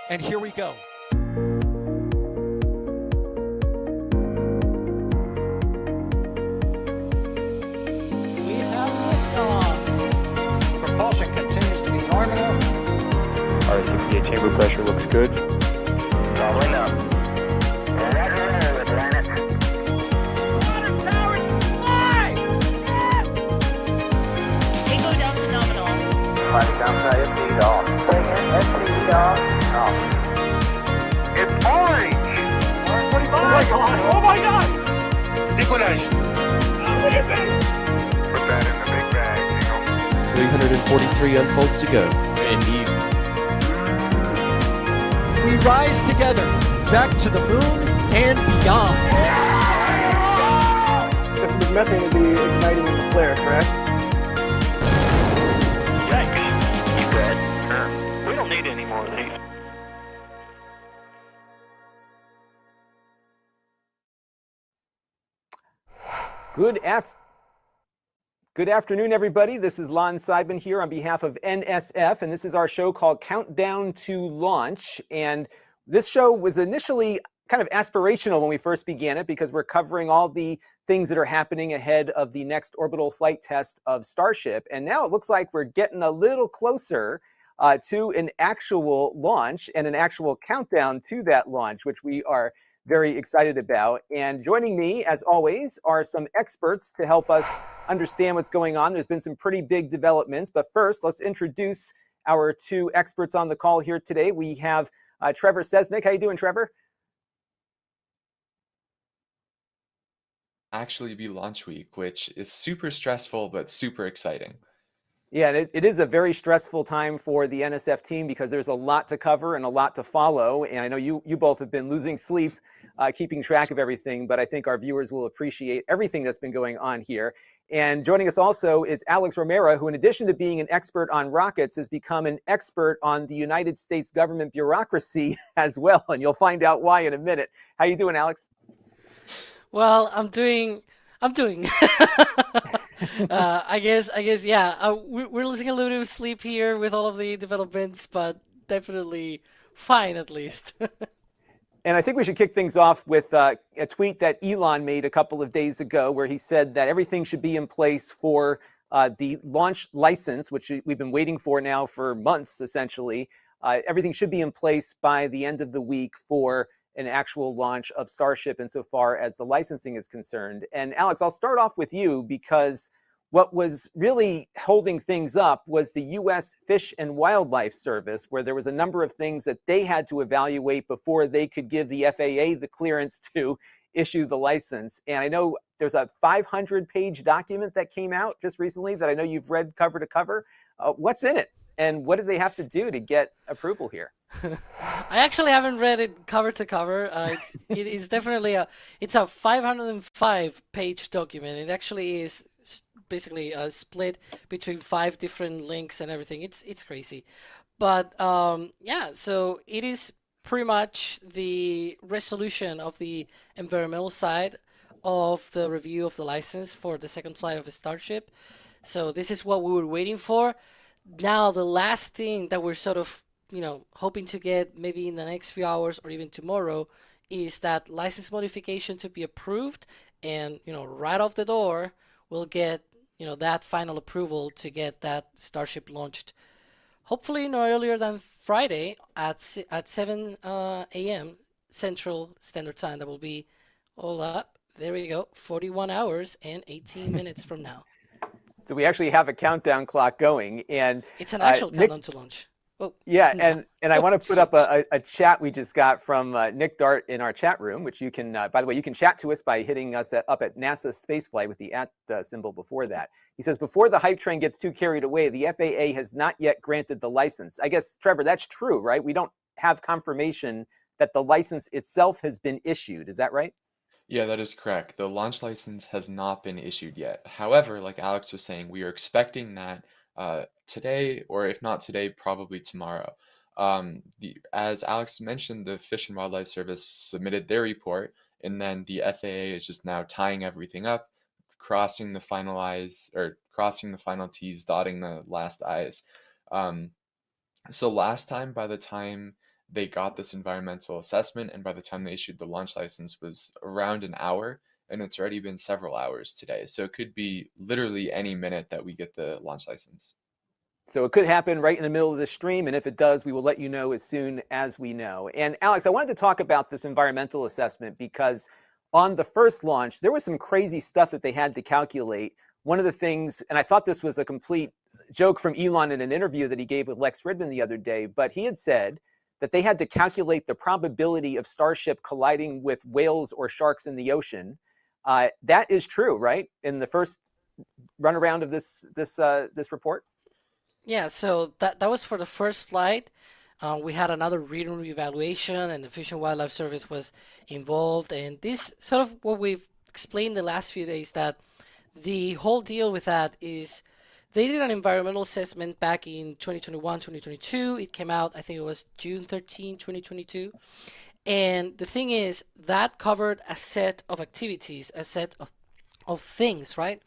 And here we go. We have liftoff. Propulsion continues to be nominal. RCPA chamber pressure looks good. Doubling up. Roger, Atlantis. Water towers fly! Yes! Tango down to nominal. Flight downside FD off. Bring in FD off. Off. It's orange! Oh my god! Oh my god! Decollage. Look at this! Put that in the big bag, Eagle. 343 unfolds to go. Indeed. We rise together, back to the moon and beyond. The methane will be igniting in the flare, correct? Yikes. You dead? We don't need any more of these. Good afternoon, everybody. This is Lon Seidman here on behalf of NSF, and this is our show called Countdown to Launch. And this show was initially kind of aspirational when we first began it because we're covering all the things that are happening ahead of the next orbital flight test of Starship. And now it looks like we're getting a little closer to an actual launch and an actual countdown to that launch, which we are very excited about. And joining me, as always, are some experts to help us understand what's going on. There's been some pretty big developments, but first, let's introduce our two experts on the call here today. We have Trevor Sesnick. How you doing, Trevor? Actually be launch week, which is super stressful but super exciting. Yeah, and it is a very stressful time for the NSF team because there's a lot to cover and a lot to follow. And I know you both have been losing sleep keeping track of everything, but I think our viewers will appreciate everything that's been going on here. And joining us also is Alex Romero, who in addition to being an expert on rockets, has become an expert on the United States government bureaucracy as well. And you'll find out why in a minute. How you doing, Alex? Well, I'm doing. I guess, yeah. We're losing a little bit of sleep here with all of the developments, but definitely fine at least. And I think we should kick things off with a tweet that Elon made a couple of days ago where he said that everything should be in place for the launch license, which we've been waiting for now for months, essentially. Everything should be in place by the end of the week for an actual launch of Starship insofar as the licensing is concerned. And Alex, I'll start off with you because what was really holding things up was the U.S. Fish and Wildlife Service, where there was a number of things that they had to evaluate before they could give the FAA the clearance to issue the license. And I know there's a 500-page document that came out just recently that I know you've read cover to cover. What's in it? And what did they have to do to get approval here? I actually haven't read it cover to cover. It's definitely it's a 505-page document. It actually is basically split between 5 different links and everything. It's crazy, but yeah. So it is pretty much the resolution of the environmental side of the review of the license for the second flight of a Starship. So this is what we were waiting for. Now the last thing that we're sort of hoping to get maybe in the next few hours or even tomorrow is that license modification to be approved, and right off the door we'll get that final approval to get that Starship launched. Hopefully no earlier than Friday at 7 a.m. Central Standard Time. That will be all up. There we go. 41 hours and 18 minutes from now. So we actually have a countdown clock going, and it's an actual countdown to launch. Oh, yeah, no. and I want to put up a chat we just got from Nick Dart in our chat room, which you can, by the way, you can chat to us by hitting us up at NASASpaceflight with the @ symbol before that. He says, before the hype train gets too carried away, the FAA has not yet granted the license. I guess, Trevor, that's true, right? We don't have confirmation that the license itself has been issued. Is that right? Yeah, that is correct. The launch license has not been issued yet. However, like Alex was saying, we are expecting that today, or if not today, probably tomorrow. As Alex mentioned, the Fish and Wildlife Service submitted their report, and then the FAA is just now tying everything up, crossing the final T's, dotting the last I's. So last time, by the time they got this environmental assessment, and by the time they issued the launch license was around an hour, and it's already been several hours today. So it could be literally any minute that we get the launch license. So it could happen right in the middle of the stream, and if it does, we will let you know as soon as we know. And Alex, I wanted to talk about this environmental assessment because on the first launch, there was some crazy stuff that they had to calculate. One of the things, and I thought this was a complete joke from Elon in an interview that he gave with Lex Fridman the other day, but he had said that they had to calculate the probability of Starship colliding with whales or sharks in the ocean. That is true, right? In the first run around of this report? Yeah, so that was for the first flight. We had another read-and reevaluation, and the Fish and Wildlife Service was involved. And this sort of what we've explained the last few days, that the whole deal with that is they did an environmental assessment back in 2021, 2022. It came out, I think it was June 13, 2022. And the thing is, that covered a set of activities, a set of things, right?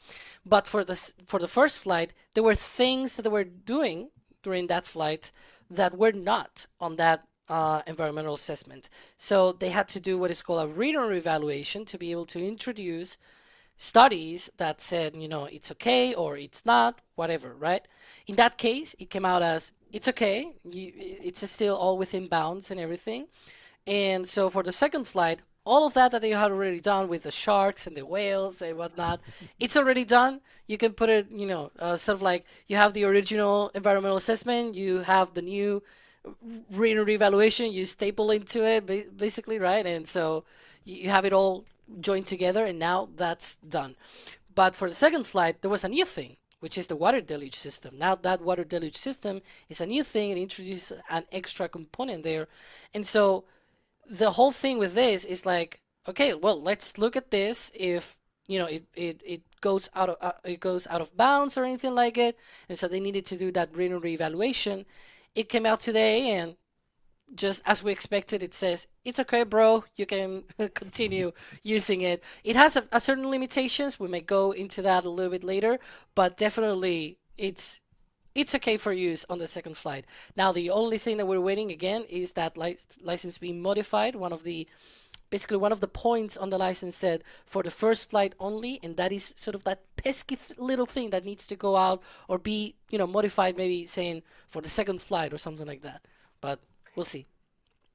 But for the first flight, there were things that they were doing during that flight that were not on that environmental assessment. So they had to do what is called a read-and evaluation to be able to introduce studies that said, you know, it's okay or it's not, whatever, right? In that case, it came out as it's okay. It's still all within bounds and everything. And so for the second flight, all of that they had already done with the sharks and the whales and whatnot, it's already done. You can put it, you know, sort of like you have the original environmental assessment, you have the new reevaluation, you staple into it, basically, right? And so you have it all joined together, and now that's done. But for the second flight, there was a new thing, which is the water deluge system. Now that water deluge system is a new thing. It introduces an extra component there. And so the whole thing with this is like, okay, well, let's look at this. If you know it goes out of bounds or anything like it, and so they needed to do that reevaluation. It came out today, and just as we expected, it says it's okay, bro. You can continue using it. It has a certain limitations. We may go into that a little bit later, but definitely it's okay for use on the second flight. Now, the only thing that we're waiting again is that license being modified. Basically one of the points on the license said for the first flight only, and that is sort of that pesky little thing that needs to go out or be, you know, modified, maybe saying for the second flight or something like that. But we'll see.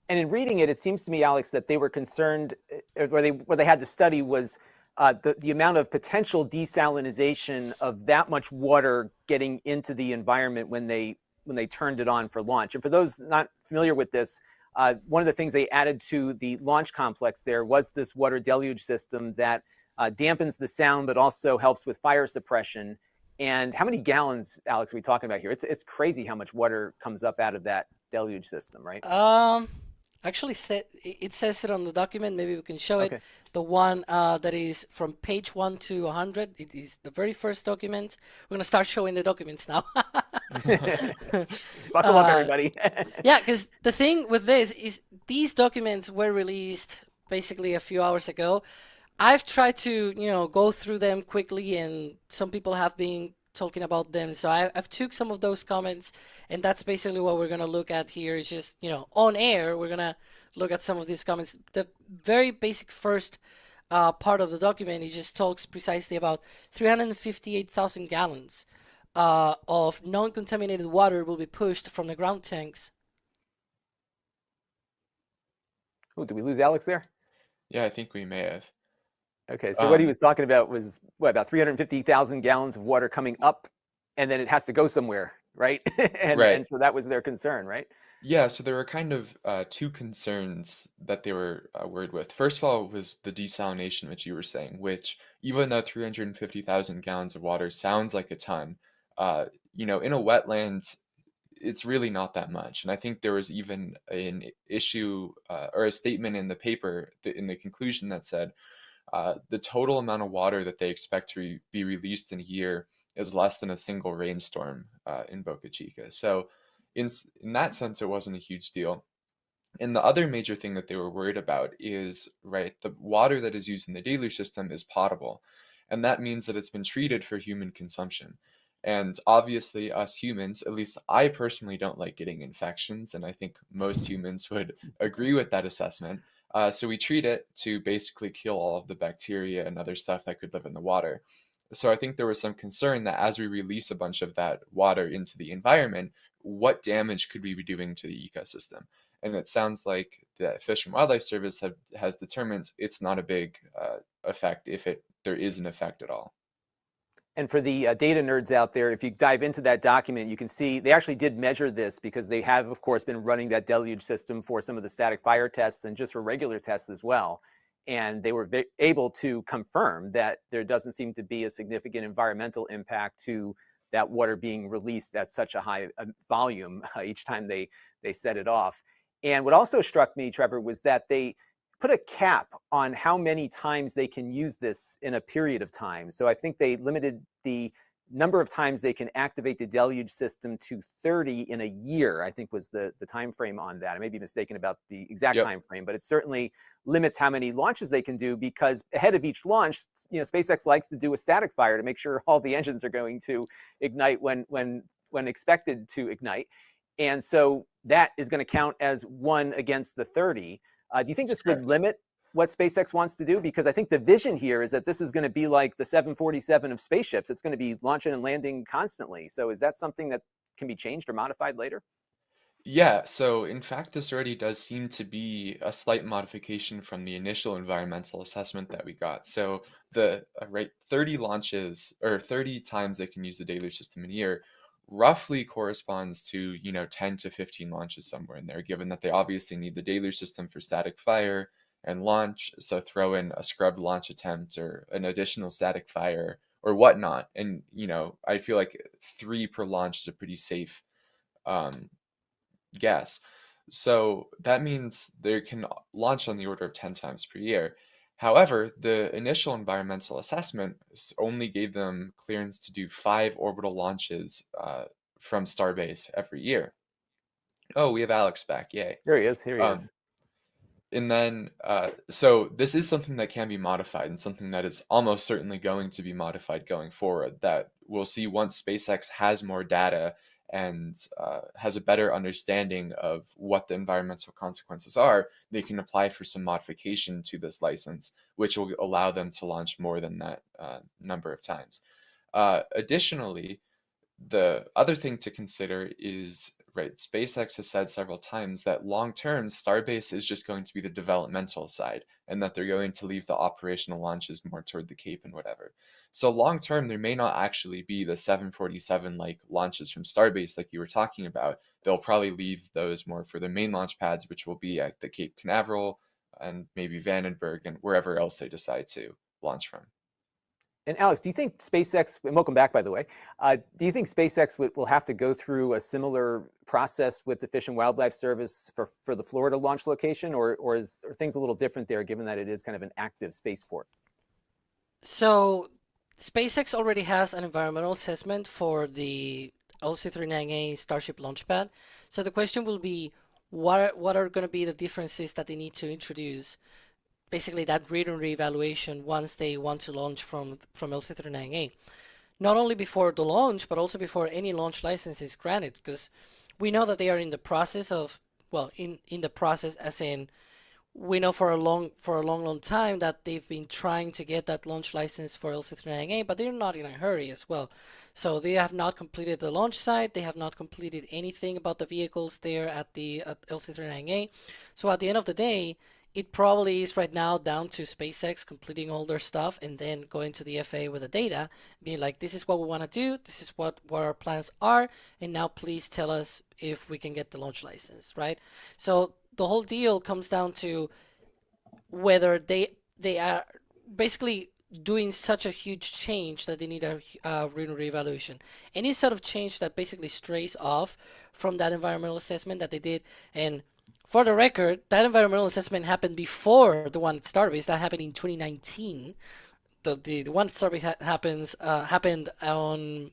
And in reading it, it seems to me, Alex, that they were concerned, what they had to study was the amount of potential desalinization of that much water getting into the environment when they turned it on for launch. And for those not familiar with this, one of the things they added to the launch complex there was this water deluge system that dampens the sound, but also helps with fire suppression. And how many gallons, Alex, are we talking about here? It's crazy how much water comes up out of that deluge system, right? Actually, it says it on the document. Maybe we can show it. Okay. The one that is from page 1 to 100. It is the very first document. We're gonna start showing the documents now. Buckle up, everybody. Yeah, because the thing with this is these documents were released basically a few hours ago. I've tried to, you know, go through them quickly, and some people have been talking about them. So I've took some of those comments, and that's basically what we're gonna look at here. It's just, you know, on air, we're gonna look at some of these comments. The very basic first part of the document, it just talks precisely about 358,000 gallons of non-contaminated water will be pushed from the ground tanks. Oh, did we lose Alex there? Yeah, I think we may have. Okay, so what he was talking about was about 350,000 gallons of water coming up, and then it has to go somewhere, right? And so that was their concern, right? Yeah, so there were kind of two concerns that they were worried with. First of all was the desalination, which you were saying, which even though 350,000 gallons of water sounds like a ton, you know, in a wetland, it's really not that much. And I think there was even an issue or a statement in the paper, in the conclusion, that said the total amount of water that they expect to be released in a year is less than a single rainstorm in Boca Chica. So in that sense, it wasn't a huge deal. And the other major thing that they were worried about is, right, the water that is used in the deluge system is potable. And that means that it's been treated for human consumption. And obviously, us humans, at least I personally don't like getting infections, and I think most humans would agree with that assessment. So we treat it to basically kill all of the bacteria and other stuff that could live in the water. So I think there was some concern that as we release a bunch of that water into the environment, what damage could we be doing to the ecosystem? And it sounds like the Fish and Wildlife Service has determined it's not a big effect if there is an effect at all. And for the data nerds out there, if you dive into that document, you can see they actually did measure this because they have, of course, been running that deluge system for some of the static fire tests and just for regular tests as well. And they were able to confirm that there doesn't seem to be a significant environmental impact to that water being released at such a high volume each time they set it off. And what also struck me, Trevor, was that they put a cap on how many times they can use this in a period of time. So I think they limited the number of times they can activate the deluge system to 30 in a year, I think was the time frame on that. I may be mistaken about the exact time frame, but it certainly limits how many launches they can do, because ahead of each launch, SpaceX likes to do a static fire to make sure all the engines are going to ignite when expected to ignite. And so that is going to count as one against the 30. Do you think this would limit what SpaceX wants to do? Because I think the vision here is that this is going to be like the 747 of spaceships. It's going to be launching and landing constantly. So is that something that can be changed or modified later? Yeah, so in fact, this already does seem to be a slight modification from the initial environmental assessment that we got. So the 30 launches, or 30 times they can use the deluge system in a year, roughly corresponds to 10 to 15 launches somewhere in there, given that they obviously need the deluge system for static fire and launch. So throw in a scrubbed launch attempt or an additional static fire or whatnot, and I feel like 3 per launch is a pretty safe guess. So that means they can launch on the order of 10 times per year. However, the initial environmental assessment only gave them clearance to do 5 orbital launches from Starbase every year. Oh, we have Alex back. Yay. Here he is. Here he is. And then, so this is something that can be modified, and something that is almost certainly going to be modified going forward, that we'll see once SpaceX has more data and has a better understanding of what the environmental consequences are. They can apply for some modification to this license, which will allow them to launch more than that number of times. Additionally, the other thing to consider is, SpaceX has said several times that long-term, Starbase is just going to be the developmental side, and that they're going to leave the operational launches more toward the Cape and whatever. So long-term, there may not actually be the 747-like launches from Starbase like you were talking about. They'll probably leave those more for the main launch pads, which will be at the Cape Canaveral and maybe Vandenberg and wherever else they decide to launch from. And Alex, do you think SpaceX, and welcome back, by the way, do you think SpaceX will have to go through a similar process with the Fish and Wildlife Service for the Florida launch location, or are things a little different there, given that it is kind of an active spaceport? So SpaceX already has an environmental assessment for the LC-39A Starship launchpad. So the question will be, what are going to be the differences that they need to introduce? Basically, that read and reevaluation once they want to launch from LC-39A. Not only before the launch, but also before any launch license is granted, because we know that they are in the process of, in the process as in, we know for a long time that they've been trying to get that launch license for LC-39A, but they're not in a hurry as well. So they have not completed the launch site. They have not completed anything about the vehicles there at LC-39A. So at the end of the day, it probably is right now down to SpaceX completing all their stuff and then going to the FAA with the data, being like, this is what we want to do, this is what our plans are, and now please tell us if we can get the launch license, right? So the whole deal comes down to whether they are basically doing such a huge change that they need a reevaluation. Any sort of change that basically strays off from that environmental assessment that they did, and for the record, that environmental assessment happened before the one at Starbase. That happened in 2019. The one at Starbase happened on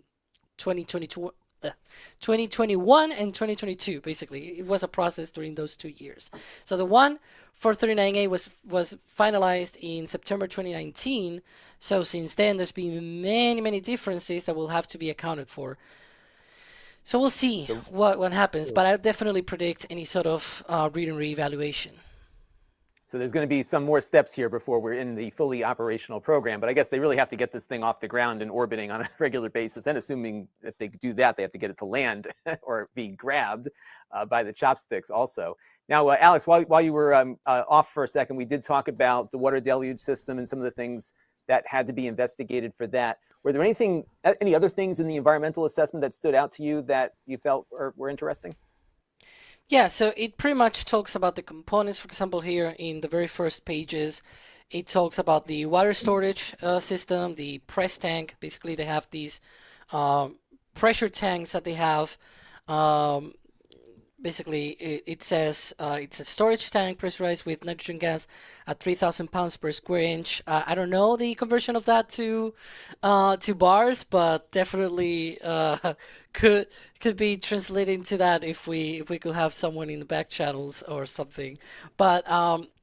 2022, 2021 and 2022. Basically, it was a process during those 2 years. So the one for 39A was finalized in September 2019. So since then, there's been many differences that will have to be accounted for. So we'll see what happens, but I definitely predict any sort of read and reevaluation. So there's going to be some more steps here before we're in the fully operational program. But I guess they really have to get this thing off the ground and orbiting on a regular basis. And assuming if they do that, they have to get it to land or be grabbed by the chopsticks also. Now, Alex, while you were off for a second, we did talk about the water deluge system and some of the things that had to be investigated for that. Were there any other things in the environmental assessment that stood out to you that you felt were interesting? Yeah, so it pretty much talks about the components. For example, here in the very first pages, it talks about the water storage system, the press tank. Basically, they have these pressure tanks that they have. Basically, it says it's a storage tank pressurized with nitrogen gas at 3,000 pounds per square inch. I don't know the conversion of that to bars, but definitely could be translated into that if we could have someone in the back channels or something. But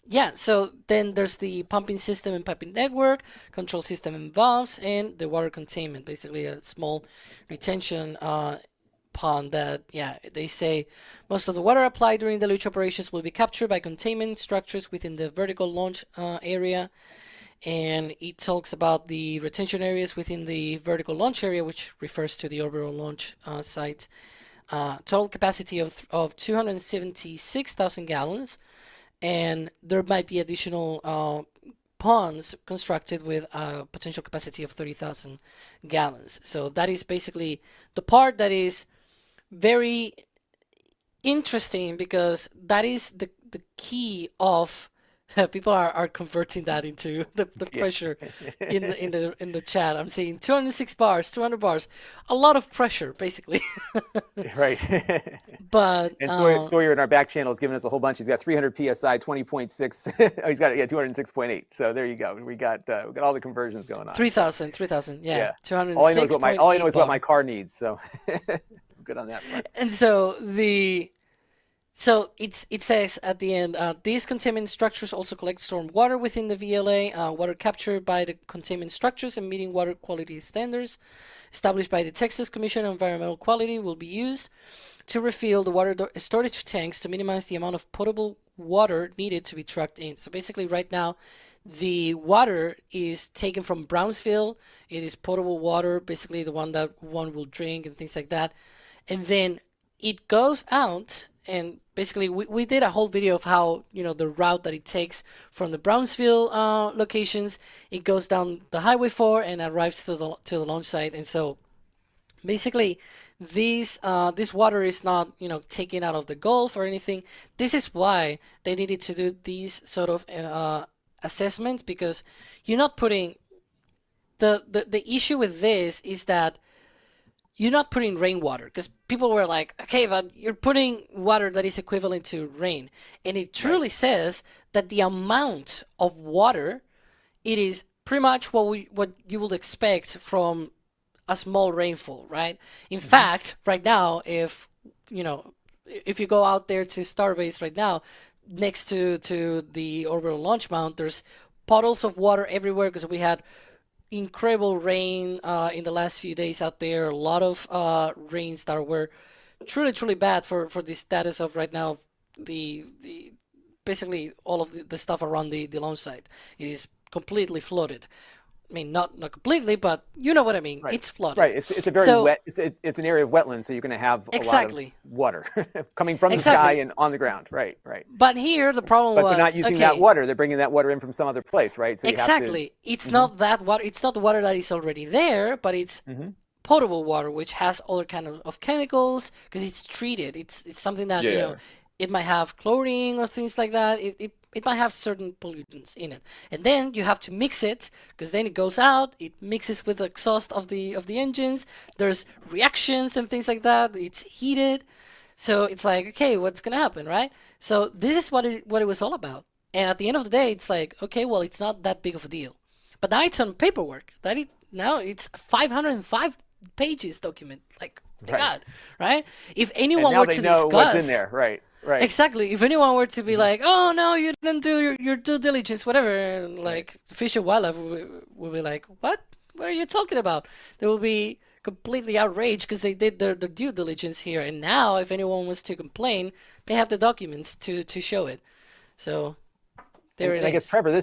yeah, so then there's the pumping system and piping network, control system and valves, and the water containment. Basically, a small retention pond that, yeah, they say most of the water applied during deluge operations will be captured by containment structures within the vertical launch area. And it talks about the retention areas within the vertical launch area, which refers to the orbital launch site. Total capacity of 276,000 gallons, and there might be additional ponds constructed with a potential capacity of 30,000 gallons. So that is basically the part that is very interesting, because that is the key of people are converting that into the pressure in the chat. I'm seeing 206 bars, 200 bars, a lot of pressure basically. Right. But and Sawyer in our back channel has given us a whole bunch. He's got 300 psi, 20.6. Oh, he's got 206.8. So there you go. We got all the conversions going on. 3,000. Yeah. 206. All I know is what my car needs. So good on that front. And so it says at the end, these containment structures also collect storm water within the VLA, water captured by the containment structures and meeting water quality standards established by the Texas Commission on Environmental Quality will be used to refill the water storage tanks to minimize the amount of potable water needed to be trucked in. So basically right now, the water is taken from Brownsville. It is potable water, basically the one that one will drink and things like that. And then it goes out, and basically we did a whole video of how, the route that it takes from the Brownsville locations. It goes down the Highway 4 and arrives to the launch site. And so basically this water is not, taken out of the Gulf or anything. This is why they needed to do these sort of assessments, because you're not putting the issue with this is that you're not putting rainwater, because people were like, okay, but you're putting water that is equivalent to rain. And it truly says that the amount of water, it is pretty much what you would expect from a small rainfall, right? In fact, right now, if you go out there to Starbase right now, next to the orbital launch mount, there's puddles of water everywhere, because we had incredible rain in the last few days out there. A lot of rains that were truly bad for the status of right now. The basically all of the stuff around the launch site is completely flooded. I mean, not completely, but you know what I mean. Right. It's flooded. Right. It's a very wet. It's an area of wetlands, so you're going to have a lot of water coming from the sky and on the ground. Right. But here the problem but they're not using that water. They're bringing that water in from some other place, right? So it's not that water. It's not the water that is already there, but it's potable water, which has other kind of chemicals, because it's treated. It's something that it might have chlorine or things like that. It might have certain pollutants in it, and then you have to mix it, because then it goes out. It mixes with the exhaust of the engines. There's reactions and things like that. It's heated, so it's like, okay, what's gonna happen, right? So this is what it was all about. And at the end of the day, it's like, okay, well, it's not that big of a deal. But now it's on paperwork. Now it's 505 pages document. Like, my God, right? If anyone were to discuss, what's in there, right? Right. Exactly. If anyone were to be like, "Oh no, you didn't do your due diligence," whatever, and like Fish and Wildlife will be like, "What? What are you talking about?" They will be completely outraged because they did their due diligence here, and now if anyone was to complain, they have the documents to show it. So there it And I guess, is. Trevor,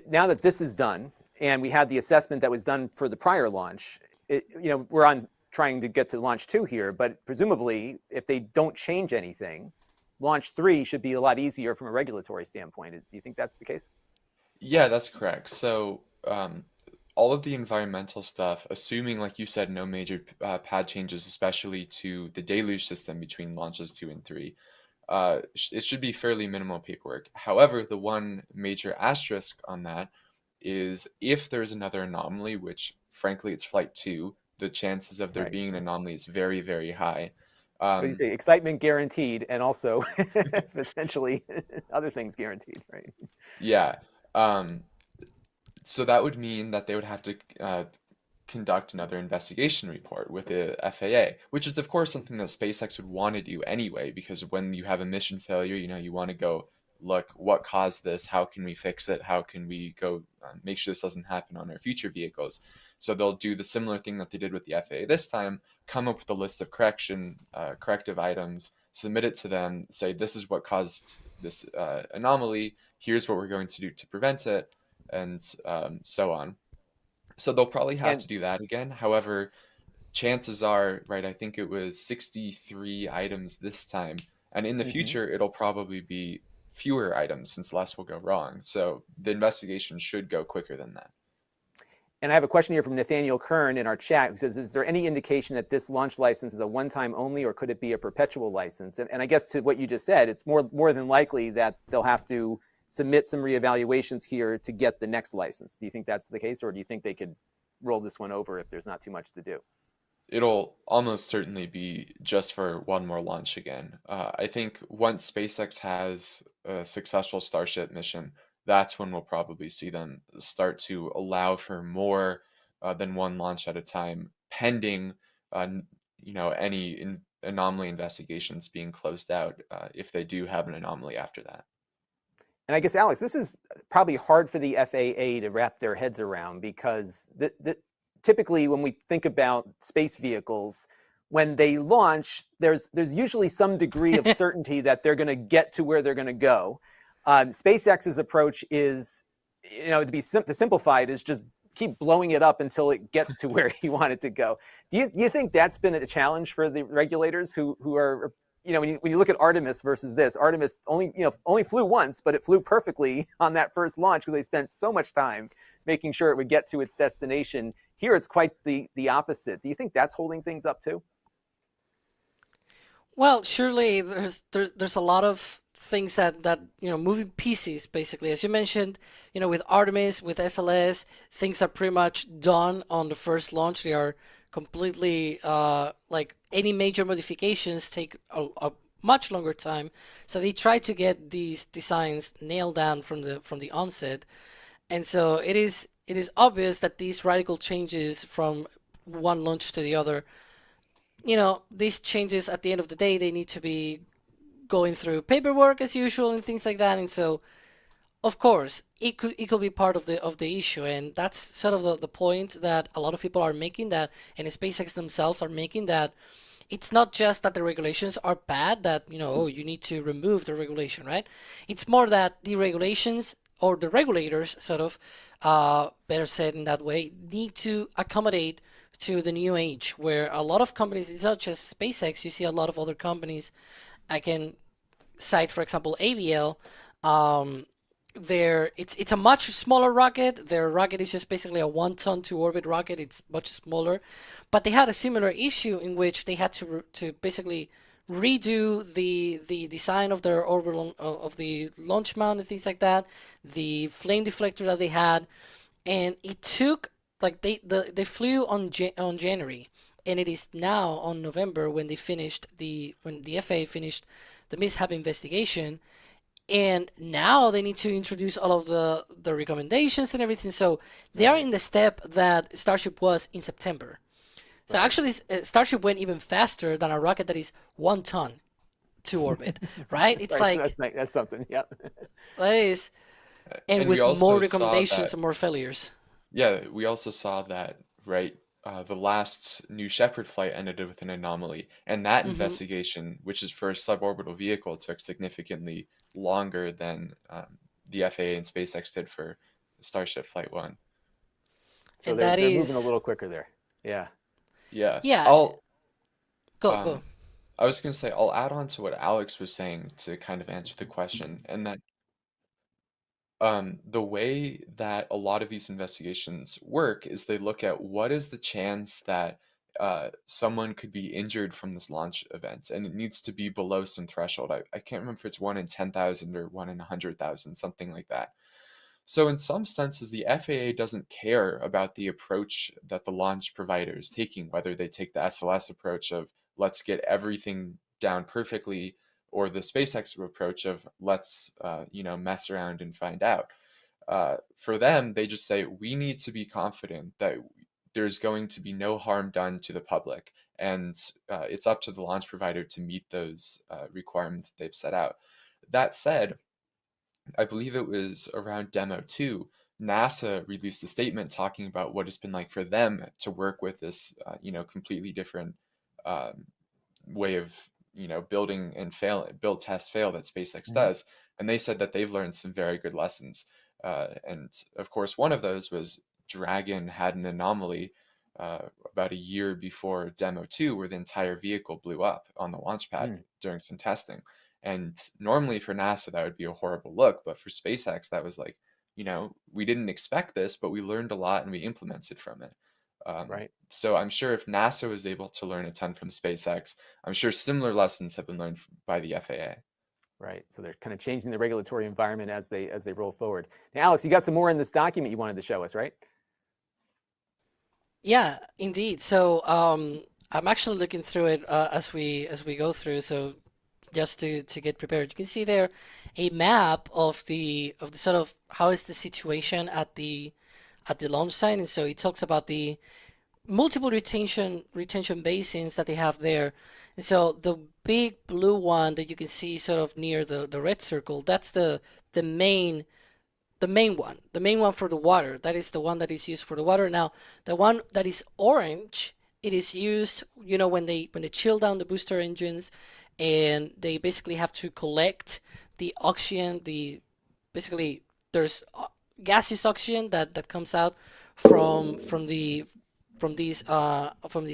now that this is done, and we had the assessment that was done for the prior launch, we're on trying to get to launch 2 here, but presumably, if they don't change anything, launch 3 should be a lot easier from a regulatory standpoint. Do you think that's the case? Yeah, that's correct. So, all of the environmental stuff, assuming, like you said, no major pad changes, especially to the deluge system between launches 2 and 3, it should be fairly minimal paperwork. However, the one major asterisk on that is if there's another anomaly, which frankly it's flight 2, the chances of there Right. being an anomaly is very, very high. What do you say? Excitement guaranteed, and also potentially other things guaranteed, right? Yeah. So that would mean that they would have to conduct another investigation report with the FAA, which is of course something that SpaceX would want to do anyway, because when you have a mission failure, you want to go look what caused this, how can we fix it, how can we go make sure this doesn't happen on our future vehicles. So they'll do the similar thing that they did with the FAA this time, come up with a list of corrective items, submit it to them, say this is what caused this anomaly, here's what we're going to do to prevent it, and so on. So they'll probably have to do that again. However, chances are, right, I think it was 63 items this time. And in the future, it'll probably be fewer items since less will go wrong. So the investigation should go quicker than that. And I have a question here from Nathaniel Kern in our chat who says, is there any indication that this launch license is a one-time only, or could it be a perpetual license? And I guess to what you just said, it's more than likely that they'll have to submit some reevaluations here to get the next license. Do you think that's the case, or do you think they could roll this one over if there's not too much to do? It'll almost certainly be just for one more launch again. I think once SpaceX has a successful Starship mission, that's when we'll probably see them start to allow for more than one launch at a time, pending any anomaly investigations being closed out if they do have an anomaly after that. And I guess, Alex, this is probably hard for the FAA to wrap their heads around, because typically when we think about space vehicles, when they launch, there's usually some degree of certainty that they're going to get to where they're going to go. SpaceX's approach is, to simplify it, is just keep blowing it up until it gets to where you want it to go. Do you think that's been a challenge for the regulators who are, when you look at Artemis versus this, Artemis only flew once, but it flew perfectly on that first launch because they spent so much time making sure it would get to its destination. Here, it's quite the opposite. Do you think that's holding things up too? Well, surely there's a lot of things that moving pieces, basically, as you mentioned, with Artemis, with SLS, things are pretty much done on the first launch. They are completely like any major modifications take a much longer time. So they try to get these designs nailed down from the onset, and so it is obvious that these radical changes from one launch to the other, these changes at the end of the day, they need to be going through paperwork as usual and things like that. And so, of course, it could be part of the issue, and that's sort of the point that a lot of people are making, that, and SpaceX themselves are making, that it's not just that the regulations are bad, that you need to remove the regulation, right? It's more that the regulations, or the regulators, sort of, better said in that way, need to accommodate to the new age, where a lot of companies, it's not just SpaceX, you see a lot of other companies. I can cite, for example, AVL. It's a much smaller rocket. Their rocket is just basically a 1-ton to orbit rocket. It's much smaller, but they had a similar issue in which they had to basically redo the design of their orbital of the launch mount and things like that, the flame deflector that they had, and it took, like, they flew on January, and it is now on November when the FAA finished the mishap investigation, and now they need to introduce all of the recommendations and everything. So they are in the step that Starship was in September. So actually, Starship went even faster than a rocket that is 1 ton to orbit, right? It's Right, so like that's nice. That's something. Yeah. that is, and And with we more also saw recommendations that, and more failures. yeah, we also saw that, right? The last New Shepard flight ended with an anomaly, and that Hmm. investigation, which is for a suborbital vehicle, took significantly longer than the FAA and SpaceX did for Starship Flight 1. So And they're that they're moving a is, little quicker there. Yeah. Yeah, yeah, I'll go. um, I was gonna say I'll add on to what Alex was saying to kind of answer the question, and that the way that a lot of these investigations work is they look at what is the chance that someone could be injured from this launch event, and it needs to be below some threshold. I can't remember if it's 1 in 10,000 or 1 in 100,000, something like that. So in some senses, the FAA doesn't care about the approach that the launch provider is taking, whether they take the SLS approach of let's get everything down perfectly, or the SpaceX approach of let's mess around and find out. For them, they just say we need to be confident that there's going to be no harm done to the public, and it's up to the launch provider to meet those requirements they've set out. That said, I believe it was around Demo 2, NASA released a statement talking about what it's been like for them to work with this, completely different um, way of, building and build, test, fail that SpaceX Mhm. does. And they said that they've learned some very good lessons. And of course, one of those was Dragon had an anomaly about a year before Demo 2, where the entire vehicle blew up on the launch pad Mm. during some testing. And normally for NASA, that would be a horrible look. But for SpaceX, that was like, we didn't expect this, but we learned a lot and we implemented from it. Right. So I'm sure if NASA was able to learn a ton from SpaceX, I'm sure similar lessons have been learned by the FAA. Right. So they're kind of changing the regulatory environment as they roll forward. Now, Alex, you got some more in this document you wanted to show us, right? Yeah, indeed. So I'm actually looking through it as we go through. So just to get prepared, you can see there a map of the sort of how is the situation at the launch site, and so it talks about the multiple retention basins that they have there. And so the big blue one that you can see sort of near the red circle, that's the main the main one for the water. That is the one that is used for the water. Now, the one that is orange, it is used, when they chill down the booster engines, and they basically have to collect the oxygen. Basically there's gaseous oxygen that comes out from these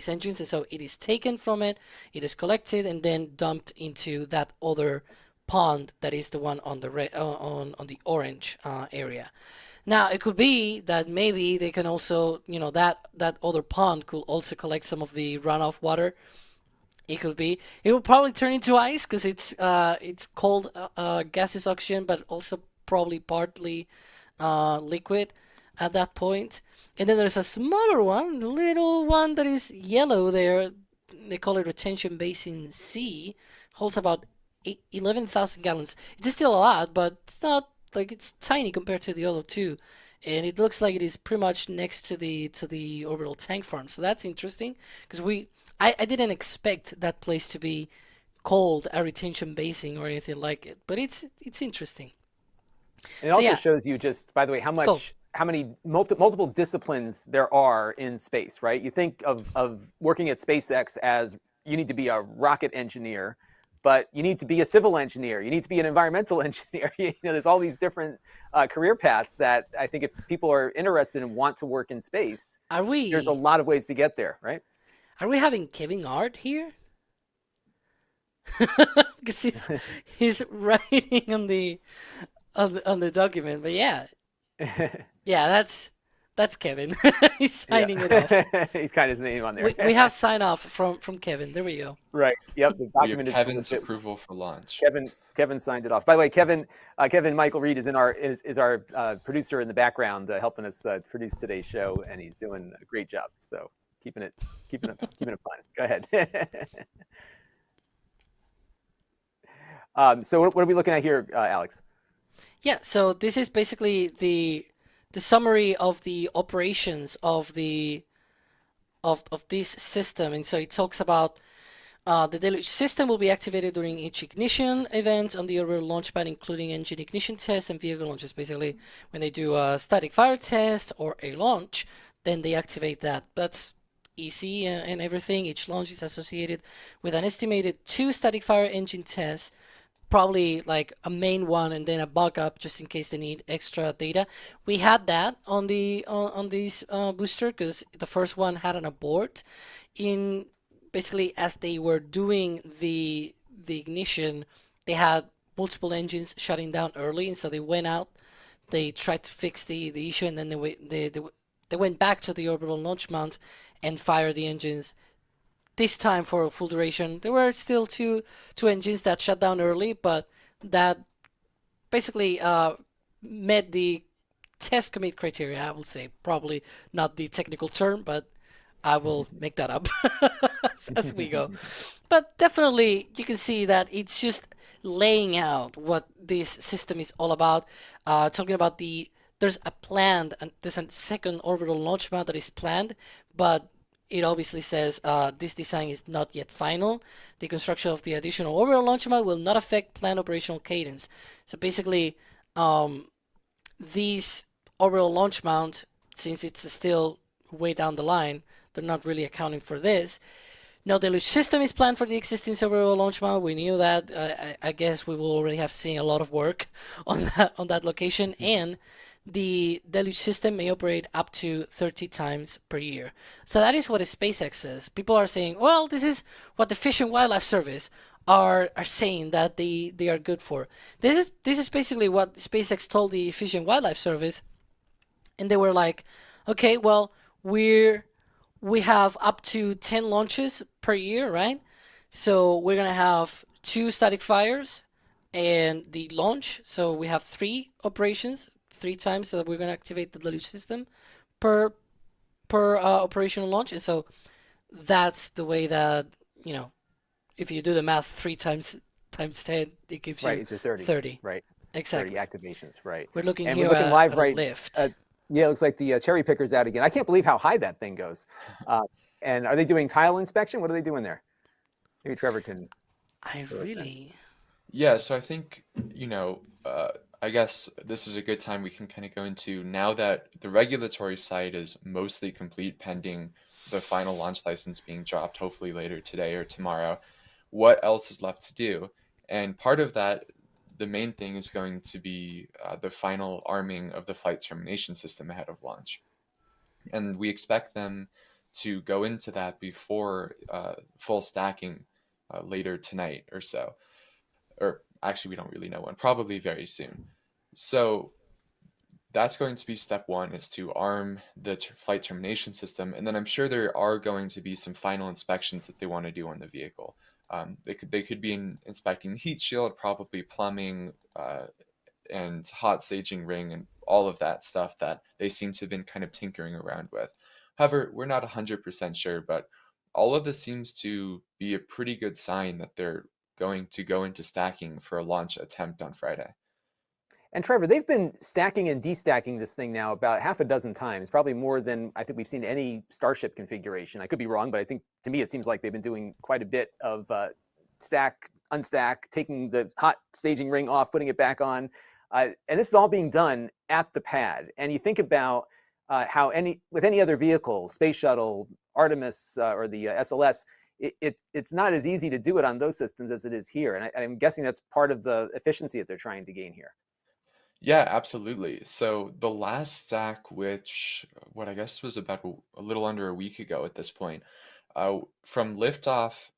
engines, and so it is taken from it, it is collected, and then dumped into that other pond that is the one on the red on the orange area. Now it could be that maybe they can also, that other pond could also collect some of the runoff water. It could be. It will probably turn into ice because it's cold gaseous oxygen, but also probably partly liquid at that point. And then there's a smaller one, the little one that is yellow there. They call it retention basin C. Holds about 11,000 gallons. It's still a lot, but it's not like it's tiny compared to the other two. And it looks like it is pretty much next to the orbital tank farm. So that's interesting because I didn't expect that place to be called a retention basin or anything like it, but it's interesting. And it So also yeah, shows you just, by the way, how go. many multiple disciplines there are in space, right? You think of working at SpaceX as you need to be a rocket engineer, but you need to be a civil engineer. You need to be an environmental engineer. There's all these different career paths that I think if people are interested and want to work in space, Are there's a we lot of ways to get there, right? are we having Kevin Art here? Because he's writing on the document, but yeah, that's Kevin. He's signing it off. He's kind of his name on there. We have sign off from Kevin. There we go. Right. Yep. The We have document is Kevin's legit. approval for launch. Kevin signed it off. By the way, Kevin Michael Reed is our producer in the background, helping us produce today's show, and he's doing a great job. So keeping it fun. Go ahead. So what are we looking at here, Alex? Yeah, so this is basically the summary of the operations of this system, and so it talks about The deluge system will be activated during each ignition event on the orbital launch pad, including engine ignition tests and vehicle launches. Basically, when they do a static fire test or a launch, then they activate that. That's easy and everything. Each launch is associated with an estimated 2 static fire engine tests, probably like a main one and then a backup just in case they need extra data. We had that on the on this booster because the first one had an abort in basically as they were doing the ignition. They had multiple engines shutting down early, and so they went out. They tried to fix the issue, and then they went back to the orbital launch mount and fired the engines. This time for a full duration. There were still two engines that shut down early, but that basically met the test commit criteria, I will say. Probably not the technical term, but I will make that up as we go. But definitely you can see that it's just laying out what this system is all about. Talking about there's a planned, and there's a second orbital launch mount that is planned, but it obviously says this design is not yet final. The construction of the additional orbital launch mount will not affect planned operational cadence. So basically, these orbital launch mount, since it's still way down the line, they're not really accounting for this. No deluge system is planned for the existing orbital launch mount. We knew that. I guess we will already have seen a lot of work on that location, and the deluge system may operate up to 30 times per year. So that is what SpaceX says. People are saying, well, this is what the Fish and Wildlife Service are saying that they are good for. This is basically what SpaceX told the Fish and Wildlife Service, and they were like, okay, well, we have up to 10 launches per year, right? So we're gonna have 2 static fires and the launch. So we have 3 operations, 3 times, so that we're going to activate the deluge system per operational launch. And so that's the way that, if you do the math, 3 times 10, it gives you so 30. 30. Right. Exactly. 30 activations, right. We're looking and here we're looking at, live at right a lift. Yeah, it looks like the cherry picker's out again. I can't believe how high that thing goes. And are they doing tile inspection? What are they doing there? Maybe Trevor can. Yeah, so I think, I guess this is a good time we can kind of go into, now that the regulatory side is mostly complete pending the final launch license being dropped, hopefully later today or tomorrow, what else is left to do? And part of that, the main thing is going to be the final arming of the flight termination system ahead of launch. And we expect them to go into that before full stacking later tonight or so. Or actually, we don't really know when, probably very soon. So that's going to be step 1, is to arm the flight termination system. And then I'm sure there are going to be some final inspections that they want to do on the vehicle. They could be inspecting the heat shield, probably plumbing and hot staging ring and all of that stuff that they seem to have been kind of tinkering around with. However, we're not 100% sure, but all of this seems to be a pretty good sign that they're going to go into stacking for a launch attempt on Friday. And Trevor, they've been stacking and destacking this thing now about half a dozen times, probably more than I think we've seen any Starship configuration. I could be wrong, but I think to me it seems like they've been doing quite a bit of stack, unstack, taking the hot staging ring off, putting it back on. And this is all being done at the pad. And you think about how with any other vehicle, Space Shuttle, Artemis, or the SLS, it's not as easy to do it on those systems as it is here. And I'm guessing that's part of the efficiency that they're trying to gain here. Yeah, absolutely. So the last stack, which what I guess was about a little under a week ago at this point, from liftoff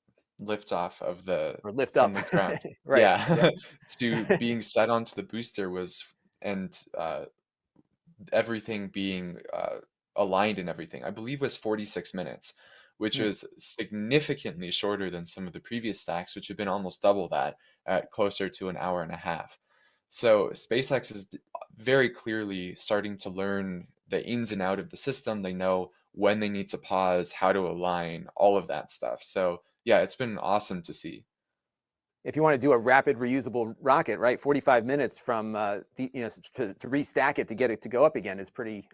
of the Or lift from up. the ground, Right. yeah, to being set onto the booster and everything being aligned and everything, I believe was 46 minutes, which was significantly shorter than some of the previous stacks, which have been almost double that at closer to an hour and a half. So SpaceX is very clearly starting to learn the ins and out of the system. They know when they need to pause, how to align, all of that stuff. So yeah, it's been awesome to see. If you want to do a rapid reusable rocket, right, 45 minutes from to restack it to get it to go up again is pretty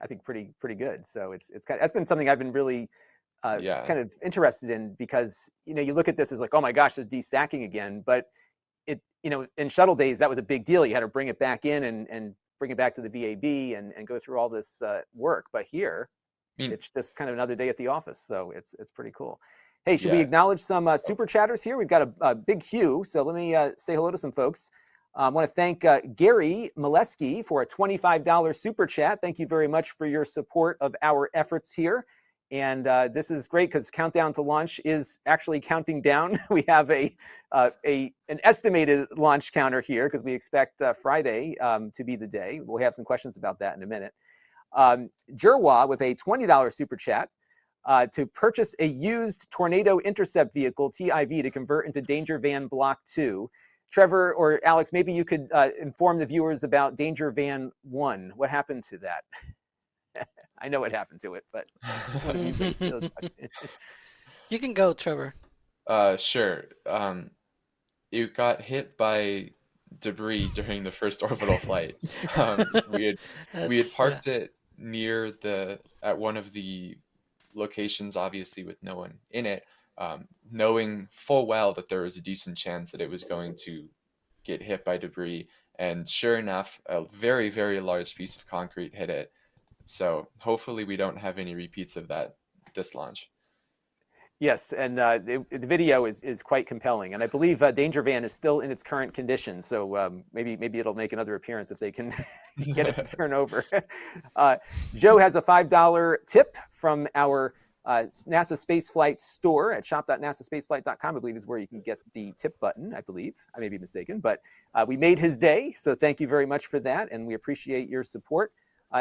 good. So that's been something I've been really Yeah. kind of interested in, because you look at this as like, oh my gosh, they're destacking again, but it in shuttle days that was a big deal. You had to bring it back in and bring it back to the VAB and go through all this work. But here, it's just kind of another day at the office, so it's pretty cool. Hey, should we acknowledge some super chatters here? We've got a big queue, so let me say hello to some folks. I want to thank Gary Molesky for a $25 super chat. Thank you very much for your support of our efforts here. And this is great because Countdown to Launch is actually counting down. We have an estimated launch counter here because we expect Friday to be the day. We'll have some questions about that in a minute. Jerwa with a $20 super chat to purchase a used Tornado Intercept vehicle, TIV, to convert into Danger Van Block 2. Trevor or Alex, maybe you could inform the viewers about Danger Van 1. What happened to that? I know what happened to it, but you can go, Trevor. Sure. It got hit by debris during the first orbital flight. We had parked it near at one of the locations, obviously with no one in it, knowing full well that there was a decent chance that it was going to get hit by debris. And sure enough, a very, very large piece of concrete hit it. So hopefully we don't have any repeats of this launch. Yes, and the video is quite compelling, and I believe Danger Van is still in its current condition. So maybe it'll make another appearance if they can get it to turn over. Joe has a $5 tip from our NASA Spaceflight store at shop.nasaspaceflight.com. I believe is where you can get the tip button. I believe I may be mistaken, but we made his day. So thank you very much for that, and we appreciate your support.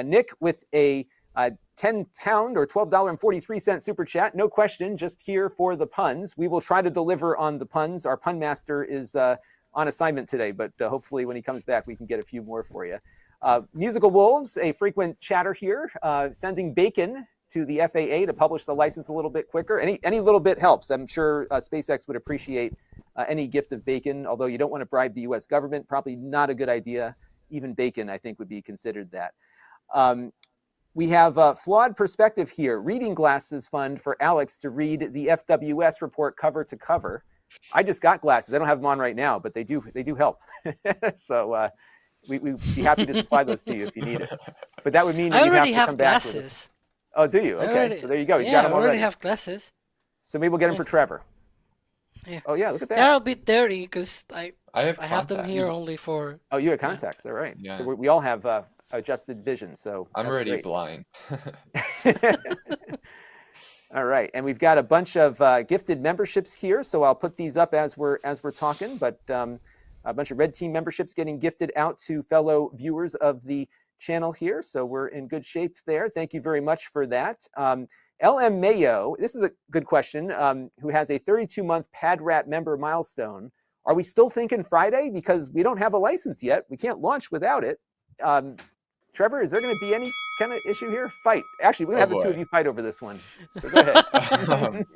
Nick with a £10 or $12.43 super chat. No question, just here for the puns. We will try to deliver on the puns. Our pun master is on assignment today, but hopefully when he comes back, we can get a few more for you. Musical Wolves, a frequent chatter here, sending bacon to the FAA to publish the license a little bit quicker. Any little bit helps. I'm sure SpaceX would appreciate any gift of bacon, although you don't want to bribe the US government. Probably not a good idea. Even bacon, I think, would be considered that. We have a flawed perspective here. Reading glasses fund for Alex to read the FWS report cover to cover. I just got glasses. I don't have them on right now, but they do help. So we'd be happy to supply those to you if you need it. But that would mean that I you'd already have to have come back glasses. with it. Oh, do you? Okay, so there you go. He's got them I already already. have glasses. So maybe we'll get them for Trevor. Yeah. Oh yeah, look at that. They're a bit dirty because I have them here only for. Oh, you have contacts. All right. Yeah. So we all have adjusted vision. So I'm that's already great. blind. All right, and we've got a bunch of gifted memberships here, so I'll put these up as we're talking. But a bunch of Red Team memberships getting gifted out to fellow viewers of the channel here, so we're in good shape there. Thank you very much for that. LM Mayo, this is a good question, who has a 32-month PadRat member milestone. Are we still thinking Friday? Because we don't have a license yet. We can't launch without it. Trevor, is there going to be any kind of issue here? Fight. Actually, we're going to have the two of you fight over this one. So go ahead.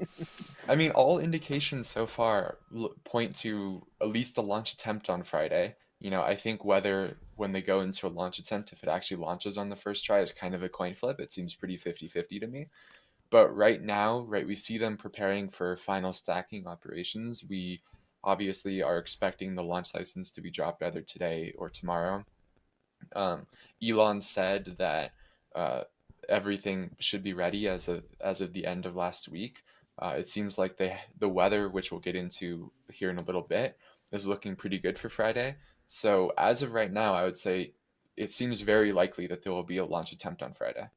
I mean, all indications so far point to at least a launch attempt on Friday. I think whether when they go into a launch attempt, if it actually launches on the first try is kind of a coin flip. It seems pretty 50-50 to me. But right now, we see them preparing for final stacking operations. We obviously are expecting the launch license to be dropped either today or tomorrow. Elon said that everything should be ready as of the end of last week. It seems like the weather, which we'll get into here in a little bit, is looking pretty good for Friday. So as of right now, I would say it seems very likely that there will be a launch attempt on Friday.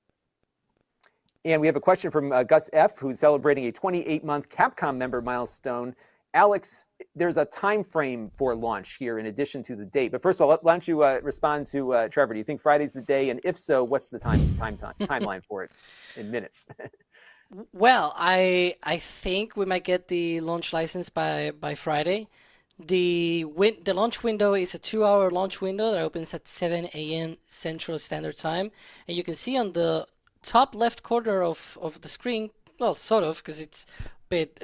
And we have a question from Gus F., who's celebrating a 28-month Capcom member milestone. Alex, there's a time frame for launch here in addition to the date. But first of all, why don't you respond to Trevor? Do you think Friday's the day? And if so, what's the timeline for it in minutes? Well, I think we might get the launch license by Friday. The launch window is a 2-hour launch window that opens at 7 a.m. Central Standard Time. And you can see on the top left corner of the screen, well, sort of, because it's bit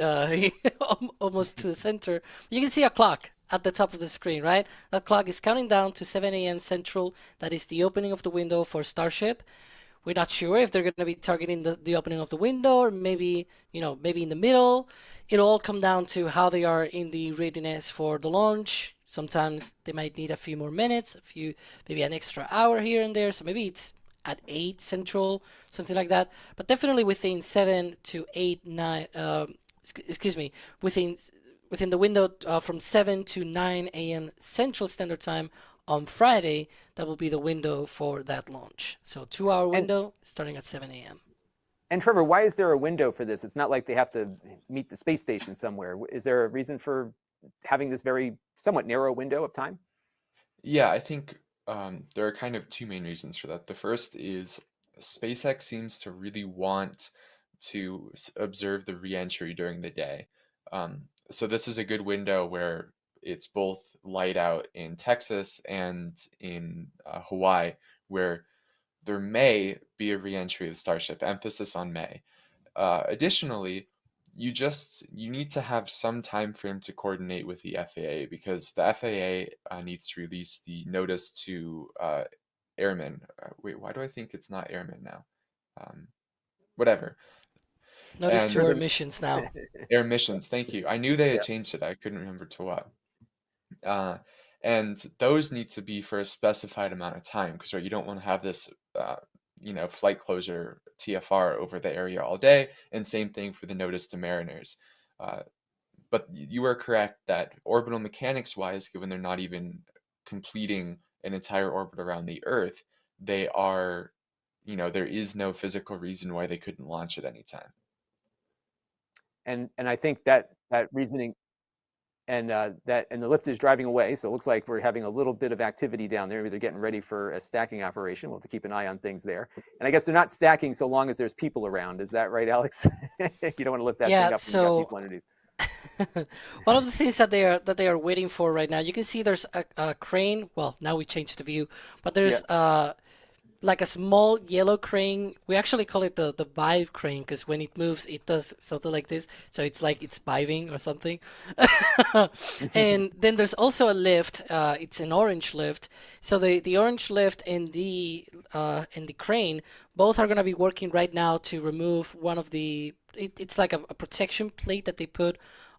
almost to the center. You can see a clock at the top of the screen, right? That clock is counting down to 7 a.m. Central. That is the opening of the window for Starship. We're not sure if they're going to be targeting the opening of the window, or maybe, maybe in the middle. It'll all come down to how they are in the readiness for the launch. Sometimes they might need a few more minutes, maybe an extra hour here and there. So maybe it's at 8 Central, something like that. But definitely within 7 to 8, 9, excuse me, within the window from 7 to 9 a.m. Central Standard Time on Friday, that will be the window for that launch. So 2-hour window starting at 7 a.m. And Trevor, why is there a window for this? It's not like they have to meet the space station somewhere. Is there a reason for having this very somewhat narrow window of time? Yeah, I think there are kind of two main reasons for that. The first is SpaceX seems to really want to observe the re-entry during the day. So this is a good window where it's both light out in Texas and in Hawaii, where there may be a re-entry of Starship, emphasis on may. Additionally, you need to have some time frame to coordinate with the FAA, because the FAA needs to release the notice to airmen. Wait, why do I think it's not airmen now? Whatever. Notice And to our missions now. air missions, thank you. I knew they had Yeah. changed it. I couldn't remember to what. And those need to be for a specified amount of time, because you don't want to have this, flight closure TFR over the area all day. And same thing for the notice to mariners. But you are correct that orbital mechanics wise, given they're not even completing an entire orbit around the Earth, they are, there is no physical reason why they couldn't launch at any time. And I think that reasoning, and the lift is driving away, so it looks like we're having a little bit of activity down there. Maybe they're getting ready for a stacking operation. We'll have to keep an eye on things there. And I guess they're not stacking so long as there's people around. Is that right, Alex? You don't want to lift that thing up when you got people underneath. One of the things that they are waiting for right now, you can see there's a crane. Well, now we changed the view, but there's like a small yellow crane. We actually call it the vive crane, because when it moves, it does something like this. So it's like it's vibing or something. And then there's also a lift. It's an orange lift. So the orange lift and the crane both are gonna be working right now to remove one of the. It's like a protection plate that they put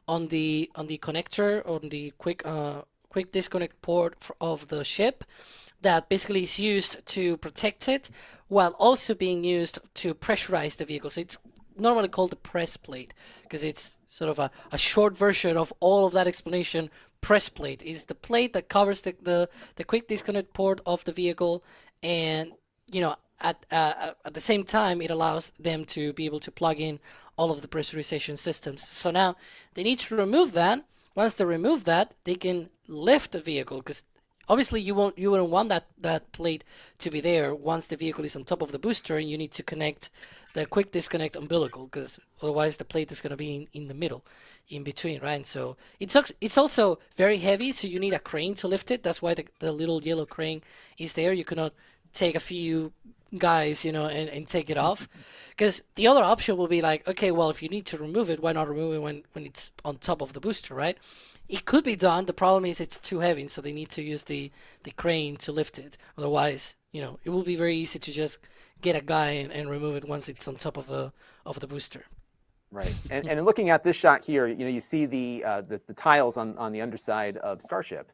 on the connector, on the quick disconnect port of the ship, that basically is used to protect it while also being used to pressurize the vehicle. So it's normally called the press plate, because it's sort of a short version of all of that explanation. Press plate is the plate that covers the quick disconnect port of the vehicle, and at the same time it allows them to be able to plug in all of the pressurization systems. So now they need to remove that. Once they remove that, they can lift the vehicle, because obviously you wouldn't want that plate to be there once the vehicle is on top of the booster, and you need to connect the quick disconnect umbilical, because otherwise the plate is going to be in the middle, in between, right? And so it's also very heavy, so you need a crane to lift it. That's why the little yellow crane is there. You cannot take a few guys, and take it off, because the other option will be like, okay, well, if you need to remove it, why not remove it when it's on top of the booster, right? It could be done. The problem is it's too heavy, so they need to use the crane to lift it. Otherwise, it will be very easy to just get a guy and remove it once it's on top of the booster. Right. And looking at this shot here, you see the tiles on the underside of Starship,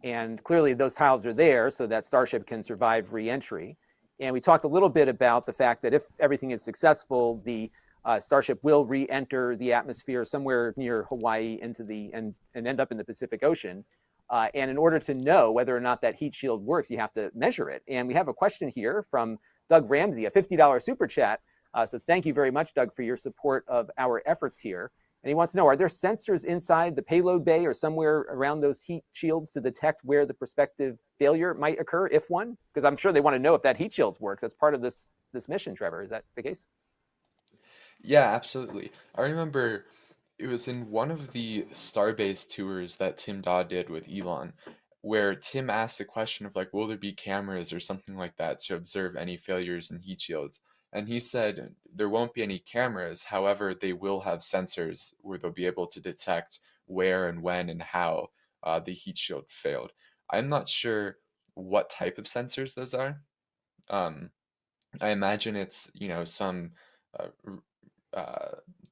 and clearly those tiles are there so that Starship can survive re-entry. And we talked a little bit about the fact that if everything is successful, the Starship will re-enter the atmosphere somewhere near Hawaii and end up in the Pacific Ocean. And in order to know whether or not that heat shield works, you have to measure it. And we have a question here from Doug Ramsey, a $50 super chat. So thank you very much, Doug, for your support of our efforts here. And he wants to know, are there sensors inside the payload bay or somewhere around those heat shields to detect where the prospective failure might occur, if one? Because I'm sure they want to know if that heat shield works. That's part of this mission, Trevor. Is that the case? Yeah, absolutely. I remember it was in one of the Starbase tours that Tim Dodd did with Elon, where Tim asked the question of will there be cameras or something like that to observe any failures in heat shields? And he said there won't be any cameras. However, they will have sensors where they'll be able to detect where and when and how the heat shield failed. I'm not sure what type of sensors those are. I imagine it's, some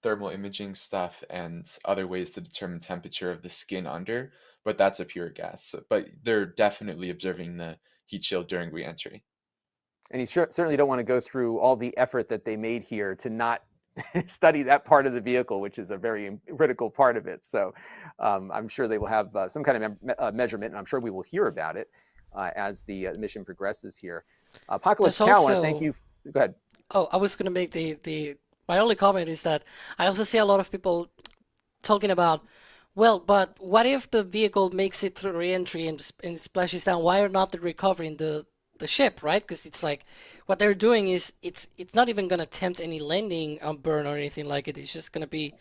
thermal imaging stuff and other ways to determine temperature of the skin under, but that's a pure guess. But they're definitely observing the heat shield during reentry. And you certainly don't want to go through all the effort that they made here to not study that part of the vehicle, which is a very critical part of it. So I'm sure they will have some kind of measurement, and I'm sure we will hear about it as the mission progresses here. Apocalypse There's Cow, I also- want to thank you. Go ahead. Oh, I was going to make my only comment is that I also see a lot of people talking about, well, but what if the vehicle makes it through reentry and splashes down? Why are not they recovering the ship, right? Because it's like what they're doing is it's not even going to attempt any landing on burn or anything like it. It's just going to be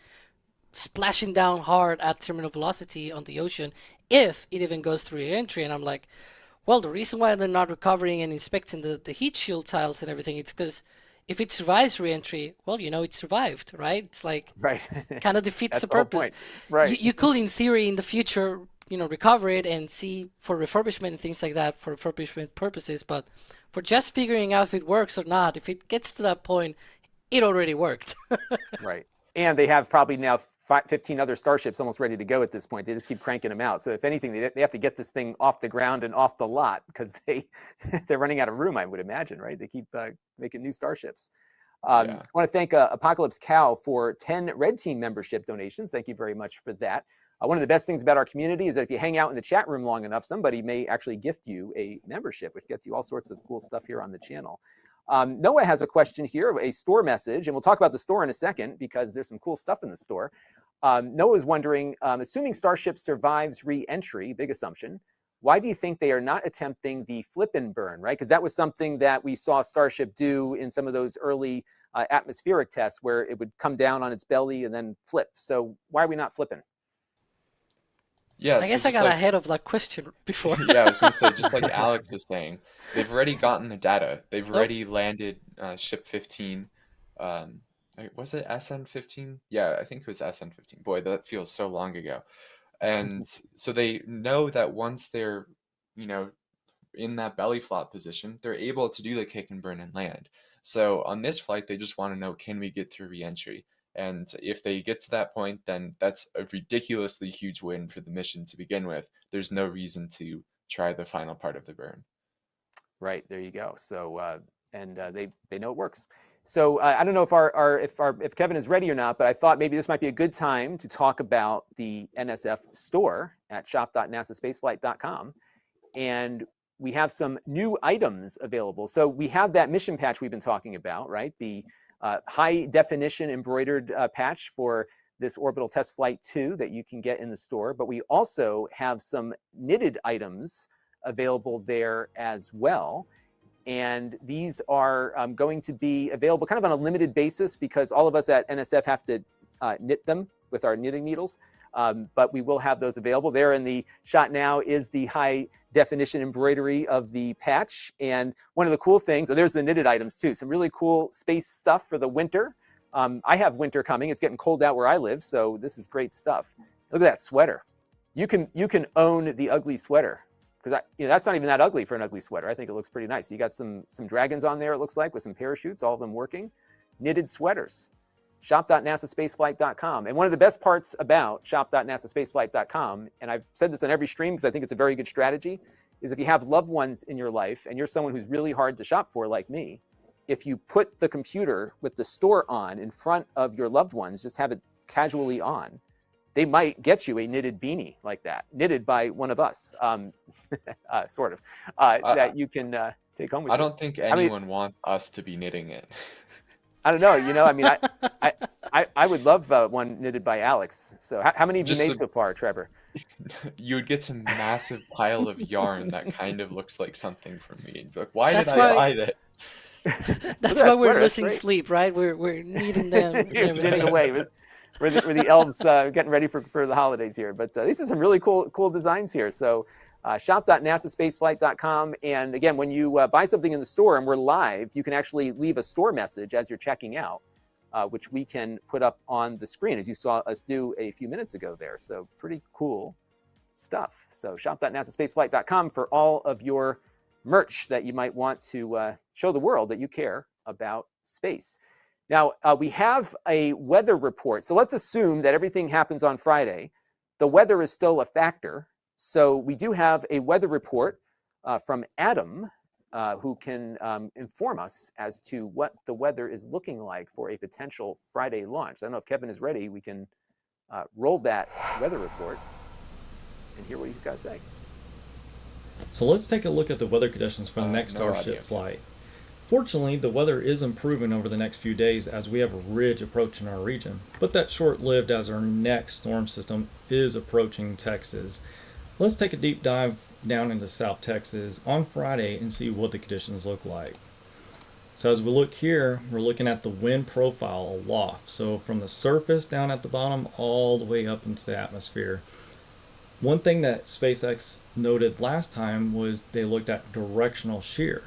splashing down hard at terminal velocity on the ocean if it even goes through reentry. And I'm like, well, the reason why they're not recovering and inspecting the heat shield tiles and everything, it's because if it survives reentry, well, it survived, right? It's like Right. kind of defeats the the whole purpose. point. Right. You could, in theory, in the future, recover it and see for refurbishment and things like that for refurbishment purposes. But for just figuring out if it works or not, if it gets to that point, it already worked. Right. And they have probably now 15 other Starships almost ready to go at this point. They just keep cranking them out. So if anything, they have to get this thing off the ground and off the lot because they're running out of room, I would imagine, right? They keep making new Starships. I want to thank Apocalypse Cow for 10 Red Team membership donations. Thank you very much for that. One of the best things about our community is that if you hang out in the chat room long enough, somebody may actually gift you a membership, which gets you all sorts of cool stuff here on the channel. Noah has a question here, a store message, and we'll talk about the store in a second because there's some cool stuff in the store. Noah is wondering, assuming Starship survives re-entry, big assumption, why do you think they are not attempting the flip and burn, right? Because that was something that we saw Starship do in some of those early atmospheric tests where it would come down on its belly and then flip. So why are we not flipping? Yeah, I guess I got ahead of that question before. Yeah, I was going to say, just like Alex was saying, they've already gotten the data. They've already landed Ship 15. Was it SN15? Yeah, I think it was SN15. Boy, that feels so long ago. And so they know that once they're, in that belly flop position, they're able to do the kick and burn and land. So on this flight, they just want to know, can we get through reentry? And if they get to that point, then that's a ridiculously huge win for the mission to begin with. There's no reason to try the final part of the burn. Right, there you go. So they know it works. So I don't know if Kevin is ready or not, but I thought maybe this might be a good time to talk about the NSF store at shop.nasaspaceflight.com. And we have some new items available. So we have that mission patch we've been talking about, right? The high definition embroidered patch for this Orbital Test Flight 2 that you can get in the store. But we also have some knitted items available there as well. And these are going to be available kind of on a limited basis because all of us at NSF have to knit them with our knitting needles. But we will have those available. There in the shot now is the high definition embroidery of the patch. And one of the cool things, there's the knitted items too, some really cool space stuff for the winter. I have winter coming. It's getting cold out where I live, so this is great stuff. Look at that sweater. You can own the ugly sweater because that's not even that ugly for an ugly sweater. I think it looks pretty nice. You got some dragons on there, it looks like, with some parachutes, all of them working. Knitted sweaters. Shop.nasaspaceflight.com. And one of the best parts about shop.nasaspaceflight.com, and I've said this on every stream because I think it's a very good strategy, is if you have loved ones in your life and you're someone who's really hard to shop for like me, if you put the computer with the store on in front of your loved ones, just have it casually on, they might get you a knitted beanie like that, knitted by one of us, sort of, that you can take home with you. I don't think anyone wants us to be knitting it. I don't know. I mean, I would love one knitted by Alex. So how many have you made so far, Trevor? You would get some massive pile of yarn that kind of looks like something from me. Like, why did I buy that? That's why we're losing sleep, right? We're needing them. Getting away. We're the elves getting ready for the holidays here. But these are some really cool designs here. So shop.nasaspaceflight.com. And again, when you buy something in the store and we're live, you can actually leave a store message as you're checking out, which we can put up on the screen, as you saw us do a few minutes ago there. So pretty cool stuff. So shop.nasaspaceflight.com for all of your merch that you might want to show the world that you care about space. Now, we have a weather report. So let's assume that everything happens on Friday. The weather is still a factor. So we do have a weather report from Adam, who can inform us as to what the weather is looking like for a potential Friday launch. I don't know if Kevin is ready. We can roll that weather report and hear what he's got to say. So let's take a look at the weather conditions for the next Starship flight. Fortunately, the weather is improving over the next few days as we have a ridge approaching our region, but that's short-lived as our next storm system is approaching Texas. Let's take a deep dive down into South Texas on Friday and see what the conditions look like. So as we look here, we're looking at the wind profile aloft. So from the surface down at the bottom all the way up into the atmosphere. One thing that SpaceX noted last time was they looked at directional shear.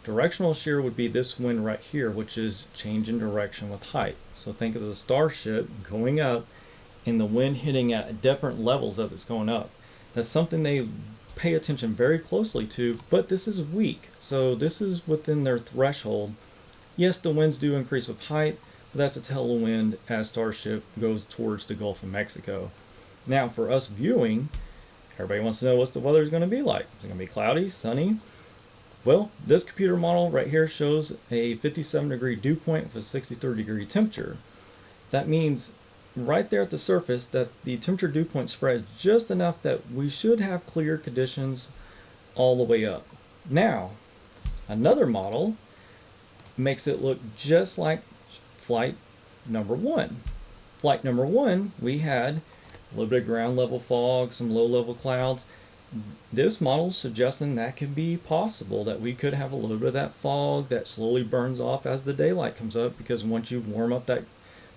Directional shear would be this wind right here, which is change in direction with height. So think of the Starship going up and the wind hitting at different levels as it's going up. That's something they pay attention very closely to, but this is weak. So this is within their threshold. Yes, the winds do increase with height, but that's a tailwind as Starship goes towards the Gulf of Mexico. Now for us viewing, everybody wants to know what the weather is going to be like. Is it going to be cloudy, sunny? Well, this computer model right here shows a 57-degree dew point with a 63-degree temperature. That means right there at the surface that the temperature dew point spreads just enough that we should have clear conditions all the way up. Now, another model makes it look just like flight number 1. Flight number 1, we had a little bit of ground level fog, some low level clouds. This model suggesting that could be possible, that we could have a little bit of that fog that slowly burns off as the daylight comes up, because once you warm up that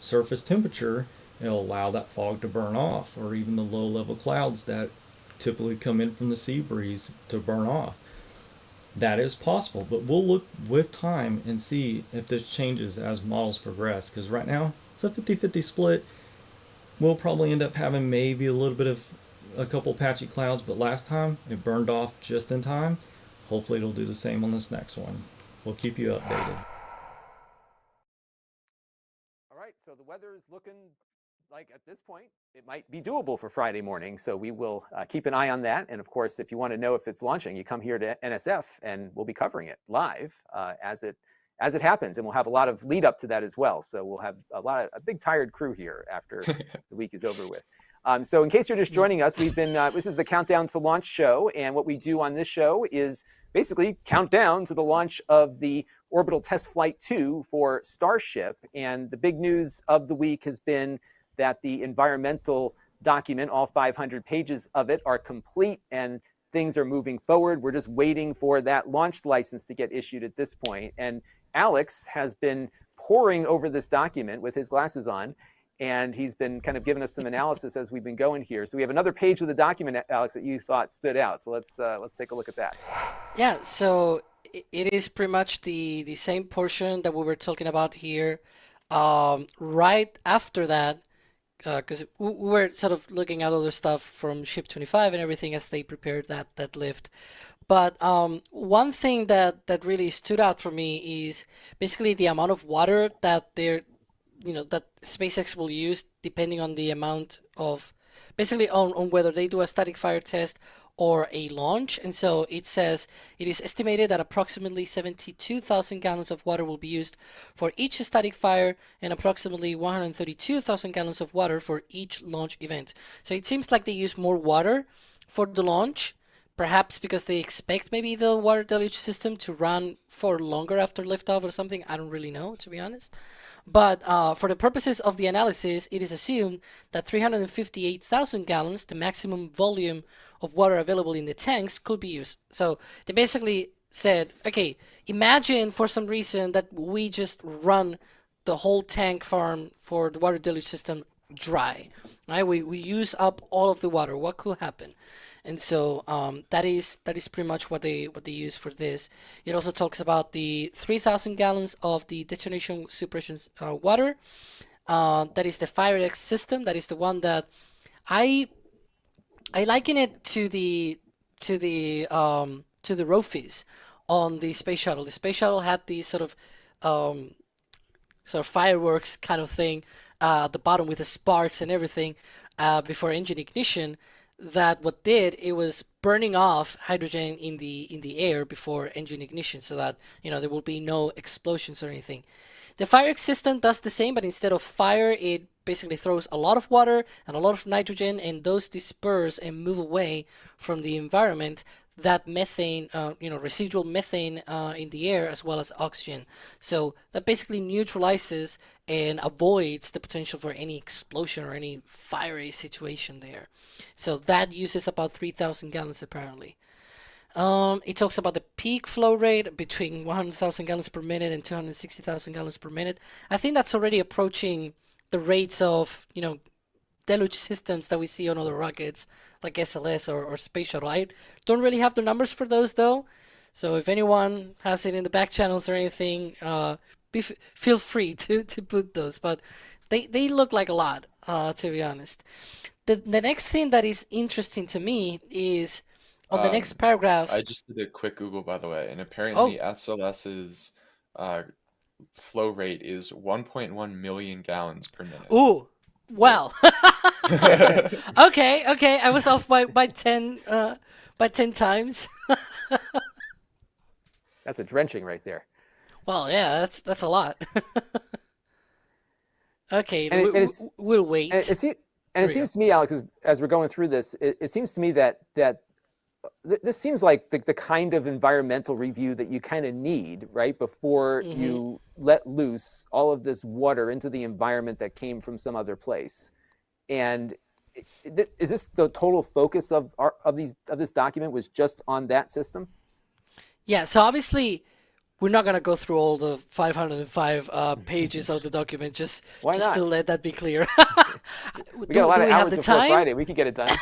surface temperature, it'll allow that fog to burn off, or even the low level clouds that typically come in from the sea breeze to burn off. That is possible, but we'll look with time and see if this changes as models progress, because right now it's a 50-50 split. We'll probably end up having maybe a little bit of a couple patchy clouds, but last time it burned off just in time. Hopefully it'll do the same on this next one. We'll keep you updated. All right, so the weather is looking like at this point it might be doable for Friday morning, so we will keep an eye on that. And of course, if you want to know if it's launching, you come here to NSF and we'll be covering it live as it happens, and we'll have a lot of lead up to that as well. So we'll have a big tired crew here after the week is over with. So in case you're just joining us, we've been this is the Countdown to Launch show, and what we do on this show is basically count down to the launch of the Orbital Test Flight 2 for Starship. And the big news of the week has been that the environmental document, all 500 pages of it, are complete and things are moving forward. We're just waiting for that launch license to get issued at this point. And Alex has been poring over this document with his glasses on, and he's been kind of giving us some analysis as we've been going here. So we have another page of the document, Alex, that you thought stood out. So let's take a look at that. Yeah, so it is pretty much the same portion that we were talking about here. Right after that, because we were sort of looking at other stuff from Ship 25 and everything as they prepared that lift. But one thing that really stood out for me is basically the amount of water that that SpaceX will use, depending on the amount of, basically on whether they do a static fire test or a launch. And so it says it is estimated that approximately 72,000 gallons of water will be used for each static fire and approximately 132,000 gallons of water for each launch event. So it seems like they use more water for the launch, perhaps because they expect maybe the water deluge system to run for longer after liftoff or something. I don't really know, to be honest. But for the purposes of the analysis, it is assumed that 358,000 gallons, the maximum volume of water available in the tanks, could be used. So they basically said, okay, imagine for some reason that we just run the whole tank farm for the water deluge system dry, right? We use up all of the water. What could happen? And so that is pretty much what they use for this. It also talks about the 3,000 gallons of the detonation suppression water. That is the FireX system. That is the one that I liken it to the ROFIS on the space shuttle. The space shuttle had these sort of sort of fireworks kind of thing at the bottom with the sparks and everything before engine ignition, that what did, it was burning off hydrogen in the air before engine ignition, so that there will be no explosions or anything. The Firex system does the same, but instead of fire, it basically throws a lot of water and a lot of nitrogen, and those disperse and move away from the environment, that methane, residual methane in the air, as well as oxygen. So that basically neutralizes and avoids the potential for any explosion or any fiery situation there. So that uses about 3,000 gallons apparently. It talks about the peak flow rate between 100,000 gallons per minute and 260,000 gallons per minute. I think that's already approaching the rates of, deluge systems that we see on other rockets like SLS or Space Shuttle. I don't really have the numbers for those though, so if anyone has it in the back channels or anything, feel free to put those, but they look like a lot, to be honest. The next thing that is interesting to me is on the next paragraph. I just did a quick Google, by the way, and apparently SLS's flow rate is 1.1 million gallons per minute. Ooh, well. Okay, I was off by 10 times. That's a drenching right there. Well, yeah, that's a lot. Okay, we'll wait. And it seems to me, Alex, as we're going through this, it seems to me that this seems like the kind of environmental review that you kind of need, right, before you let loose all of this water into the environment that came from some other place. And is this the total focus of this document, was just on that system? Yeah. So obviously, we're not gonna go through all the 505 pages of the document. Just to let that be clear. We got a lot of hours before Friday. We could get it done.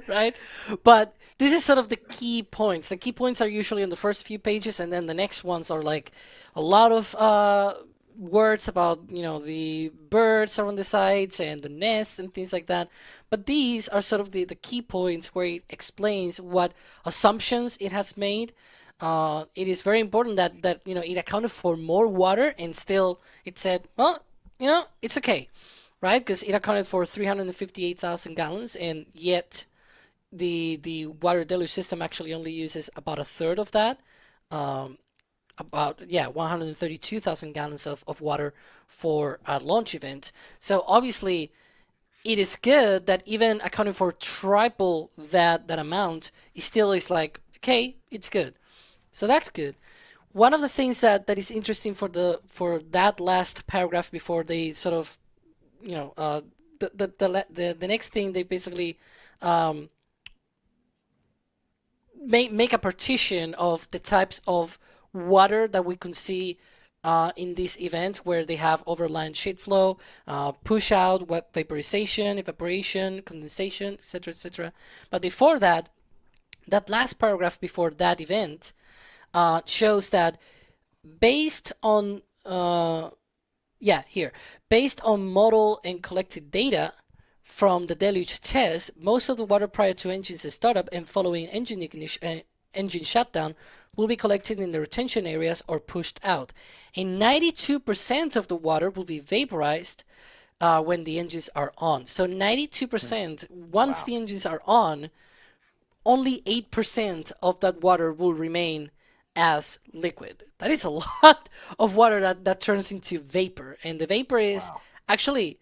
Right? But this is sort of the key points. The key points are usually on the first few pages, and then the next ones are like a lot of words about, the birds around the sides and the nests and things like that. But these are sort of the key points where it explains what assumptions it has made. It is very important that it accounted for more water, and still it said, well, it's okay, right? Because it accounted for 358,000 gallons, and yet the water deluge system actually only uses about a third of that. 132,000 gallons of water for a launch event. So obviously, it is good that even accounting for triple that amount, it still is like, okay, it's good. So that's good. One of the things that is interesting for that last paragraph before they sort of, the next thing, they basically make a partition of the types of water that we can see in this event, where they have overland sheet flow, push out, wet vaporization, evaporation, condensation, etc., etc. But before that last paragraph before that event shows that based on model and collected data from the deluge test, most of the water prior to engine's startup and following engine ignition, engine shutdown will be collected in the retention areas or pushed out. And 92% of the water will be vaporized when the engines are on. So 92%, once the engines are on, only 8% of that water will remain as liquid. That is a lot of water that turns into vapor. And the vapor is actually,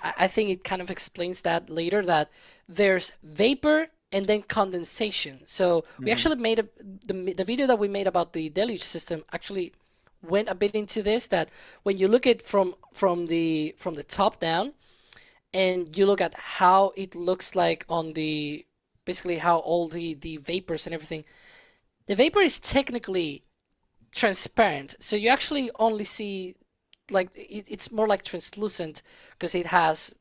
I think it kind of explains that later, that there's vapor and then condensation. So we actually made the video that we made about the deluge system actually went a bit into this, that when you look at from the top down, and you look at how it looks like on the, basically how all the vapors and everything, the vapor is technically transparent. So you actually only see, like, it's more like translucent because it has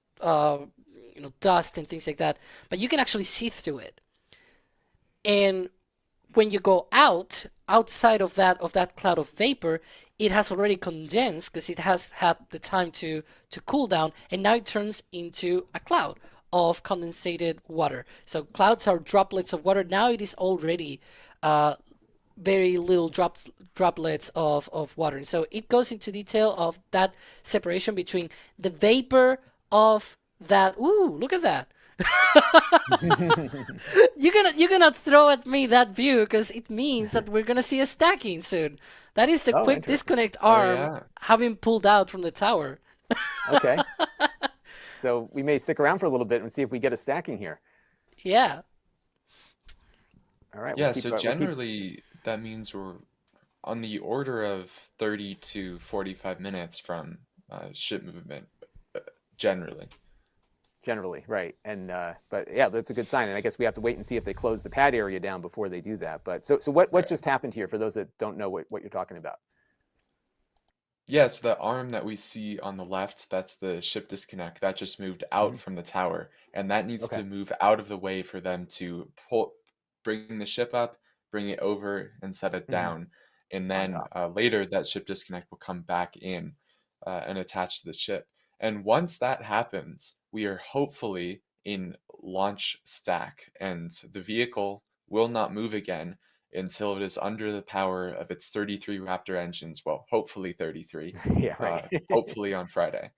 dust and things like that, but you can actually see through it. And when you go outside of that cloud of vapor, it has already condensed because it has had the time to cool down, and now it turns into a cloud of condensated water. So clouds are droplets of water. Now it is already very little droplets of water. And so it goes into detail of that separation between the vapor of that. Ooh, look at that. You're gonna throw at me that view because it means that we're gonna see a stacking soon. That is the quick disconnect arm having pulled out from the tower. Okay. So we may stick around for a little bit and see if we get a stacking here. Yeah. All right. Yeah, so generally that means we're on the order of 30 to 45 minutes from ship movement, generally. Generally, right. And but yeah, that's a good sign. And I guess we have to wait and see if they close the pad area down before they do that. But so what just happened here for those that don't know what you're talking about? Yeah, so the arm that we see on the left, that's the ship disconnect. That just moved out from the tower, and that needs to move out of the way for them to bring the ship up, bring it over, and set it down. And then later, that ship disconnect will come back in and attach to the ship. And once that happens, we are hopefully in launch stack, and the vehicle will not move again until it is under the power of its 33 Raptor engines. Well, hopefully 33. Yeah, right. Hopefully on Friday.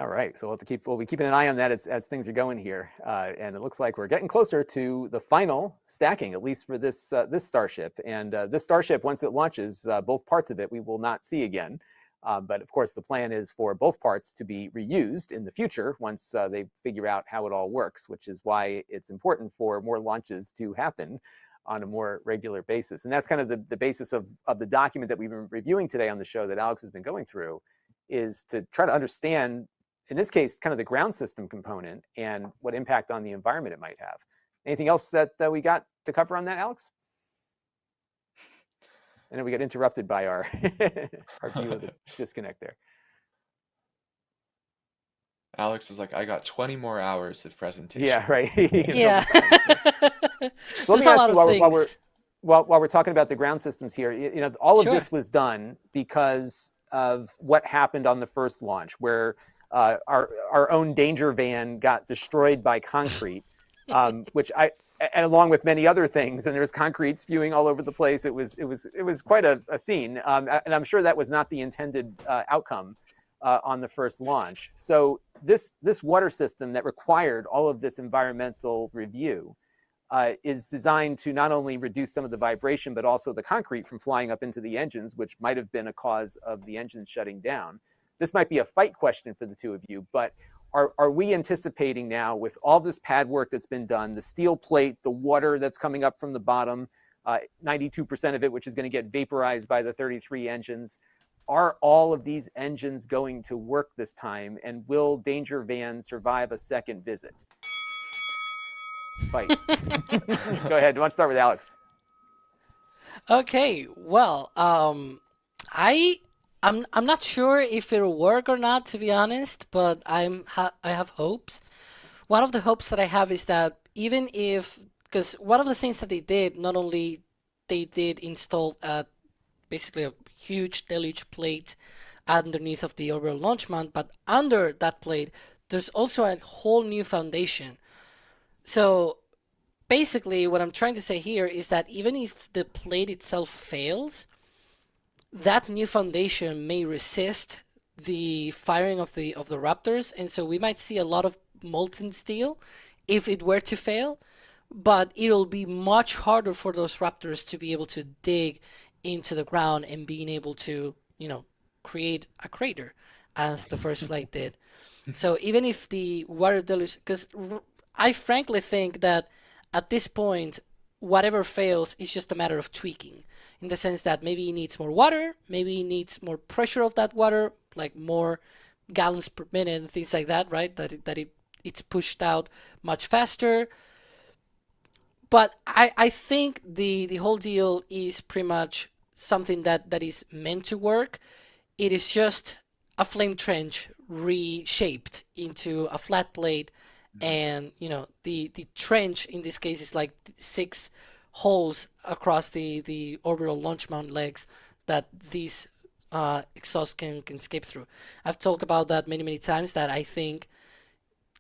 All right, so we'll be keeping an eye on that as things are going here, and it looks like we're getting closer to the final stacking, at least for this Starship. And this Starship, once it launches, both parts of it we will not see again. But of course, the plan is for both parts to be reused in the future once they figure out how it all works, which is why it's important for more launches to happen on a more regular basis. And that's kind of the basis of the document that we've been reviewing today on the show that Alex has been going through, is to try to understand, in this case, kind of the ground system component and what impact on the environment it might have. Anything else that we got to cover on that, Alex? And then we got interrupted by our view of the disconnect there. Alex is like, I got 20 more hours of presentation. Yeah, right. Yeah. So let me ask you, while we're talking about the ground systems here, all of this was done because of what happened on the first launch, where our own danger van got destroyed by concrete, which and along with many other things, and there was concrete spewing all over the place. It was quite a scene, and I'm sure that was not the intended outcome on the first launch. So this water system that required all of this environmental review is designed to not only reduce some of the vibration, but also the concrete from flying up into the engines, which might have been a cause of the engines shutting down. This might be a fight question for the two of you, but are we anticipating now, with all this pad work that's been done, the steel plate, the water that's coming up from the bottom, 92% of it, which is going to get vaporized by the 33 engines, are all of these engines going to work this time? And will Danger Van survive a second visit? Fight. Go ahead. You want to start with Alex? Okay. Well, I'm not sure if it'll work or not, to be honest, but I have hopes. One of the hopes that I have is that even if, because one of the things that they did, not only they did install basically a huge deluge plate underneath of the orbital launch mount, but under that plate, there's also a whole new foundation. So basically what I'm trying to say here is that even if the plate itself fails, that new foundation may resist the firing of the Raptors, and so we might see a lot of molten steel if it were to fail, but it'll be much harder for those Raptors to be able to dig into the ground and being able to, create a crater as the first flight did. So even if the water deluge, because I frankly think that at this point, whatever fails is just a matter of tweaking, in the sense that maybe it needs more water, maybe it needs more pressure of that water, like more gallons per minute and things like that, right? It's pushed out much faster. But I think the whole deal is pretty much something that is meant to work. It is just a flame trench reshaped into a flat plate, and the trench in this case is like 6 holes across the orbital launch mount legs that these exhausts can escape through. I've talked about that many times, that I think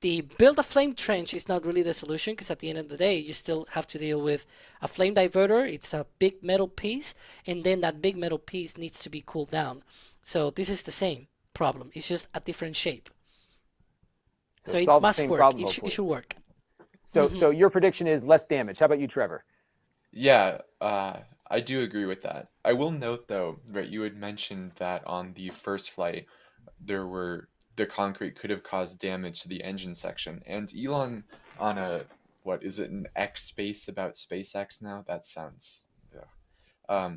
the build a flame trench is not really the solution, because at the end of the day, you still have to deal with a flame diverter. It's a big metal piece, and then that big metal piece needs to be cooled down. So this is the same problem. It's just a different shape. So it must work. It should work. So your prediction is less damage. How about you, Trevor? Yeah, I do agree with that. I will note though, right, you had mentioned that on the first flight, the concrete could have caused damage to the engine section. And Elon on what is it, an X space about SpaceX now? That sounds, yeah.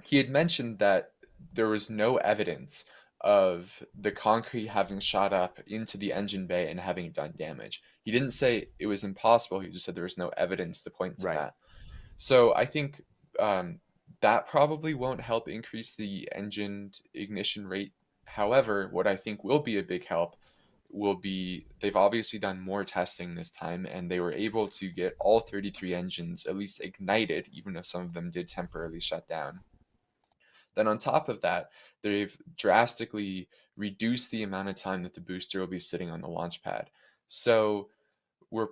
He had mentioned that there was no evidence of the concrete having shot up into the engine bay and having done damage. He didn't say it was impossible. He just said there was no evidence to point to that. So I think that probably won't help increase the engine ignition rate. However, what I think will be a big help will be they've obviously done more testing this time, and they were able to get all 33 engines at least ignited, even if some of them did temporarily shut down. Then on top of that, they've drastically reduced the amount of time that the booster will be sitting on the launch pad. So we're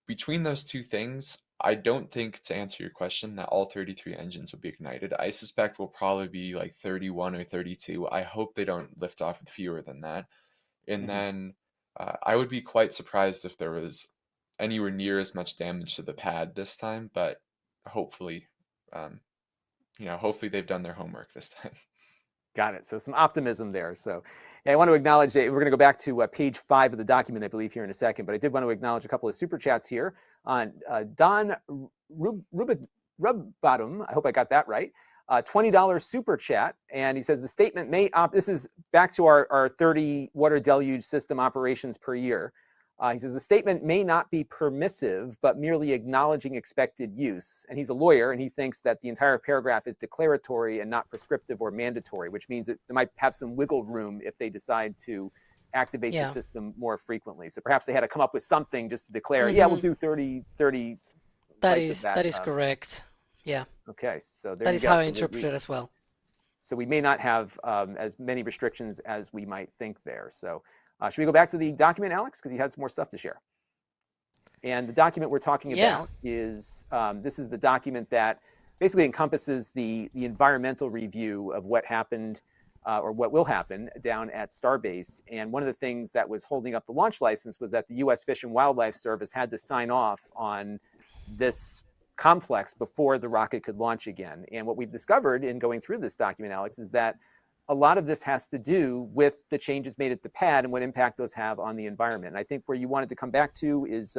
between those two things, I don't think, to answer your question, that all 33 engines will be ignited. I suspect we'll probably be like 31 or 32. I hope they don't lift off with fewer than that. And then I would be quite surprised if there was anywhere near as much damage to the pad this time, but hopefully, hopefully they've done their homework this time. Got it. So some optimism there. So I want to acknowledge that we're going to go back to page 5 of the document, I believe, here in a second. But I did want to acknowledge a couple of super chats here on Don Rubbottom. I hope I got that right. $20 super chat. And he says the statement may this is back to our 30 water deluge system operations per year. He says the statement may not be permissive, but merely acknowledging expected use. And he's a lawyer, and he thinks that the entire paragraph is declaratory and not prescriptive or mandatory, which means that they might have some wiggle room if they decide to activate the system more frequently. So perhaps they had to come up with something just to declare, yeah, we'll do 30. That is correct. Yeah. Okay, so there that you is go. how I interpret it as well. So we may not have as many restrictions as we might think there. So should we go back to the document, Alex? Because you had some more stuff to share. And the document we're talking about is, this is the document that basically encompasses the environmental review of what happened or what will happen down at Starbase. And one of the things that was holding up the launch license was that the U.S. Fish and Wildlife Service had to sign off on this complex before the rocket could launch again. And what we've discovered in going through this document, Alex, is that a lot of this has to do with the changes made at the pad and what impact those have on the environment. And I think where you wanted to come back to is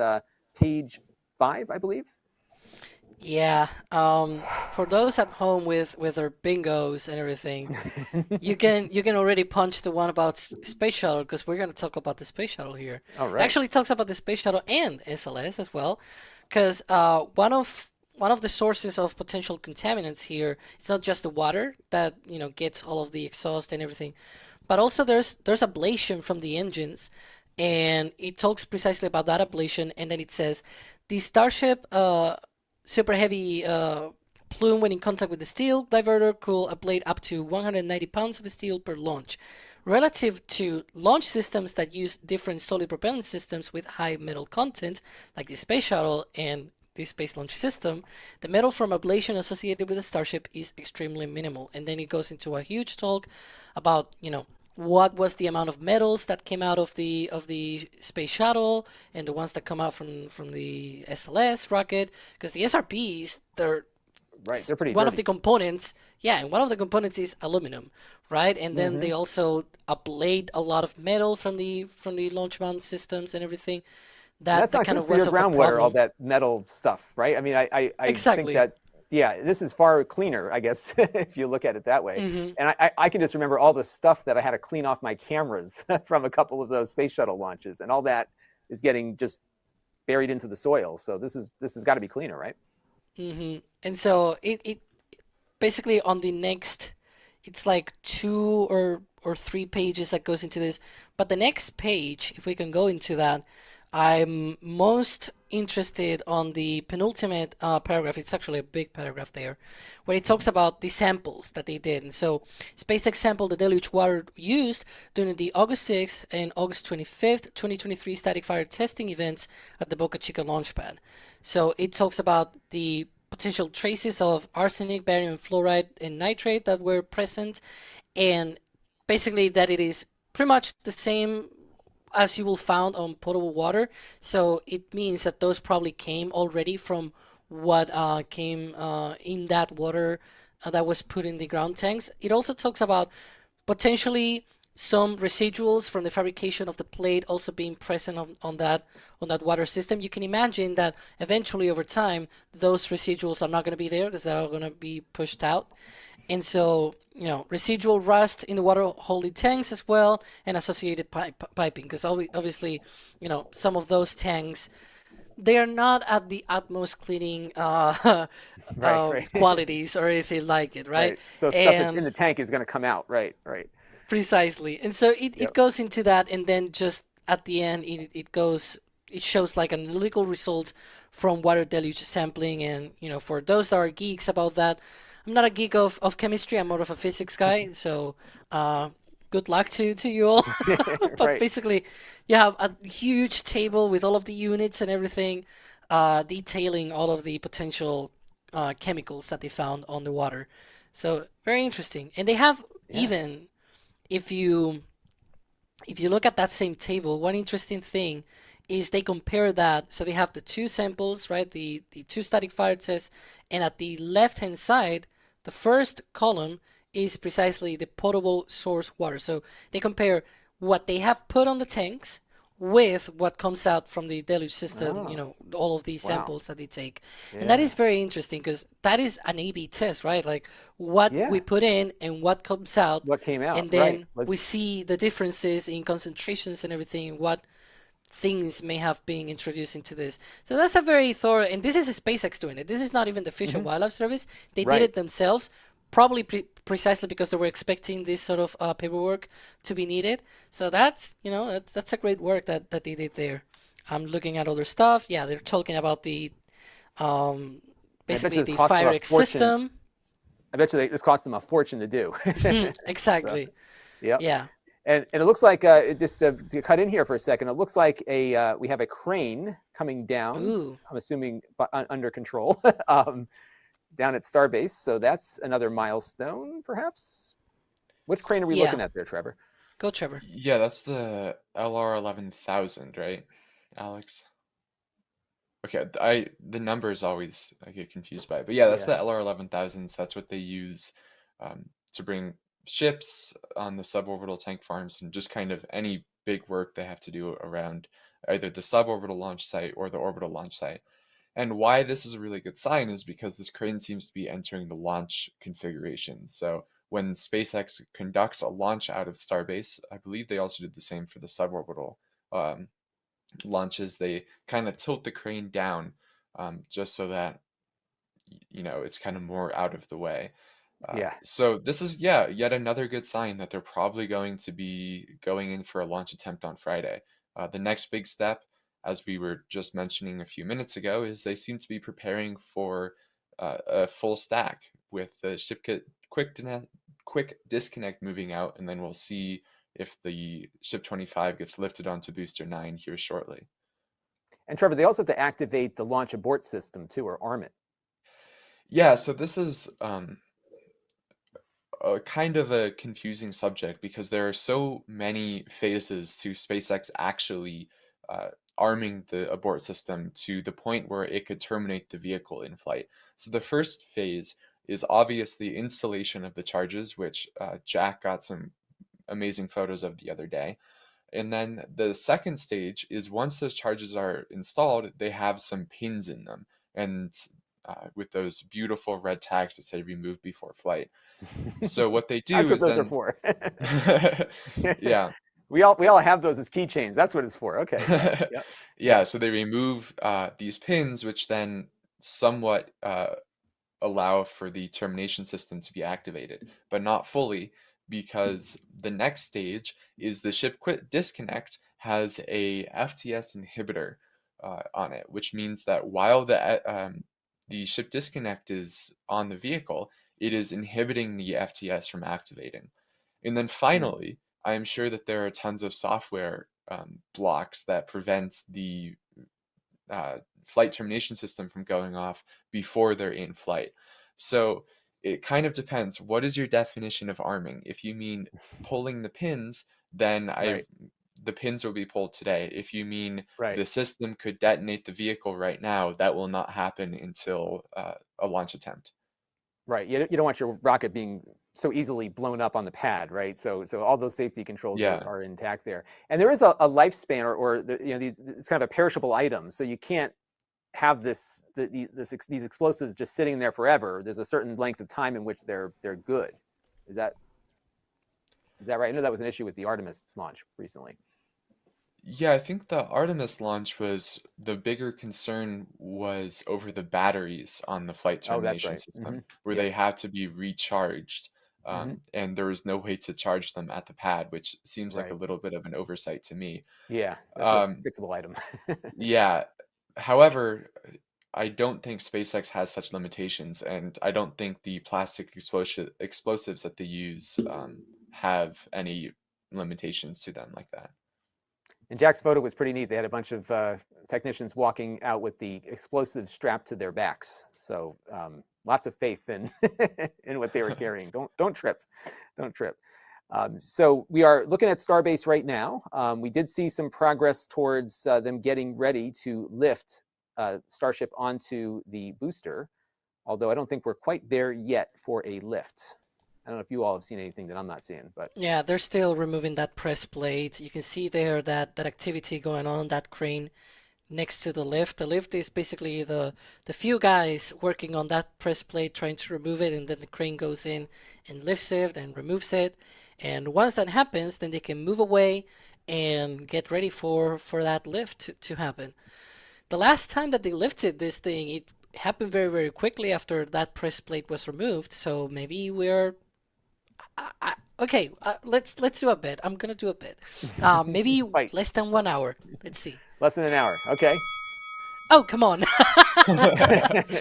page 5, I believe. Yeah. For those at home with their bingos and everything, you can already punch the one about space shuttle, because we're going to talk about the space shuttle here. All right. It actually talks about the space shuttle and SLS as well, because one of the sources of potential contaminants here, it's not just the water that gets all of the exhaust and everything, but also there's ablation from the engines, and it talks precisely about that ablation. And then it says the Starship super heavy plume when in contact with the steel diverter could ablate up to 190 pounds of steel per launch. Relative to launch systems that use different solid propellant systems with high metal content, like the space shuttle and the space launch system, the metal from ablation associated with the Starship is extremely minimal. And then it goes into a huge talk about, what was the amount of metals that came out of the space shuttle and the ones that come out from the SLS rocket, because the SRBs, they're pretty one dirty. of the components, and one of the components is aluminum, right? And then they also ablate a lot of metal from the launch mount systems and everything. That's not good for your groundwater, all that metal stuff, right? I mean, I think that, this is far cleaner, I guess, if you look at it that way. And I can just remember all the stuff that I had to clean off my cameras from a couple of those space shuttle launches, and all that is getting just buried into the soil. So this has got to be cleaner, right? And so it basically on the next, it's like 2 or 3 pages that goes into this. But the next page, if we can go into that, I'm most interested on the penultimate paragraph. It's actually a big paragraph there, where it talks about the samples that they did. And so SpaceX sampled the deluge water used during the August 6th and August 25th, 2023 static fire testing events at the Boca Chica launch pad. So it talks about the potential traces of arsenic, barium fluoride, and nitrate that were present, and basically that it is pretty much the same as you will found on potable water. So it means that those probably came already from what came in that water that was put in the ground tanks. It also talks about potentially some residuals from the fabrication of the plate also being present on that water system. You can imagine that eventually over time those residuals are not going to be there because they're going to be pushed out. And so, residual rust in the water holding tanks as well, and associated piping, because obviously, some of those tanks, they are not at the utmost cleaning Right. qualities or anything like it, right? So stuff that's in the tank is going to come out. Right. Precisely. And so it goes into that, and then just at the end, it shows like an analytical result from water deluge sampling. And, for those that are geeks about that, I'm not a geek of chemistry. I'm more of a physics guy. So good luck to you all. But Right. basically, you have a huge table with all of the units and everything, detailing all of the potential chemicals that they found on the water. So very interesting. And they have even, if you look at that same table, one interesting thing is they compare that. So they have the two samples, right? The two static fire tests, and at the left-hand side, the first column is precisely the potable source water. So they compare what they have put on the tanks with what comes out from the deluge system, all of these samples that they take. And that is very interesting because that is an A/B test, right? Like what we put in and what comes out. What came out, and then right. we see the differences in concentrations and everything, what things may have been introduced into this. So that's a very thorough, and this is a SpaceX doing it. This is not even the Fish and Wildlife Service. They did it themselves, probably precisely because they were expecting this sort of paperwork to be needed. So that's a great work that they did there. I'm looking at other stuff. Yeah, they're talking about the basically the Fire-X system. I bet you this cost them a fortune to do. Exactly. So, yeah. And it looks like just to cut in here for a second, it looks like we have a crane coming down. Ooh. I'm assuming under control down at Starbase. So that's another milestone, perhaps. Which crane are we looking at there, Trevor? Go, Trevor. Yeah, that's the LR11000, right, Alex? Okay, the numbers always I get confused by it, but yeah, that's the LR11000s. That's what they use to bring ships on the suborbital tank farms and just kind of any big work they have to do around either the suborbital launch site or the orbital launch site. And why this is a really good sign is because this crane seems to be entering the launch configuration. So when SpaceX conducts a launch out of Starbase, I believe they also did the same for the suborbital launches. They kind of tilt the crane down just so that it's kind of more out of the way. So this is yet another good sign that they're probably going to be going in for a launch attempt on Friday. The next big step, as we were just mentioning a few minutes ago, is they seem to be preparing for a full stack with the ship kit quick disconnect moving out, and then we'll see if the ship 25 gets lifted onto booster 9 here shortly. And Trevor, they also have to activate the launch abort system too, or arm it. Yeah, so this is kind of a confusing subject because there are so many phases to SpaceX actually arming the abort system to the point where it could terminate the vehicle in flight. So the first phase is obviously installation of the charges, which Jack got some amazing photos of the other day. And then the second stage is once those charges are installed, they have some pins in them. And with those beautiful red tags that say remove before flight. So what they do That's what is those then... are for. Yeah. We all have those as keychains. That's what it's for. Okay. Yeah, so they remove these pins, which then somewhat allow for the termination system to be activated, but not fully, because the next stage is the ship quit disconnect has a FTS inhibitor on it, which means that while the ship disconnect is on the vehicle, it is inhibiting the FTS from activating. And then finally, I am sure that there are tons of software blocks that prevent the flight termination system from going off before they're in flight. So it kind of depends. What is your definition of arming? If you mean pulling the pins, then the pins will be pulled today. If you mean the system could detonate the vehicle right now, that will not happen until a launch attempt. Right. You don't want your rocket being so easily blown up on the pad, right? So all those safety controls are intact there. And there is a lifespan, or it's kind of a perishable item. So you can't have these explosives just sitting there forever. There's a certain length of time in which they're good. Is that right? I know that was an issue with the Artemis launch recently. Yeah, I think the Artemis launch the bigger concern was over the batteries on the flight termination system, where they had to be recharged. And there was no way to charge them at the pad, which seems like a little bit of an oversight to me. Yeah, that's a fixable item. Yeah. However, I don't think SpaceX has such limitations, and I don't think the plastic explosives that they use have any limitations to them like that. And Jack's photo was pretty neat. They had a bunch of technicians walking out with the explosives strapped to their backs. So lots of faith in in what they were carrying. Don't trip. So we are looking at Starbase right now. We did see some progress towards them getting ready to lift Starship onto the booster, although I don't think we're quite there yet for a lift. I don't know if you all have seen anything that I'm not seeing, but yeah, they're still removing that press plate. You can see there that activity going on, that crane next to the lift. The lift is basically the few guys working on that press plate trying to remove it, and then the crane goes in and lifts it and removes it. And once that happens, then they can move away and get ready for that lift to happen. The last time that they lifted this thing, it happened very, very quickly after that press plate was removed. So maybe we're okay. Let's do a bet. I'm gonna do a bet. Maybe less than 1 hour. Let's see. Less than an hour. Okay. Oh, come on.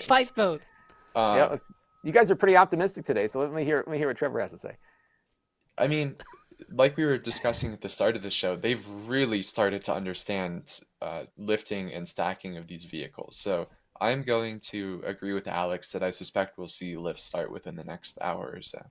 Fight mode. Yeah, you guys are pretty optimistic today. So let me hear what Trevor has to say. I mean, like we were discussing at the start of the show, they've really started to understand lifting and stacking of these vehicles. So I'm going to agree with Alex that I suspect we'll see lifts start within the next hour or so.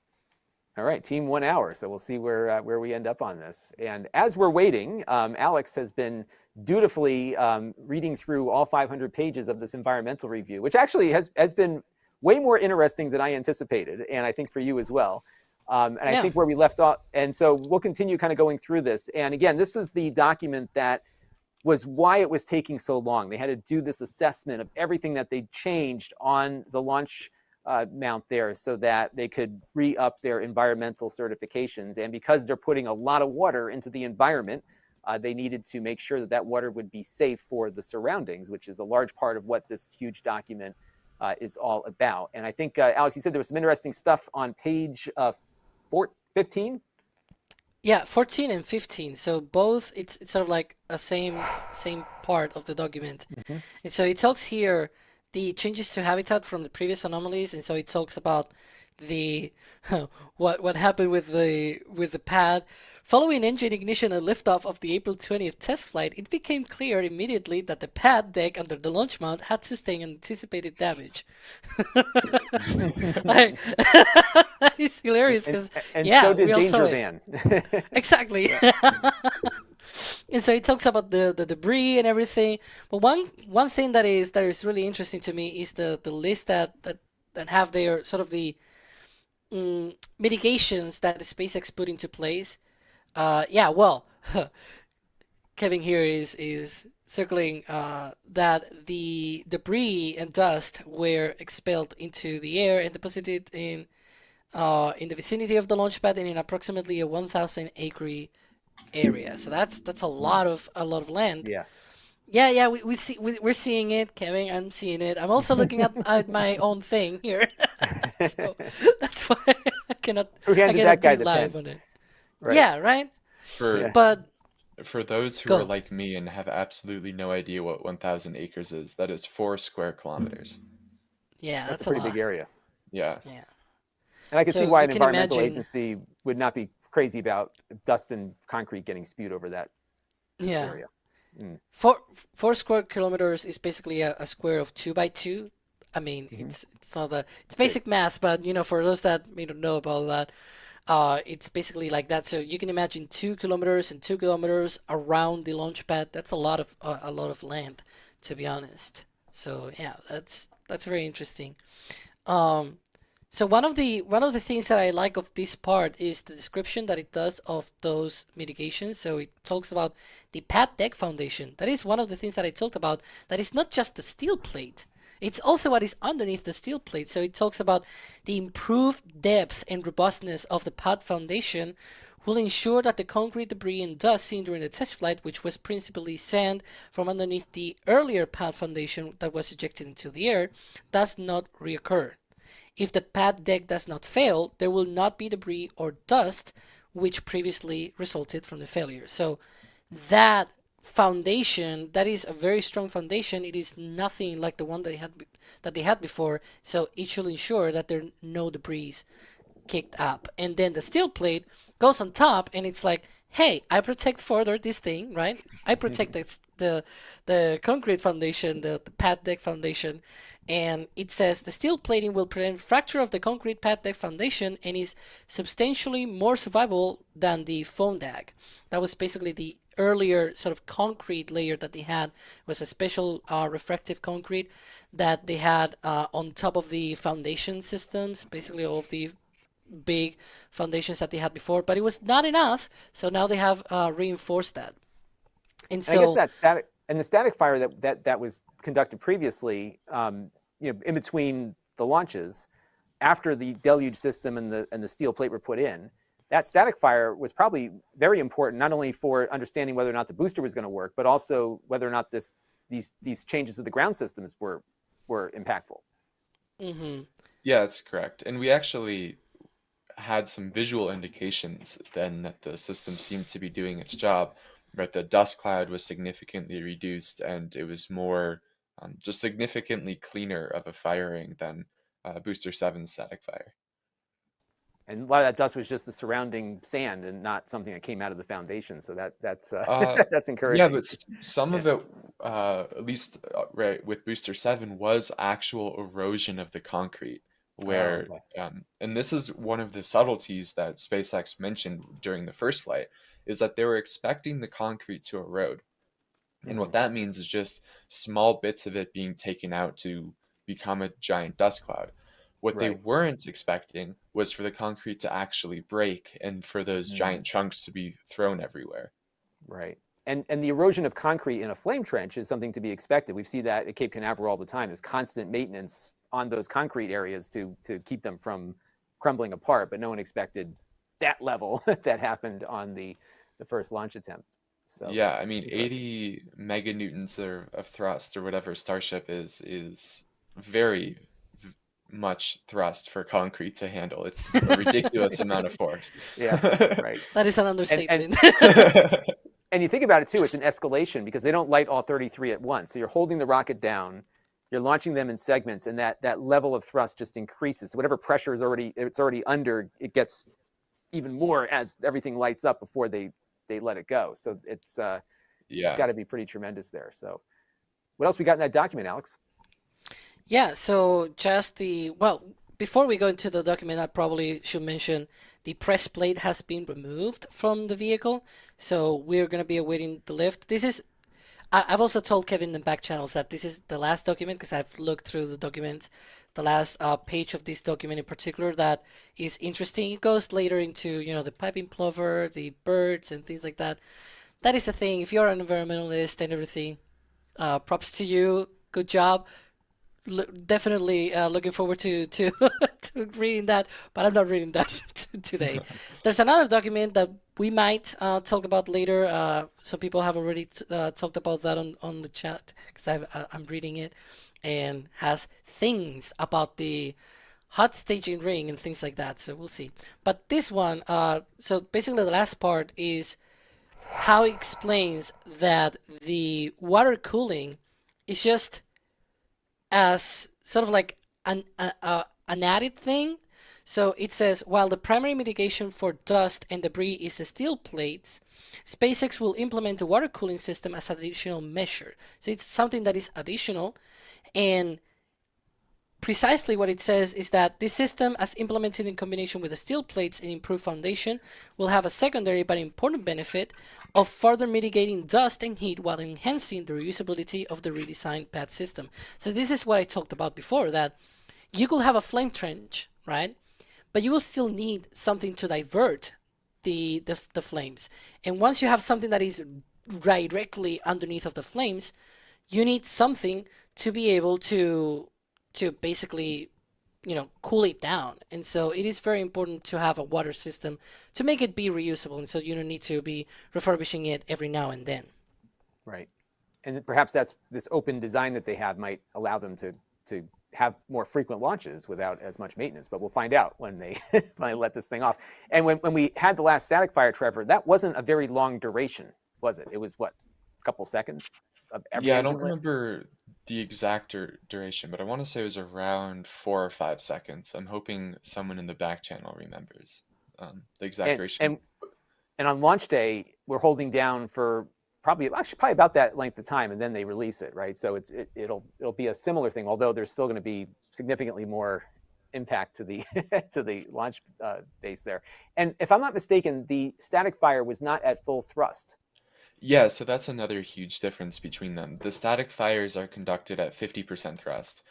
All right, team 1 hour. So we'll see where we end up on this. And as we're waiting, Alex has been dutifully reading through all 500 pages of this environmental review, which actually has been way more interesting than I anticipated, and I think for you as well. I think where we left off, and so we'll continue kind of going through this. And again, this is the document that was why it was taking so long. They had to do this assessment of everything that they changed on the launch mount there so that they could re-up their environmental certifications. And because they're putting a lot of water into the environment, they needed to make sure that that water would be safe for the surroundings, which is a large part of what this huge document is all about. And I think, Alex, you said there was some interesting stuff on page 15? Yeah, 14 and 15. So both, it's sort of like a same part of the document. And so it talks here the changes to habitat from the previous anomalies, and so it talks about the what happened with the pad. Following engine ignition and liftoff of the April 20th test flight, it became clear immediately that the pad deck under the launch mount had sustained anticipated damage. That is hilarious because so did Danger Van. Exactly. And so it talks about the debris and everything. But one thing that is really interesting to me is the list that have their sort of the mitigations that SpaceX put into place. Kevin here is circling that the debris and dust were expelled into the air and deposited in the vicinity of the launch pad and in approximately a 1,000 acre area. So that's a lot of land. Yeah. We're seeing it, Kevin. I'm seeing it. I'm also looking at my own thing here. So that's why I cannot. Who handed that guy the live pen? on it. Right. Yeah, right. For For those who are like me and have absolutely no idea what 1,000 acres is, that is 4 square kilometers. Yeah, That's that's a pretty lot. big area. Yeah. Yeah. And I can see So why you an can environmental imagine- agency would not be crazy about dust and concrete getting spewed over that Yeah. area. 4 square kilometers is basically a square of 2 by 2. I mean, it's not it's basic math, but for those that may not know about that, it's basically like that. So you can imagine 2 kilometers and 2 kilometers around the launch pad. That's a lot of land, to be honest. So yeah, that's very interesting. So one of the things that I like of this part is the description that it does of those mitigations. So it talks about the pad deck foundation. That is one of the things that I talked about. That is not just the steel plate. It's also what is underneath the steel plate. So it talks about the improved depth and robustness of the pad foundation will ensure that the concrete debris and dust seen during the test flight, which was principally sand from underneath the earlier pad foundation that was ejected into the air, does not reoccur. If the pad deck does not fail, there will not be debris or dust which previously resulted from the failure. So that foundation, that is a very strong foundation. It is nothing like the one that they had before. So it should ensure that there are no debris kicked up. And then the steel plate goes on top, and it's like, hey, I protect further this thing, right? I protect the concrete foundation, the pad deck foundation. And it says the steel plating will prevent fracture of the concrete pad deck foundation and is substantially more survivable than the foam deck. That was basically the earlier sort of concrete layer that they had. Was a special refractive concrete that they had on top of the foundation systems, basically all of the big foundations that they had before, but it was not enough. So now they have reinforced that. And so I guess that static and the static fire that was conducted previously, in between the launches, after the deluge system and the steel plate were put in, that static fire was probably very important, not only for understanding whether or not the booster was going to work, but also whether or not these changes to the ground systems were impactful. Mm-hmm. Yeah, that's correct. And we actually had some visual indications then that the system seemed to be doing its job. Right, the dust cloud was significantly reduced, and it was more just significantly cleaner of a firing than Booster 7's static fire. And a lot of that dust was just the surrounding sand and not something that came out of the foundation. So that's that's encouraging. Yeah, but some of it, at least right with Booster 7, was actual erosion of the concrete. Where and this is one of the subtleties that SpaceX mentioned during the first flight, is that they were expecting the concrete to erode. And what that means is just small bits of it being taken out to become a giant dust cloud. What they weren't expecting was for the concrete to actually break and for those giant chunks to be thrown everywhere. Right. And the erosion of concrete in a flame trench is something to be expected. We see that at Cape Canaveral all the time. There's constant maintenance on those concrete areas to keep them from crumbling apart, but no one expected that level that happened on the first launch attempt. So yeah, I mean, 80 meganewtons of thrust or whatever Starship is very much thrust for concrete to handle. It's a ridiculous amount of force. Yeah, right. That is an understatement. And you think about it too, it's an escalation because they don't light all 33 at once. So you're holding the rocket down, you're launching them in segments, and that level of thrust just increases. So whatever pressure is already under, it gets even more as everything lights up before they let it go. So it's got to be pretty tremendous there. So what else we got in that document, Alex? Yeah, so just before we go into the document, I probably should mention the press plate has been removed from the vehicle. So we're going to be awaiting the lift. I've also told Kevin in the back channels that this is the last document because I've looked through the documents, the last page of this document in particular that is interesting. It goes later into, the piping plover, the birds and things like that. That is a thing. If you're an environmentalist and everything, props to you. Good job. Definitely looking forward to to reading that, but I'm not reading that today. There's another document that we might talk about later. Some people have already talked about that on the chat because I'm reading it, and has things about the hot staging ring and things like that. So we'll see. But this one, so basically the last part is how he explains that the water cooling is just as sort of like an added thing. So it says, while the primary mitigation for dust and debris is steel plates, SpaceX will implement a water cooling system as an additional measure. So it's something that is additional, and precisely what it says is that this system, as implemented in combination with the steel plates and improved foundation, will have a secondary but important benefit of further mitigating dust and heat while enhancing the reusability of the redesigned pad system. So this is what I talked about before, that you could have a flame trench, right? But you will still need something to divert the flames. And once you have something that is directly underneath of the flames, you need something to be able to basically, cool it down. And so it is very important to have a water system to make it be reusable. And so you don't need to be refurbishing it every now and then. Right. And perhaps that's this open design that they have might allow them to have more frequent launches without as much maintenance, but we'll find out when they finally let this thing off. And when we had the last static fire, Trevor, that wasn't a very long duration, was it? It was what, a couple seconds of every Yeah, I engine don't lit? remember the exact duration, but I want to say it was around 4 or 5 seconds. I'm hoping someone in the back channel remembers the exact duration. And on launch day, we're holding down for probably about that length of time, and then they release it, right? So it'll be a similar thing, although there's still going to be significantly more impact to the to the launch base there. And if I'm not mistaken, the static fire was not at full thrust. Yeah, so that's another huge difference between them. The static fires are conducted at 50% thrust,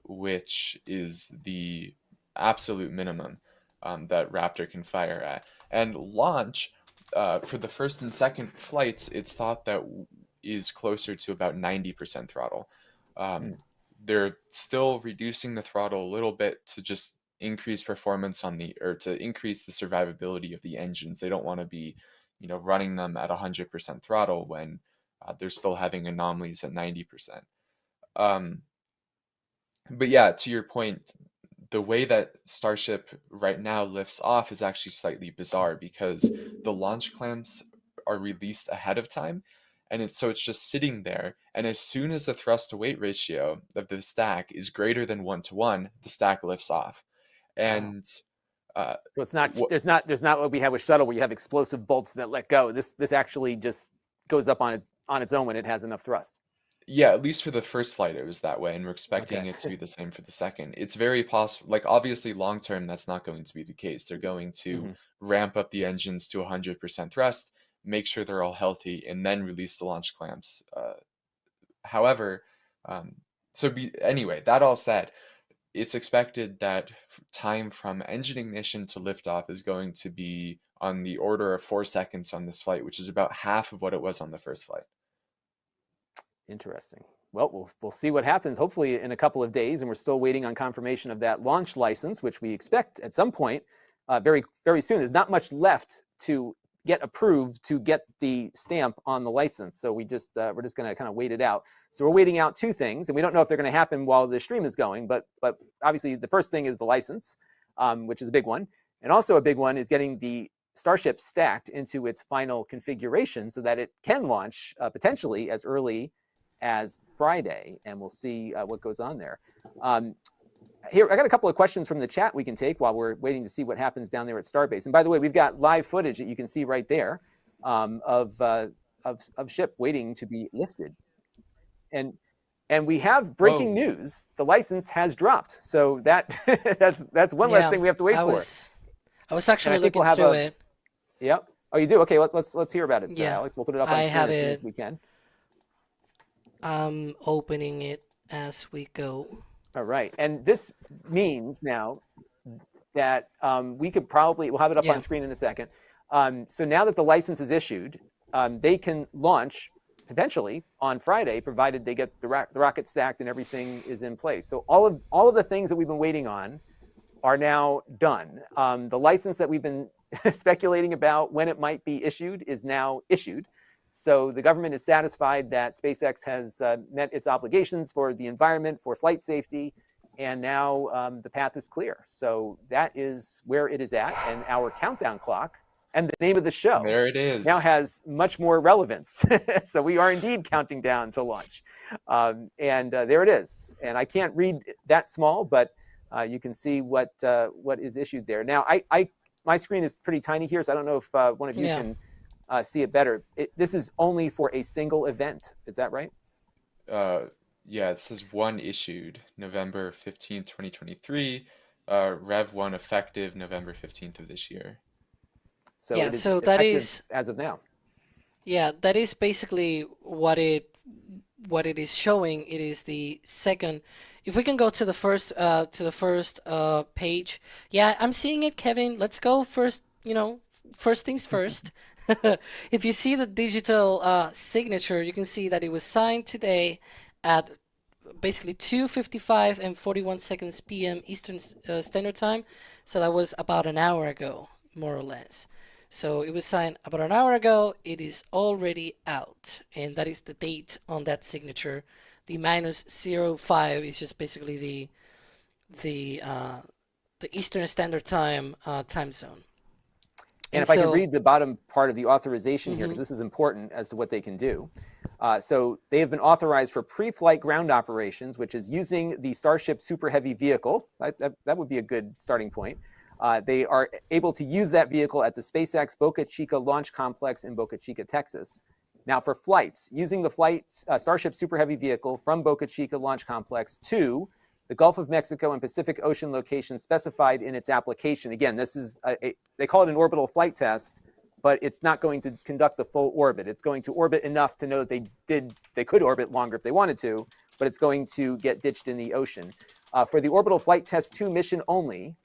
which is the absolute minimum that Raptor can fire at. And launch, for the first and second flights, it's thought that is closer to about 90% throttle. They're still reducing the throttle a little bit to just increase performance to increase the survivability of the engines. They don't want to be, running them at 100% throttle when they're still having anomalies at 90%. But yeah, to your point, the way that Starship right now lifts off is actually slightly bizarre because the launch clamps are released ahead of time, and it's just sitting there. And as soon as the thrust to weight ratio of the stack is greater than 1-to-1, the stack lifts off. And so it's not there's not what we have with shuttle where you have explosive bolts that let go. This actually just goes up on its own when it has enough thrust. Yeah, at least for the first flight, it was that way, and we're expecting it to be the same for the second. It's very possible, like obviously long term, that's not going to be the case. They're going to ramp up the engines to 100% thrust, make sure they're all healthy, and then release the launch clamps. However, anyway, that all said, it's expected that time from engine ignition to liftoff is going to be on the order of 4 seconds on this flight, which is about half of what it was on the first flight. Interesting. Well, we'll see what happens, hopefully in a couple of days, and we're still waiting on confirmation of that launch license, which we expect at some point very, very soon. There's not much left to get approved to get the stamp on the license, so we're just going to kind of wait it out. So we're waiting out two things, and we don't know if they're going to happen while the stream is going, but obviously the first thing is the license, which is a big one, and also a big one is getting the Starship stacked into its final configuration so that it can launch potentially as early as Friday, and we'll see what goes on there. Here, I got a couple of questions from the chat we can take while we're waiting to see what happens down there at Starbase. And by the way, we've got live footage that you can see right there of ship waiting to be lifted. And we have breaking news: the license has dropped. So that's one less thing we have to wait for. I was actually looking through it. Yep. Oh, you do? Okay. Let's hear about it. Yeah. Alex, we'll put it up on screen as soon as we can. I'm opening it as we go. All right, and this means now that we'll have it up on screen in a second. So now that the license is issued, they can launch potentially on Friday, provided they get the rocket stacked and everything is in place. So all of the things that we've been waiting on are now done. The license that we've been speculating about when it might be issued is now issued. So the government is satisfied that SpaceX has met its obligations for the environment, for flight safety, and now the path is clear. So that is where it is at, and our countdown clock And the name of the show There it is. now has much more relevance. So we are indeed counting down to launch. There it is. And I can't read that small, but you can see what is issued there. Now, my screen is pretty tiny here, so I don't know if one of you can see it better. This is only for a single event. Is that right? Yeah, it says one issued November 15th, 2023, Rev 1 effective November 15th of this year. So yeah, it is so that effective is as of now. Yeah, that is basically what it is showing. It is the second. If we can go to the first page. Yeah, I'm seeing it, Kevin. Let's go first. First things first. If you see the digital signature, you can see that it was signed today at basically 2:55 and 41 seconds p.m. Eastern Standard Time. So that was about an hour ago, more or less. So it was signed about an hour ago. It is already out, and that is the date on that signature. The -05 is just basically the Eastern Standard Time time zone. And if I could read the bottom part of the authorization here, because this is important as to what they can do. So they have been authorized for pre-flight ground operations, which is using the Starship Super Heavy vehicle. That would be a good starting point. They are able to use that vehicle at the SpaceX Boca Chica Launch Complex in Boca Chica, Texas. Now for flights, using the Starship Super Heavy vehicle from Boca Chica Launch Complex to the Gulf of Mexico and Pacific Ocean locations specified in its application. Again, this is they call it an orbital flight test, but it's not going to conduct the full orbit. It's going to orbit enough to know that they could orbit longer if they wanted to, but it's going to get ditched in the ocean. For the Orbital Flight Test 2 mission only,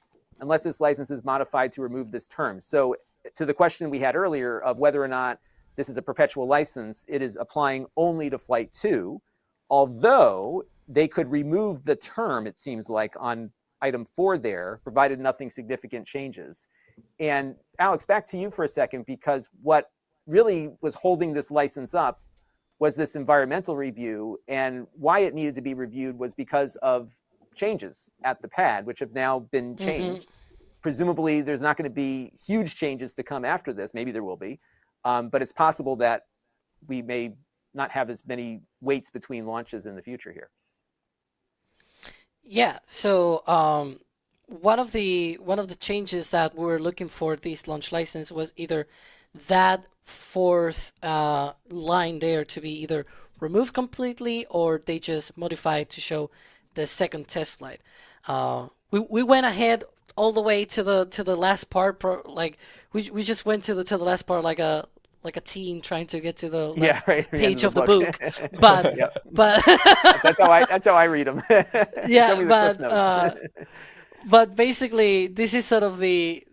unless this license is modified to remove this term. So to the question we had earlier of whether or not this is a perpetual license, it is applying only to Flight 2, although they could remove the term, it seems like, on item 4 there, provided nothing significant changes. And Alex, back to you for a second, because what really was holding this license up was this environmental review, and why it needed to be reviewed was because of changes at the pad, which have now been changed. Presumably, there's not going to be huge changes to come after this. Maybe there will be, but it's possible that we may not have as many waits between launches in the future here. Yeah. So one of the changes that we were looking for this launch license was either that fourth line there to be either removed completely, or they just modified to show the second test flight. We went ahead all the way to the last part, we just went to the last part like a teen trying to get to the last page of the book. But but that's how I read them. Yeah, but basically this is sort of the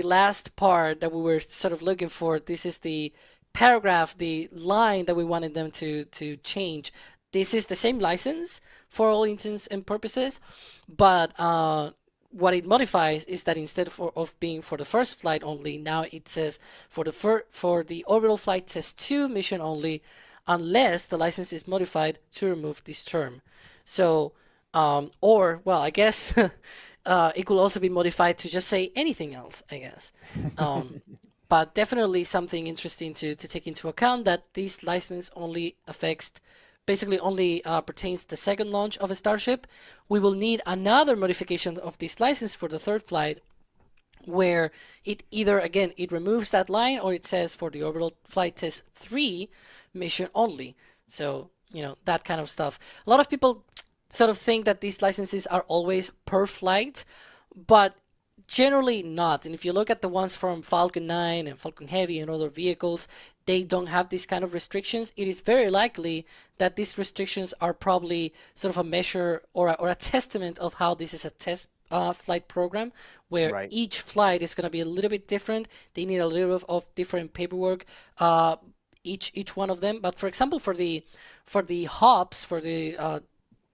last part that we were sort of looking for. This is the paragraph, the line that we wanted them to change. This is the same license for all intents and purposes, but what it modifies is that instead of being for the first flight only, now it says for the Orbital Flight Test 2 mission only, unless the license is modified to remove this term. So, I guess it could also be modified to just say anything else, I guess. But definitely something interesting to take into account, that this license only pertains to the second launch of a Starship. We will need another modification of this license for the third flight, where it either, again, it removes that line, or it says for the Orbital Flight Test 3 mission only. So, that kind of stuff. A lot of people sort of think that these licenses are always per flight, but generally not. And if you look at the ones from Falcon 9 and Falcon Heavy and other vehicles, they don't have these kind of restrictions. It is very likely that these restrictions are probably sort of a measure or a testament of how this is a test flight program, where each flight is going to be a little bit different. They need a little bit of different paperwork, each one of them. But for example, for the hops, for the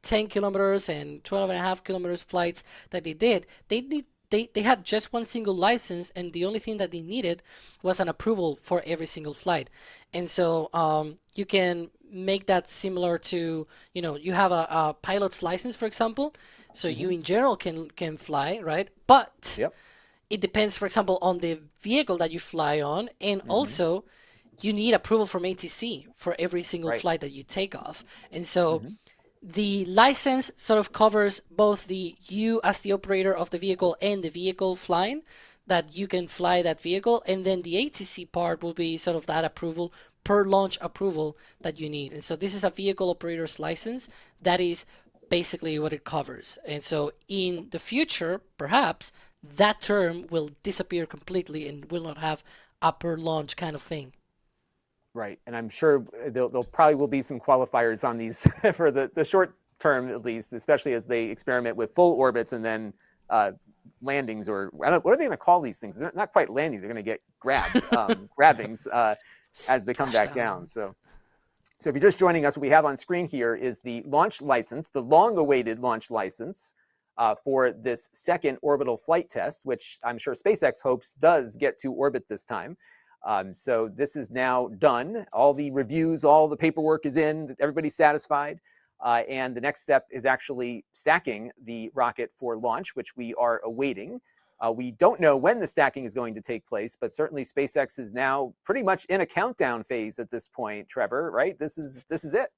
10 kilometers and 12.5 kilometers flights that they did, they had just one single license, and the only thing that they needed was an approval for every single flight. And so you can make that similar to, you have a pilot's license, for example. So you in general can fly, right? But it depends, for example, on the vehicle that you fly on, and also you need approval from ATC for every single flight that you take off. And so the license sort of covers both you as the operator of the vehicle and the vehicle flying, that you can fly that vehicle, and then the ATC part will be sort of that approval per launch approval that you need. And so this is a vehicle operator's license. That is basically what it covers. And so in the future, perhaps that term will disappear completely and will not have a per launch kind of thing. Right, and I'm sure there'll probably will be some qualifiers on these for the short term at least, especially as they experiment with full orbits and then landings, or I don't know, what are they going to call these things? They're not quite landings. They're going to get grabbed, grabbings as they come back down. So if you're just joining us, what we have on screen here is the launch license, the long-awaited launch license for this second orbital flight test, which I'm sure SpaceX hopes does get to orbit this time. So this is now done. All the reviews, all the paperwork is in. Everybody's satisfied. And the next step is actually stacking the rocket for launch, which we are awaiting. We don't know when the stacking is going to take place, but certainly SpaceX is now pretty much in a countdown phase at this point, Trevor, right? This is it.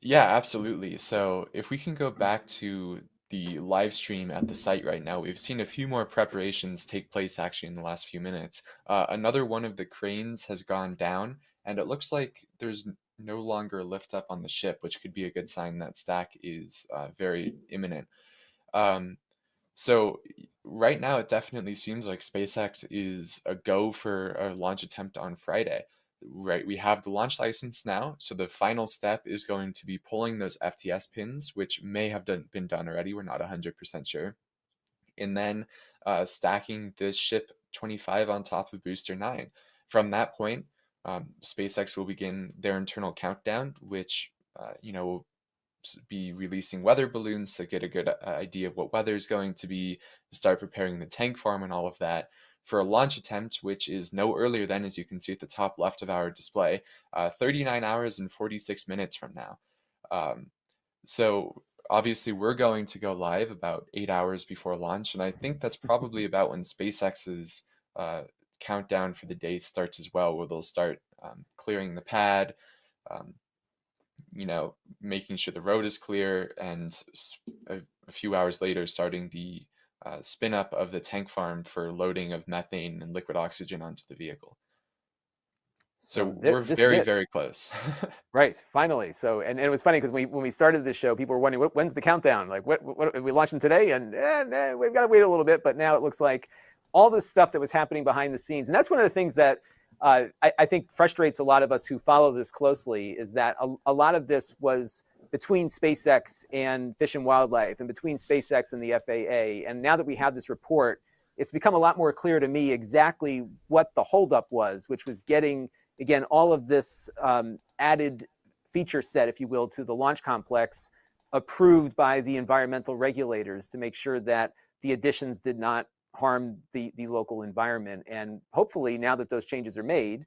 Yeah, absolutely. So if we can go back to the live stream at the site right now, we've seen a few more preparations take place actually in the last few minutes. Another one of the cranes has gone down, and it looks like there's no longer lift up on the ship, which could be a good sign that stack is very imminent. So right now, it definitely seems like SpaceX is a go for a launch attempt on Friday. Right, we have the launch license now, so the final step is going to be pulling those FTS pins, which may have been done already. We're not 100% sure. And then stacking this ship 25 on top of booster 9. From that point, SpaceX will begin their internal countdown, which will be releasing weather balloons to get a good idea of what weather is going to be, start preparing the tank farm and all of that for a launch attempt, which is no earlier than, as you can see at the top left of our display, 39 hours and 46 minutes from now. So obviously we're going to go live about 8 hours before launch, and I think that's probably about when SpaceX's countdown for the day starts as well, where they'll start clearing the pad, making sure the road is clear, and a few hours later starting the spin up of the tank farm for loading of methane and liquid oxygen onto the vehicle. So we're very, very close. Right, finally. So, and it was funny because when we started this show, people were wondering, when's the countdown? Like, what are we launching today? And we've got to wait a little bit. But now it looks like all this stuff that was happening behind the scenes. And that's one of the things that I think frustrates a lot of us who follow this closely, is that a lot of this was between SpaceX and Fish and Wildlife, and between SpaceX and the FAA. And now that we have this report, it's become a lot more clear to me exactly what the holdup was, which was getting, again, all of this added feature set, if you will, to the launch complex approved by the environmental regulators to make sure that the additions did not harm the local environment. And hopefully, now that those changes are made,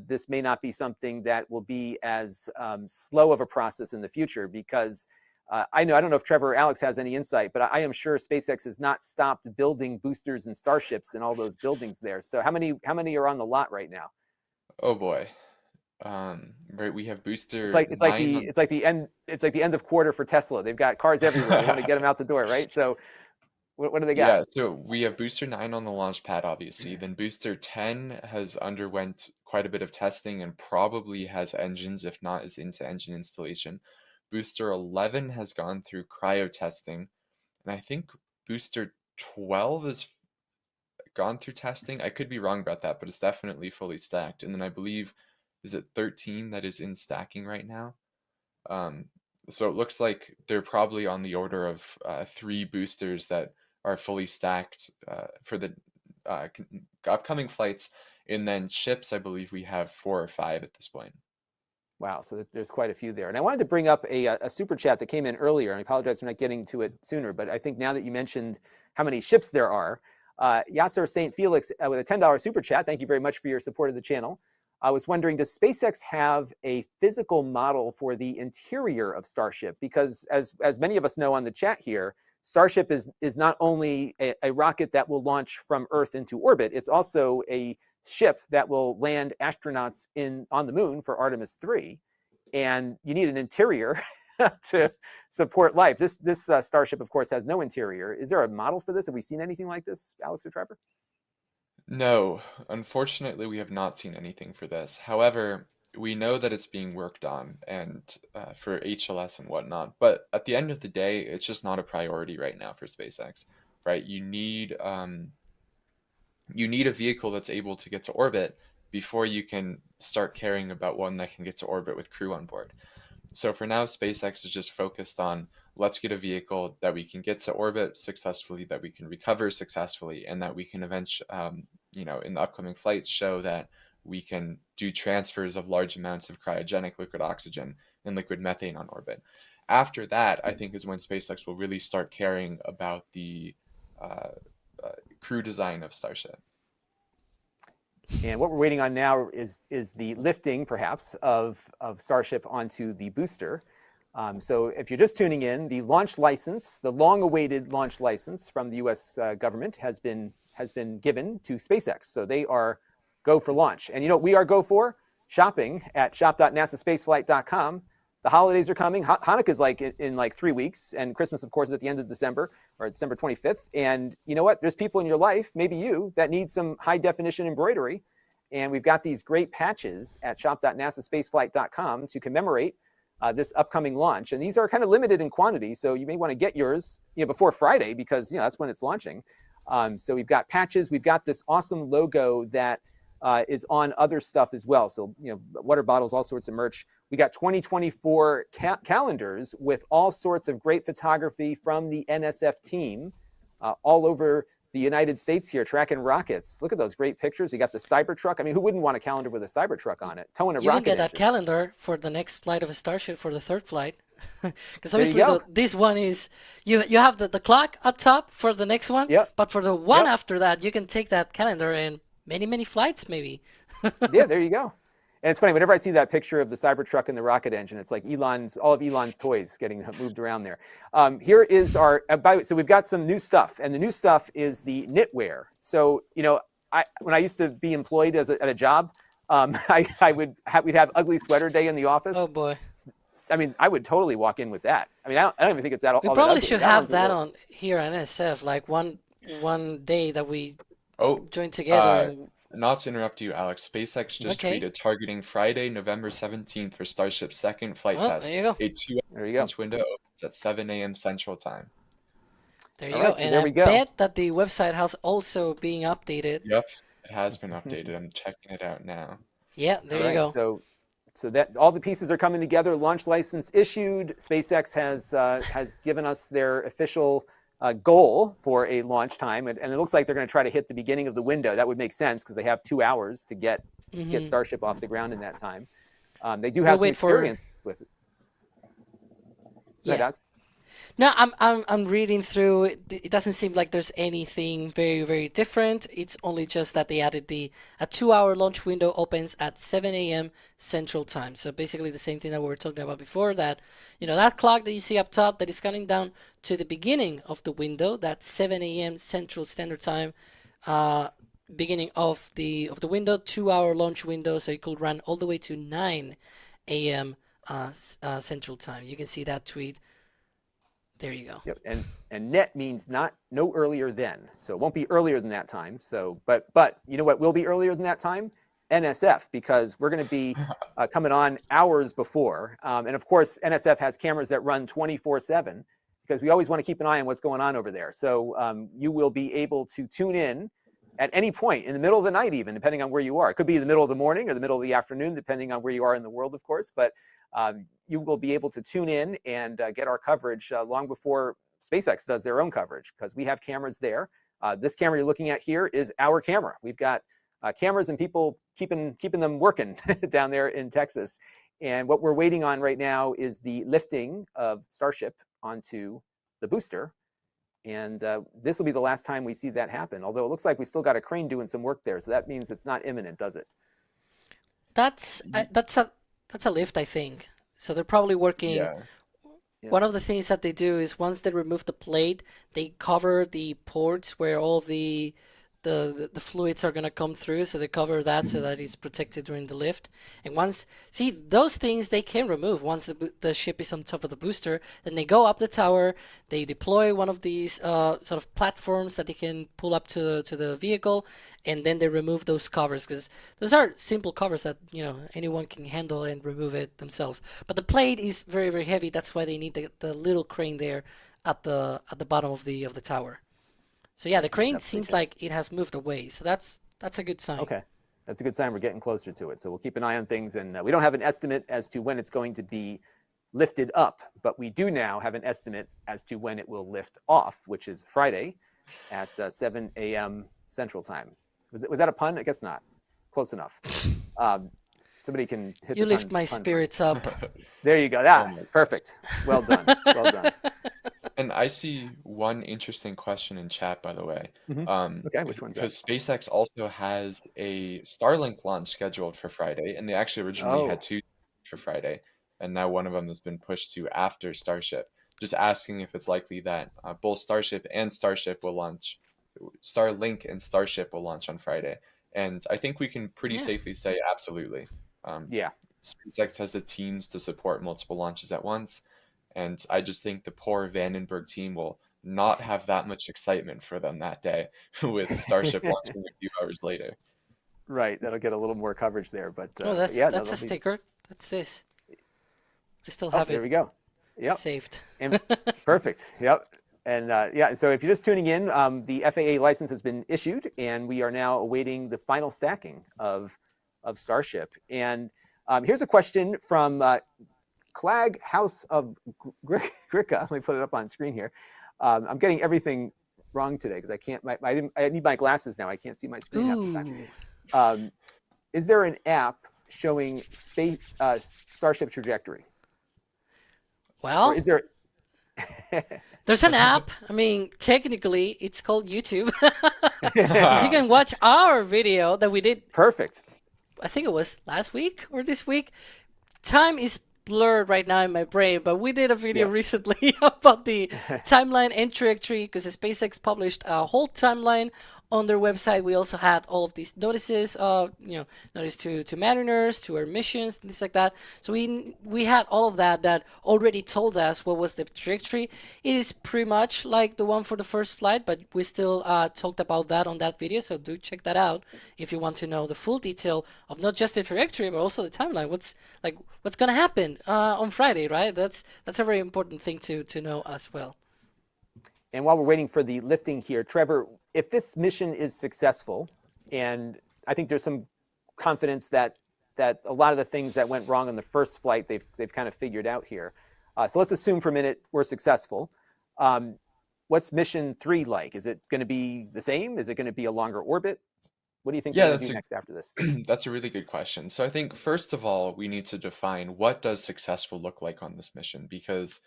this may not be something that will be as slow of a process in the future, because I don't know if Trevor or Alex has any insight, but I am sure SpaceX has not stopped building boosters and Starships in all those buildings there. So how many are on the lot right now? Oh boy. Right, we have booster. It's like the end of quarter for Tesla. They've got cars everywhere. They want to get them out the door, right? So what do they got? Yeah, so we have booster 9 on the launch pad, obviously. Then booster 10 has underwent quite a bit of testing and probably has engines, if not is into engine installation. Booster 11 has gone through cryo testing, and I think booster 12 has gone through testing. I could be wrong about that, but it's definitely fully stacked. And then I believe, is it 13 that is in stacking right now? So it looks like they're probably on the order of 3 boosters that are fully stacked for the upcoming flights. And then ships, I believe we have 4 or 5 at this point. Wow, so there's quite a few there. And I wanted to bring up a super chat that came in earlier, and I apologize for not getting to it sooner, but I think now that you mentioned how many ships there are, Yasser St. Felix with a $10 super chat, thank you very much for your support of the channel. I was wondering, does SpaceX have a physical model for the interior of Starship? Because as many of us know on the chat here, Starship is not only a rocket that will launch from Earth into orbit, it's also a ship that will land astronauts on the moon for Artemis 3. And you need an interior to support life. This Starship, of course, has no interior. Is there a model for this? Have we seen anything like this, Alex or Trevor? No, unfortunately, we have not seen anything for this. However, we know that it's being worked on and for HLS and whatnot. But at the end of the day, it's just not a priority right now for SpaceX, right? You need a vehicle that's able to get to orbit before you can start caring about one that can get to orbit with crew on board. So for now, SpaceX is just focused on let's get a vehicle that we can get to orbit successfully, that we can recover successfully, and that we can eventually, in the upcoming flights, show that we can do transfers of large amounts of cryogenic liquid oxygen and liquid methane on orbit. After that, I think is when SpaceX will really start caring about the crew design of Starship. And what we're waiting on now is the lifting, perhaps, of Starship onto the booster. So if you're just tuning in, the launch license, the long-awaited launch license from the U.S. government has been given to SpaceX. So they are go for launch. And you know what we are go for? Shopping at shop.nasaspaceflight.com. The holidays are coming. Hanukkah is in 3 weeks, and Christmas, of course, is at the end of December, or December 25th. And you know what? There's people in your life, maybe you, that need some high-definition embroidery. And we've got these great patches at shop.nasaspaceflight.com to commemorate this upcoming launch. And these are kind of limited in quantity, so you may want to get yours before Friday, because that's when it's launching. So we've got patches. We've got this awesome logo that is on other stuff as well. So, water bottles, all sorts of merch. We got 2024 calendars with all sorts of great photography from the NSF team all over the United States here, tracking rockets. Look at those great pictures. You got the Cybertruck. I mean, who wouldn't want a calendar with a Cybertruck on it? Towing a rocket You can get that engine. calendar for the next flight of a Starship for the third flight. Because obviously this one is, you have the clock up top for the next one. Yep. But for the one after that, you can take that calendar and many flights maybe. Yeah, there you go. And it's funny, whenever I see that picture of the Cybertruck and the rocket engine, it's like all of Elon's toys getting moved around there. Here is our, so we've got some new stuff, and the new stuff is the knitwear. So, when I used to be employed at a job, we'd have ugly sweater day in the office. Oh boy. I mean, I would totally walk in with that. I mean, I don't even think it's that all We that probably ugly. should have that on here at NSF, like one day that we join together. Not to interrupt you, Alex, SpaceX just tweeted targeting Friday, November 17th for Starship's second flight test. There you go. A 2-hour launch window opens at 7 a.m. Central Time. There you go. So and there I we go. bet that the website has also being updated. Yep, it has been updated. I'm checking it out now. Yeah, there you go. So that all the pieces are coming together. Launch license issued. SpaceX has given us their official goal for a launch time, and it looks like they're going to try to hit the beginning of the window. That would make sense because they have 2 hours to get Starship off the ground in that time. They do have some experience with it. Yeah. Alex? No, I'm reading through. It doesn't seem like there's anything very different. It's only just that they added a 2-hour launch window opens at 7 a.m. Central Time. So basically the same thing that we were talking about before, that that clock that you see up top that is counting down to the beginning of the window, that's 7 a.m. Central Standard Time, beginning of the window, 2-hour launch window, so it could run all the way to 9 a.m. Central Time. You can see that tweet. There you go. Yep. And net means no earlier than. So it won't be earlier than that time. So, but you know what will be earlier than that time? NSF, because we're going to be coming on hours before. And of course, NSF has cameras that run 24/7 because we always want to keep an eye on what's going on over there. So you will be able to tune in at any point in the middle of the night, even depending on where you are. It could be the middle of the morning or the middle of the afternoon, depending on where you are in the world, of course. But you will be able to tune in and get our coverage long before SpaceX does their own coverage, because we have cameras there. This camera you're looking at here is our camera. We've got cameras and people keeping them working down there in Texas. And what we're waiting on right now is the lifting of Starship onto the booster. And this will be the last time we see that happen, although it looks like we still got a crane doing some work there. So that means it's not imminent, does it? That's a lift, I think. So they're probably working One of the things that they do is once they remove the plate, they cover the ports where all the fluids are gonna come through. So they cover that so that it's protected during the lift. And see those things they can remove once the ship is on top of the booster. Then they go up the tower. They deploy one of these sort of platforms that they can pull up to the vehicle, and then they remove those covers because those are simple covers that anyone can handle and remove it themselves. But the plate is very, very heavy. That's why they need the little crane there at the bottom of the tower. So yeah, the crane seems like it has moved away. So that's a good sign. Okay, that's a good sign. We're getting closer to it. So we'll keep an eye on things, and we don't have an estimate as to when it's going to be lifted up, but we do now have an estimate as to when it will lift off, which is Friday at 7 a.m. Central Time. Was that a pun? I guess not. Close enough. Somebody can hit You the lift pun my spirits up. There you go. Perfect. Well done. Well done. And I see one interesting question in chat, by the way. Okay, which one's that? Because SpaceX also has a Starlink launch scheduled for Friday, and they actually originally had two for Friday, and now one of them has been pushed to after Starship. Just asking if it's likely that both Starship and Starship will launch, Starlink and Starship will launch on Friday. And I think we can pretty safely say absolutely. SpaceX has the teams to support multiple launches at once. And I just think the poor Vandenberg team will not have that much excitement for them that day with Starship launching a few hours later. Right, that'll get a little more coverage there. But that's a sticker. That's this. I still have it. There we go. Yep. Saved. And, perfect. Yep. And so if you're just tuning in, the FAA license has been issued, and we are now awaiting the final stacking of Starship. And here's a question from Clag House of Gricka. Let me put it up on screen here. I'm getting everything wrong today because I can't. I need my glasses now. I can't see my screen half the time. Is there an app showing Starship trajectory? Well, or is there? There's an app. I mean, technically, it's called YouTube. So you can watch our video that we did. Perfect. I think it was last week or this week. Time is blurred right now in my brain, but we did a video recently about the timeline and trajectory because SpaceX published a whole timeline on their website. We also had all of these notices, notice to mariners, to our missions, things like that. So we had all of that already told us what was the trajectory. It is pretty much like the one for the first flight, but we still talked about that on that video. So do check that out if you want to know the full detail of not just the trajectory, but also the timeline. What's gonna happen on Friday, right? That's a very important thing to know as well. And while we're waiting for the lifting here, Trevor, if this mission is successful, and I think there's some confidence that a lot of the things that went wrong on the first flight, they've kind of figured out here. So let's assume for a minute we're successful. What's mission 3 like? Is it going to be the same? Is it going to be a longer orbit? What do you think they're going to do next after this? That's a really good question. So I think, first of all, we need to define what does successful look like on this mission, because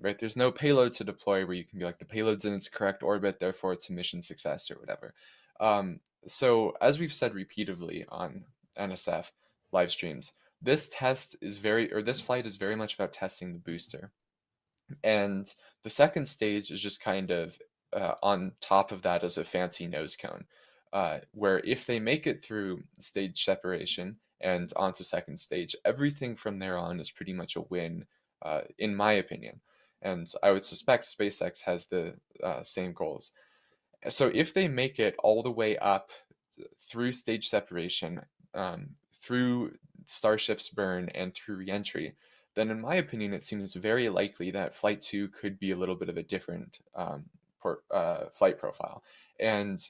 there's no payload to deploy where you can be like, the payload's in its correct orbit, therefore it's a mission success or whatever. So as we've said repeatedly on NSF live streams, this flight is very much about testing the booster. And the second stage is just kind of on top of that as a fancy nose cone. Where if they make it through stage separation and onto second stage, everything from there on is pretty much a win, in my opinion. And I would suspect SpaceX has the same goals. So if they make it all the way up through stage separation, through Starship's burn, and through reentry, then in my opinion, it seems very likely that Flight 2 could be a little bit of a different flight profile. And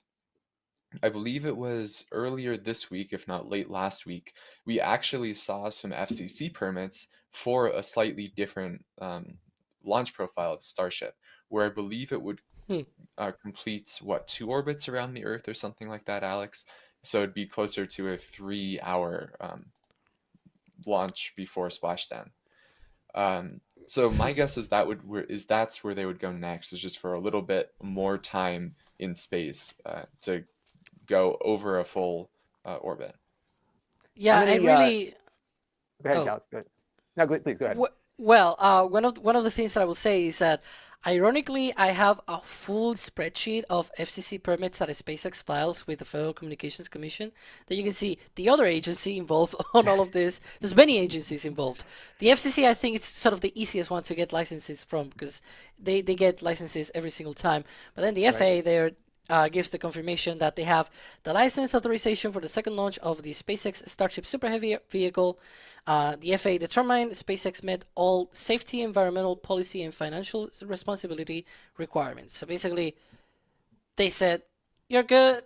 I believe it was earlier this week, if not late last week, we actually saw some FCC permits for a slightly different launch profile of Starship, where I believe it would complete, 2 orbits around the Earth or something like that, Alex? So it'd be closer to a 3-hour launch before splashdown. So my guess is that's where they would go next, is just for a little bit more time in space to go over a full orbit. Yeah, I really. Go ahead, Alex. Go ahead. No, please go ahead. Well, one of the things that I will say is that, ironically, I have a full spreadsheet of FCC permits that SpaceX files with the Federal Communications Commission. That you can see the other agency involved on all of this. There's many agencies involved. The FCC, I think, it's sort of the easiest one to get licenses from because they get licenses every single time. But then the FAA, they're gives the confirmation that they have the license authorization for the second launch of the SpaceX Starship Super Heavy vehicle. The FAA determined SpaceX met all safety, environmental, policy, and financial responsibility requirements. So basically, they said, "You're good.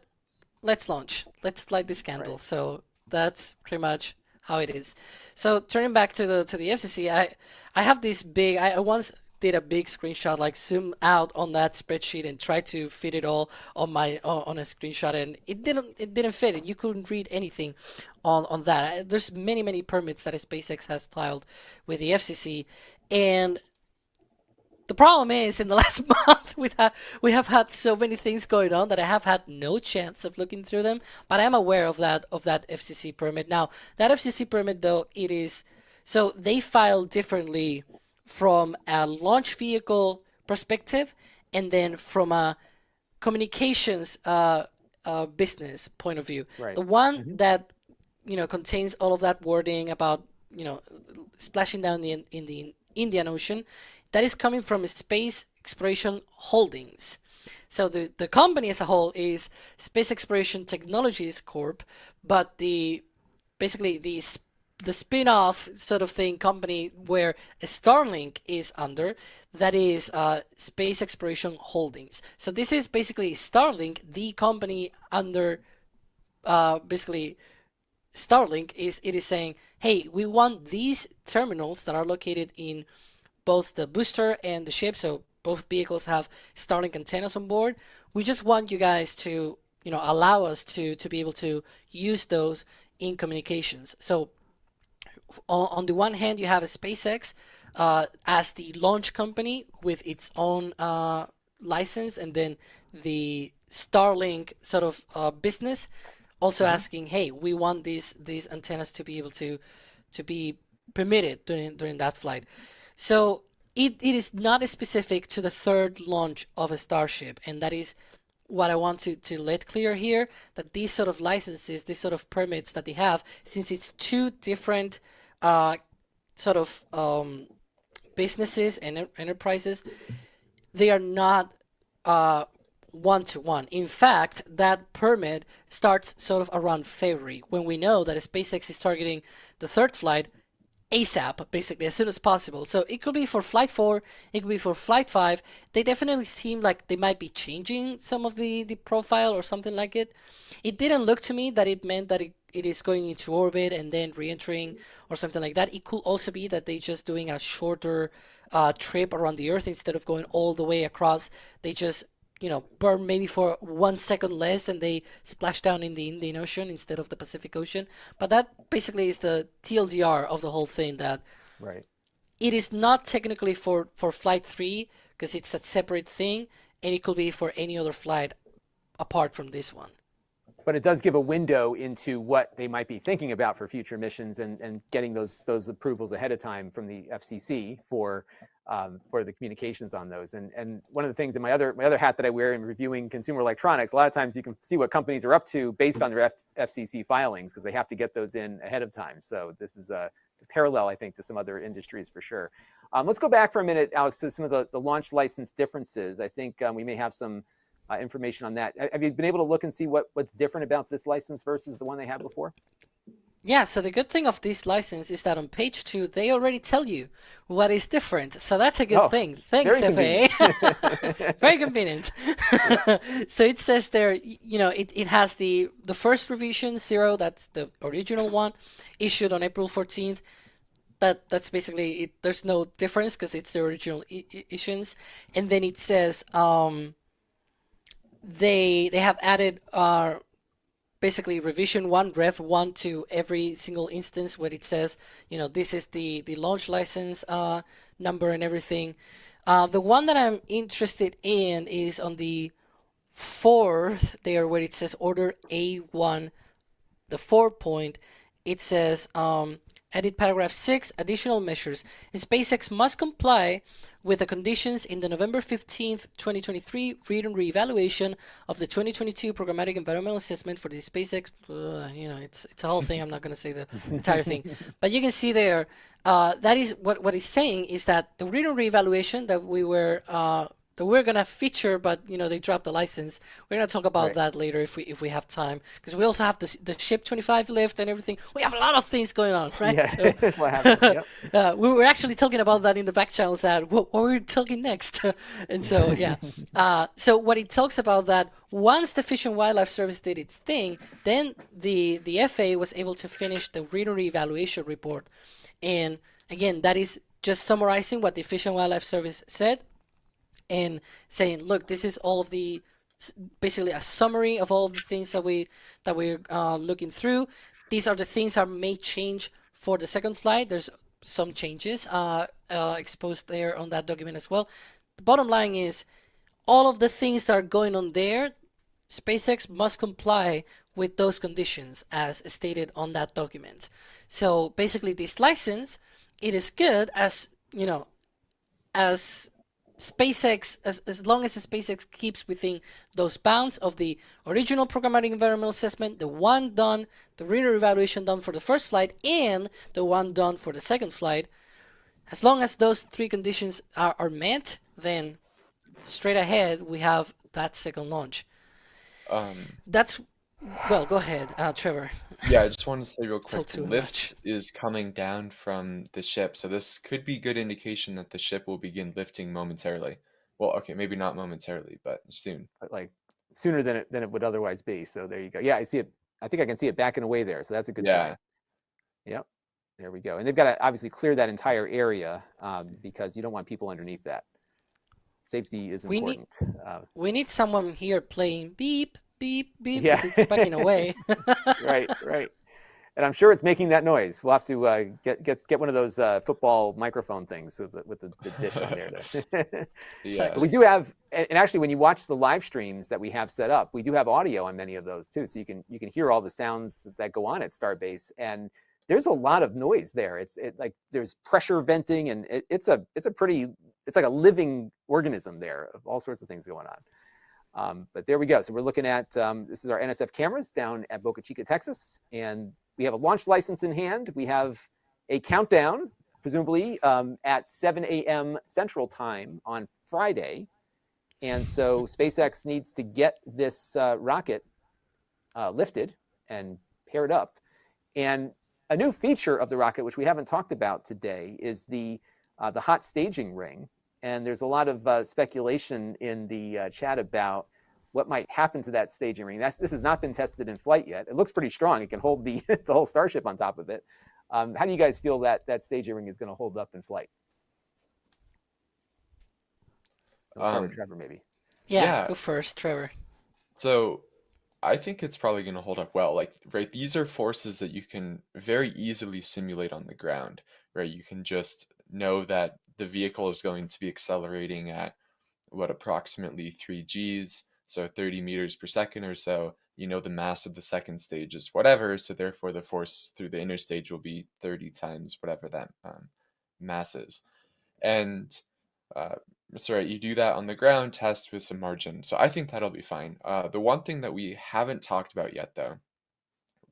Let's launch. Let's light this candle." So that's pretty much how it is. So turning back to the FCC, I have this big. I once did a big screenshot, like zoom out on that spreadsheet and try to fit it all on on a screenshot, and it didn't fit it. You couldn't read anything on that. There's many permits that SpaceX has filed with the FCC, and the problem is in the last month we have had so many things going on that I have had no chance of looking through them. But I am aware of that FCC permit. Now that FCC permit, though, it is so they file differently from a launch vehicle perspective and then from a communications business point of view. Right. The one that contains all of that wording about splashing down in the Indian Ocean, that is coming from Space Exploration Holdings. So the company as a whole is Space Exploration Technologies Corp, but basically the spin-off sort of thing company where Starlink is under, that is Space Exploration Holdings. So this is basically Starlink, the company under basically Starlink is saying, hey, we want these terminals that are located in both the booster and the ship, so both vehicles have Starlink antennas on board. We just want you guys to allow us to be able to use those in communications. So on the one hand, you have a SpaceX as the launch company with its own license, and then the Starlink sort of business also asking, hey, we want these antennas to be able to be permitted during that flight. So it is not specific to the third launch of a Starship, and that is what I want to let clear here, that these sort of licenses, these sort of permits that they have, since it's two different sort of businesses and enterprises, they are not one-to-one. In fact, that permit starts sort of around February, when we know that SpaceX is targeting the third flight ASAP, basically as soon as possible. So it could be for Flight 4, it could be for Flight 5. They definitely seem like they might be changing some of the profile or something like it. It didn't look to me that it meant that it is going into orbit and then re-entering or something like that. It could also be that they're just doing a shorter trip around the Earth instead of going all the way across. They just burn maybe for 1 second less and they splash down in the Indian Ocean instead of the Pacific Ocean. But that basically is the TLDR of the whole thing, that it is not technically for Flight 3 because it's a separate thing, and it could be for any other flight apart from this one. But it does give a window into what they might be thinking about for future missions and getting those approvals ahead of time from the FCC for the communications on those. And one of the things in my other hat that I wear in reviewing consumer electronics, a lot of times you can see what companies are up to based on their FCC filings, because they have to get those in ahead of time. So this is a parallel, I think, to some other industries for sure. Let's go back for a minute, Alex, to some of the launch license differences. I think we may have some information on that. Have you been able to look and see what's different about this license versus the one they had before? Yeah, so the good thing of this license is that on page 2, they already tell you what is different. So that's a good thing. Thanks, FAA. Very convenient. So it says there, it has the first revision 0, that's the original one, issued on April 14th. That's basically it. There's no difference because it's the original issuance. And then it says they have added basically revision 1, rev 1 to every single instance where it says, this is the launch license number and everything. The one that I'm interested in is on the 4th there, where it says order A1, the 4 point. It says Edit paragraph 6, additional measures. SpaceX must comply with the conditions in the November 15th, 2023 read and reevaluation of the 2022 programmatic environmental assessment for the SpaceX. It's a whole thing. I'm not going to say the entire thing, but you can see there. That is what it's saying is that the read and reevaluation that we're gonna feature, but they dropped the license. We're gonna talk about that later if we have time, because we also have the Ship 25 lift and everything. We have a lot of things going on, right? Yeah, So, that's what happened. Yep. we were actually talking about that in the back channels. That what we're talking next, and so yeah. So what it talks about that once the Fish and Wildlife Service did its thing, then the FAA was able to finish the read and reevaluation report, and again that is just summarizing what the Fish and Wildlife Service said. And saying, look, this is all of the, basically a summary of all of the things that we're looking through. These are the things that may change for the second flight. There's some changes exposed there on that document as well. The bottom line is, all of the things that are going on there, SpaceX must comply with those conditions as stated on that document. So basically, this license, it is good as as SpaceX, as long as SpaceX keeps within those bounds of the original programmatic environmental assessment, the one done, the reevaluation done for the first flight, and the one done for the second flight. As long as those three conditions are met, then straight ahead we have that second launch. Well, go ahead, Trevor. Yeah, I just wanted to say real quick, too lift much. is coming down from the ship, so this could be good indication that the ship will begin lifting momentarily. Well, okay, maybe not momentarily, but soon. But like sooner than it would otherwise be. So there you go. Yeah, I see it. I think I can see it backing away there. So that's a good sign. Yep. There we go. And they've got to obviously clear that entire area because you don't want people underneath that. Safety is important. We need someone here playing beep, beep, beep, Yeah. because it's backing away. Right. And I'm sure it's making that noise. We'll have to get one of those football microphone things with the dish on there. Yeah. But we do have, and actually when you watch the live streams that we have set up, we do have audio on many of those too. So you can hear all the sounds that go on at Starbase, and there's a lot of noise there. It's like there's pressure venting, and it's like a living organism there of all sorts of things going on. But there we go. So we're looking at, this is our NSF cameras down at Boca Chica, Texas. And we have a launch license in hand. We have a countdown, presumably at 7 a.m. Central Time on Friday. And so SpaceX needs to get this rocket lifted and paired up. And a new feature of the rocket, which we haven't talked about today, is the hot staging ring. And there's a lot of speculation in the chat about what might happen to that staging ring. This has not been tested in flight yet. It looks pretty strong. It can hold the whole Starship on top of it. How do you guys feel that staging ring is going to hold up in flight? Let's start with Trevor, maybe. Yeah, go first, Trevor. So I think it's probably going to hold up well. These are forces that you can very easily simulate on the ground, right? You can just know that the vehicle is going to be accelerating at approximately 3 Gs, so 30 meters per second or so. You know the mass of the second stage is whatever, so therefore the force through the inner stage will be 30 times whatever that mass is. And you do that on the ground, test with some margin. So I think that'll be fine. The one thing that we haven't talked about yet, though,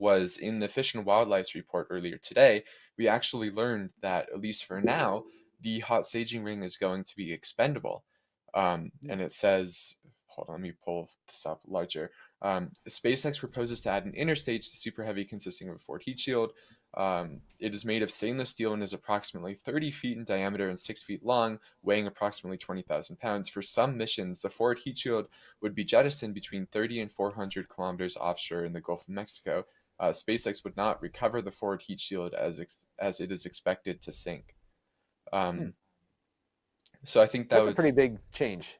was in the Fish and Wildlife's report earlier today, we actually learned that, at least for now, the hot staging ring is going to be expendable. And it says, hold on, let me pull this up larger. SpaceX proposes to add an inner stage to Super Heavy consisting of a forward heat shield. It is made of stainless steel and is approximately 30 feet in diameter and 6 feet long, weighing approximately 20,000 pounds. For some missions, the forward heat shield would be jettisoned between 30 and 400 kilometers offshore in the Gulf of Mexico. SpaceX would not recover the forward heat shield as it is expected to sink. So I think that's a pretty big change.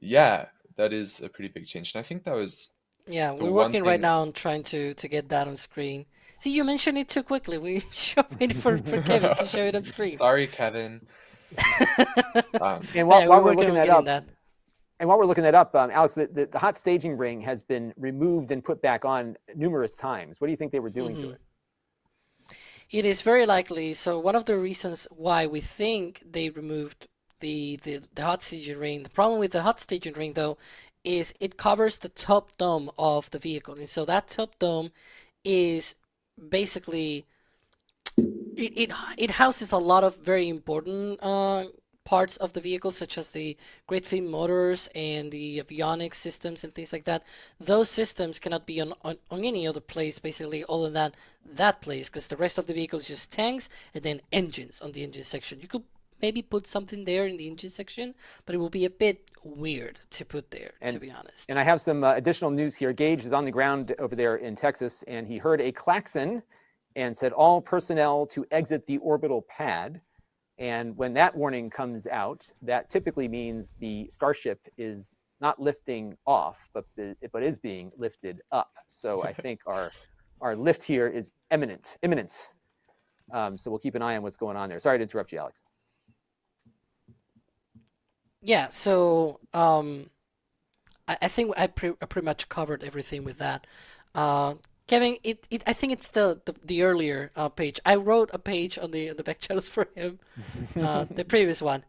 Yeah, that is a pretty big change. And I think that was... Yeah, we're working right now on trying to get that on screen. See, you mentioned it too quickly. We should wait for Kevin to show it on screen. Sorry, Kevin. And while we're looking that up, Alex, the hot staging ring has been removed and put back on numerous times. What do you think they were doing to it? It is very likely. So one of the reasons why we think they removed the hot staging ring. The problem with the hot staging ring, though, is it covers the top dome of the vehicle, and so that top dome is basically it houses a lot of very important parts of the vehicle, such as the great fin motors and the avionics systems and things like that. Those systems cannot be on any other place, basically, other than that place, because the rest of the vehicle is just tanks and then engines on the engine section. You could maybe put something there in the engine section, but it will be a bit weird to put there, to be honest. And I have some additional news here. Gage is on the ground over there in Texas, and he heard a klaxon and said all personnel to exit the orbital pad. And when that warning comes out, that typically means the Starship is not lifting off, but is being lifted up. So I think our lift here is imminent. So we'll keep an eye on what's going on there. Sorry to interrupt you, Alex. Yeah, so I think I pretty much covered everything with that. Kevin, I think it's the earlier page. I wrote a page on the back channels for him, the previous one.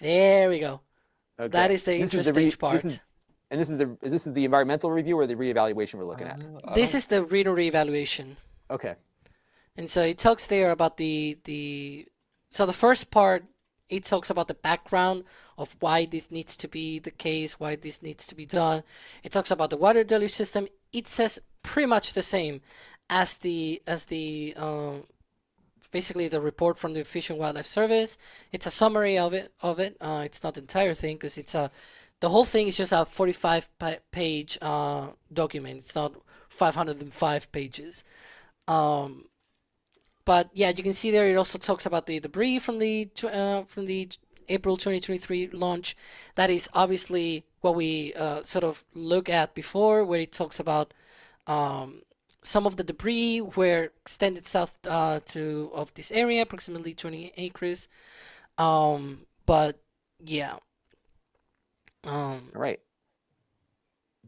There we go. Okay. That is the interesting part. This is the environmental review or the reevaluation we're looking at? This is the Reno reevaluation. Okay. And so it talks there about so the first part, it talks about the background of why this needs to be the case, why this needs to be done. It talks about the water deluge system. It says pretty much the same as the basically the report from the Fish and Wildlife Service. It's a summary of it. It's not the entire thing, because the whole thing is just a 45-page document. It's not 505 pages. But yeah, you can see there it also talks about the debris from the April 2023 launch. That is obviously what we sort of look at before, where it talks about some of the debris were extended south of this area, approximately 20 acres. But yeah. Right.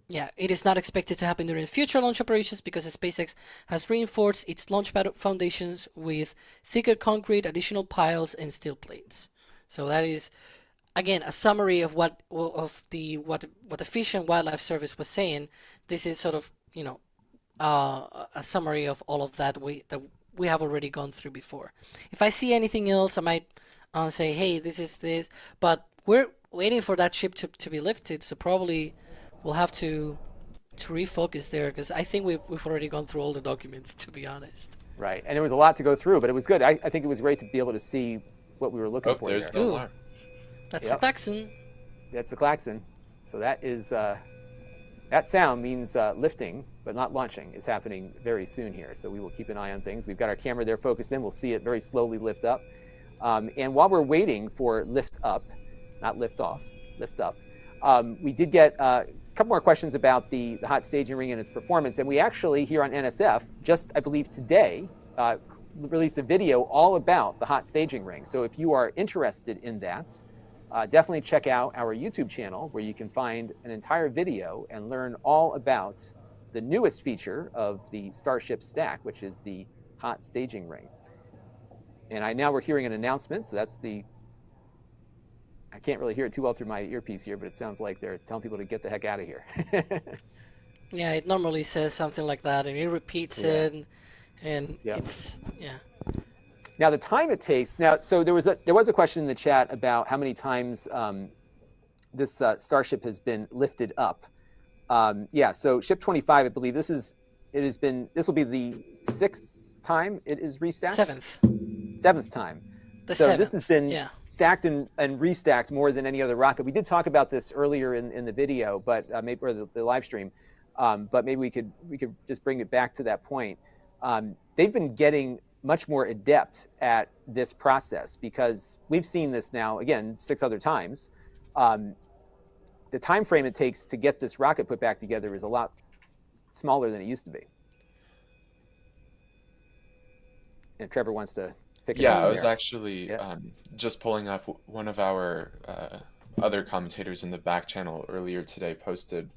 Yeah, it is not expected to happen during future launch operations because SpaceX has reinforced its launch pad foundations with thicker concrete, additional piles, and steel plates. So that is, again, a summary of what the Fish and Wildlife Service was saying. This is sort of, a summary of all of that we have already gone through before. If I see anything else, I might say, hey, this is this. But we're waiting for that ship to be lifted, so probably we'll have to refocus there, because I think we've already gone through all the documents, to be honest. Right, and there was a lot to go through, but it was good. I think it was great to be able to see what we were looking for there's there. the alarm. That's the klaxon. That's the klaxon. So that is that sound means lifting, but not launching, is happening very soon here. So we will keep an eye on things. We've got our camera there focused in. We'll see it very slowly lift up. And while we're waiting for lift up, not lift off, lift up, we did get a couple more questions about the hot staging ring and its performance. And we actually, here on NSF, just, I believe today, released a video all about the hot staging ring. So if you are interested in that, definitely check out our YouTube channel, where you can find an entire video and learn all about the newest feature of the Starship stack, which is the hot staging ring. And now we're hearing an announcement, so that's I can't really hear it too well through my earpiece here, but it sounds like they're telling people to get the heck out of here. Yeah, it normally says something like that, and it repeats it, and it's, Now the time it takes, so there was a question in the chat about how many times this Starship has been lifted up. So ship 25, I believe this will be the 6th time it is restacked? 7th time. So this has been stacked and restacked more than any other rocket. We did talk about this earlier in the video, but maybe or the live stream. But maybe we could just bring it back to that point. They've been getting much more adept at this process, because we've seen this now again 6 other times. The time frame it takes to get this rocket put back together is a lot smaller than it used to be. And Trevor wants to pick it up. I was actually just pulling up one of our other commentators in the back channel earlier today posted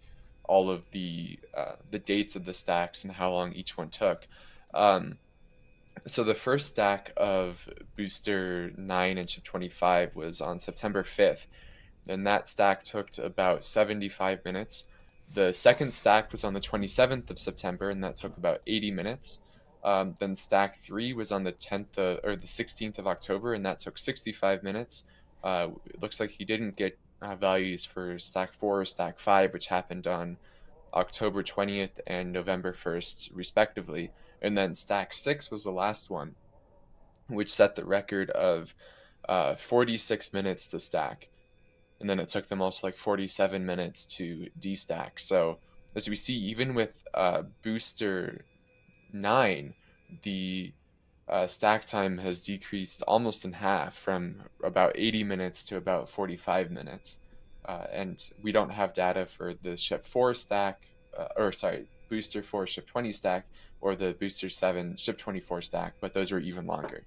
all of the dates of the stacks and how long each one took. So the first stack of Booster 9 and Ship 25 was on September 5th, and that stack took about 75 minutes. The second stack was on the 27th of September, and that took about 80 minutes. Then stack 3 was on the 10th or the 16th of October, and that took 65 minutes. It looks like he didn't get values for stack 4 or stack 5, which happened on October 20th and November 1st, respectively. And then stack 6 was the last one, which set the record of 46 minutes to stack. And then it took them also like 47 minutes to destack. So as we see, even with Booster 9, the stack time has decreased almost in half, from about 80 minutes to about 45 minutes. And we don't have data for the Ship 4 stack, Booster 4 Ship 20 stack, or the Booster 7 Ship 24 stack, but those are even longer.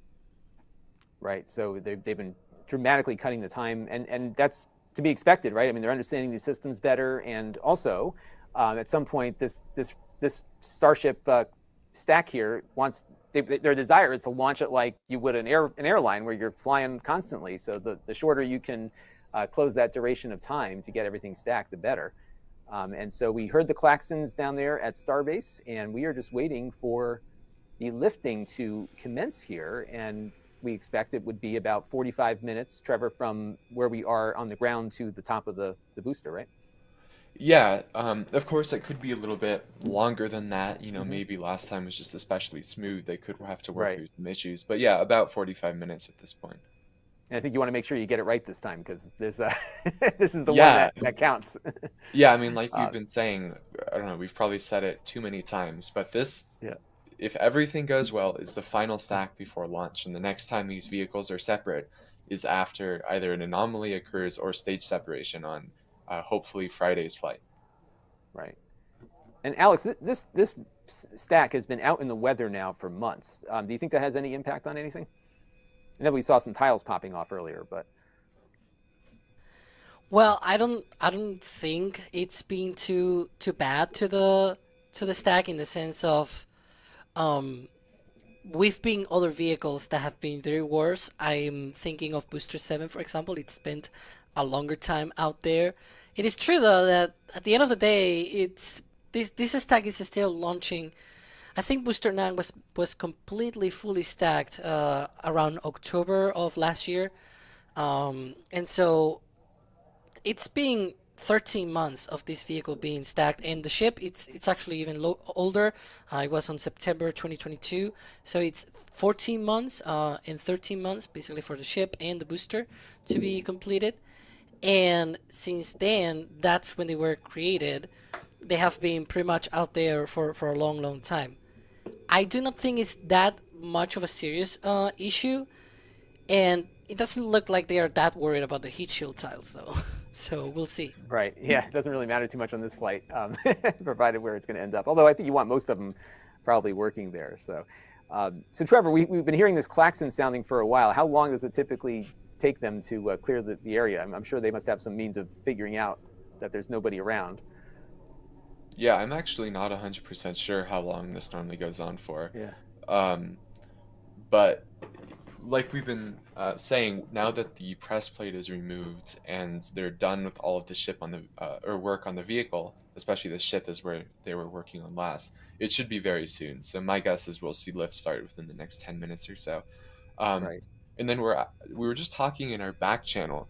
Right. So they've been dramatically cutting the time, and that's to be expected, right? I mean, they're understanding these systems better, and also at some point, this Starship stack here their desire is to launch it like you would an airline where you're flying constantly. So the shorter you can close that duration of time to get everything stacked, the better. And so we heard the klaxons down there at Starbase, and we are just waiting for the lifting to commence here. And we expect it would be about 45 minutes, Trevor, from where we are on the ground to the top of the booster, right? Yeah, of course, it could be a little bit longer than that. Maybe last time was just especially smooth. They could have to work through some issues. But yeah, about 45 minutes at this point. And I think you want to make sure you get it right this time, because there's this is the one that counts. Yeah, I mean, like we've been saying, I don't know, we've probably said it too many times, but this, if everything goes well, is the final stack before launch. And the next time these vehicles are separate is after either an anomaly occurs or stage separation on hopefully Friday's flight. Right. And Alex, this stack has been out in the weather now for months. Do you think that has any impact on anything? I know we saw some tiles popping off earlier, but well, I don't think it's been too bad to the stack, in the sense of we've been other vehicles that have been very worse. I'm thinking of Booster 7, for example. It spent a longer time out there. It is true though that at the end of the day, it's this stack is still launching. I think Booster 9 was completely fully stacked around October of last year, and so it's been 13 months of this vehicle being stacked, and the ship it's actually even older. It was on September 2022, so it's 14 months and 13 months basically for the ship and the booster to be completed. And since then, that's when they were created. They have been pretty much out there for a long time. I do not think it's that much of a serious issue, and it doesn't look like they are that worried about the heat shield tiles though. So we'll see. Right. Yeah, it doesn't really matter too much on this flight, provided where it's going to end up. Although I think you want most of them probably working there. So, so Trevor, we've been hearing this klaxon sounding for a while. How long does it typically take them to clear the area? I'm sure they must have some means of figuring out that there's nobody around. Yeah, I'm actually not 100% sure how long this normally goes on for. Yeah. But like we've been saying, now that the press plate is removed and they're done with all of the ship on the or work on the vehicle, especially the ship is where they were working on last, it should be very soon. So my guess is we'll see lift start within the next 10 minutes or so. Right. And then we were just talking in our back channel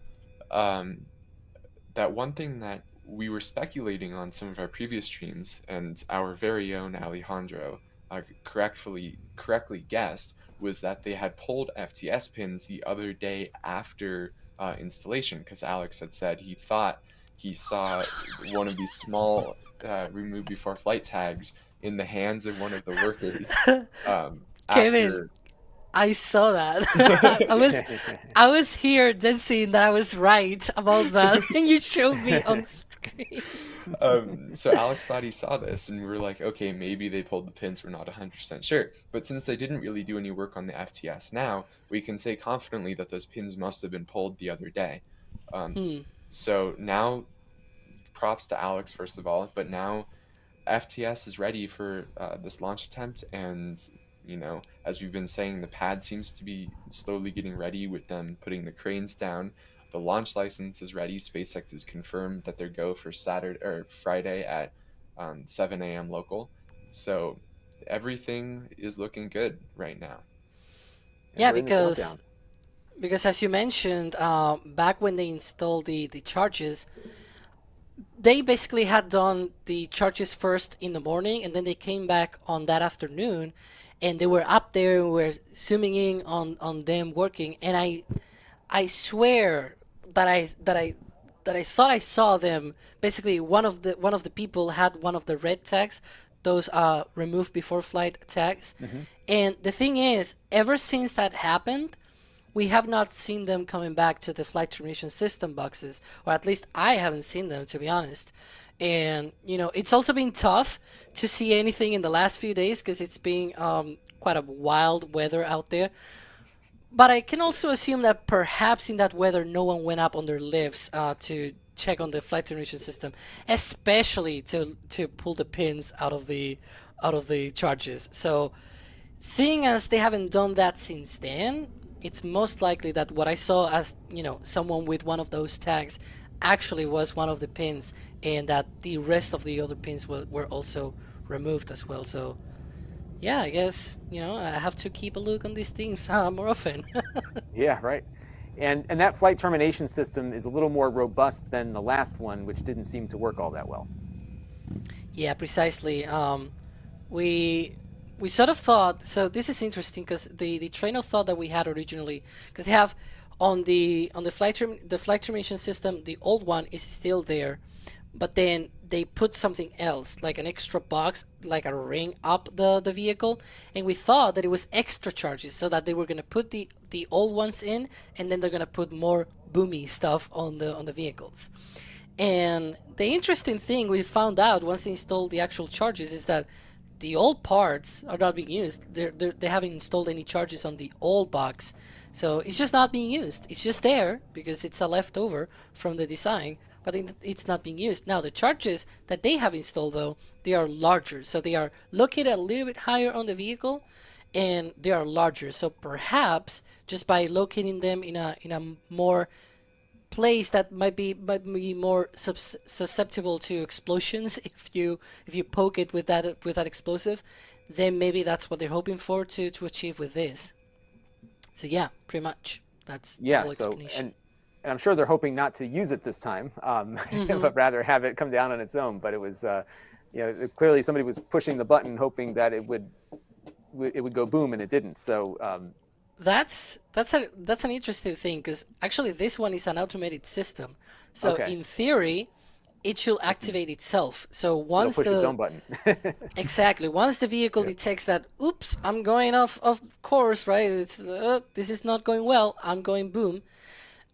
that one thing that we were speculating on some of our previous streams, and our very own Alejandro correctly guessed, was that they had pulled FTS pins the other day after installation, because Alex had said he thought he saw one of these small remove before flight tags in the hands of one of the workers. Kevin, I saw that. I was here then seeing that I was right about that, and you showed me on screen. So Alex thought he saw this, and we were like, okay, maybe they pulled the pins. We're not 100% sure. But since they didn't really do any work on the FTS now, we can say confidently that those pins must have been pulled the other day. So now, props to Alex, first of all, but now FTS is ready for this launch attempt, and You know, as we've been saying, the pad seems to be slowly getting ready with them putting the cranes down. The launch license is ready. SpaceX has confirmed that they're go for Saturday or Friday at 7 a.m. local. So everything is looking good right now. And Yeah, we're in the countdown. because as you mentioned, back when they installed the charges, they basically had done the charges first in the morning, and then they came back on that afternoon, and they were up there, and were zooming in on them working, and I swear that I thought I saw them. Basically, one of the people had one of the red tags, those removed before flight tags, and the thing is, ever since that happened, we have not seen them coming back to the flight termination system boxes, or at least I haven't seen them, to be honest. And you know, it's also been tough to see anything in the last few days because it's been quite a wild weather out there. But I can also assume that perhaps in that weather, no one went up on their lifts to check on the flight termination system, especially to pull the pins out of the charges. So, seeing as they haven't done that since then, it's most likely that what I saw as, you know, someone with one of those tags actually was one of the pins, and that the rest of the other pins were also removed as well. So yeah, I guess, you know, I have to keep a look on these things more often. Yeah, right. And that flight termination system is a little more robust than the last one, which didn't seem to work all that well. Yeah, precisely. We sort of thought, so this is interesting because the train of thought that we had originally, because they have on the flight termination system, the old one is still there, but then they put something else, like an extra box, like a ring up the vehicle, and we thought that it was extra charges, so that they were gonna put the old ones in, and then they're gonna put more boomy stuff on the vehicles. And the interesting thing we found out once they installed the actual charges is that the old parts are not being used. They haven't installed any charges on the old box, so it's just not being used. It's just there because it's a leftover from the design, but it's not being used. Now the charges that they have installed, though, they are larger, so they are located a little bit higher on the vehicle, and they are larger. So perhaps just by locating them in a more place that might be more susceptible to explosions, if you poke it with that explosive, then maybe that's what they're hoping for to achieve with this. So yeah, pretty much that's the whole explanation. And I'm sure they're hoping not to use it this time, but rather have it come down on its own. But it was, you know, clearly somebody was pushing the button hoping that it would go boom, and it didn't. So. That's an interesting thing, because actually this one is an automated system. So in theory, it should activate itself. So once it'll push its own button. Exactly. Once the vehicle detects that, oops, I'm going off course, right? It's this is not going well. I'm going boom.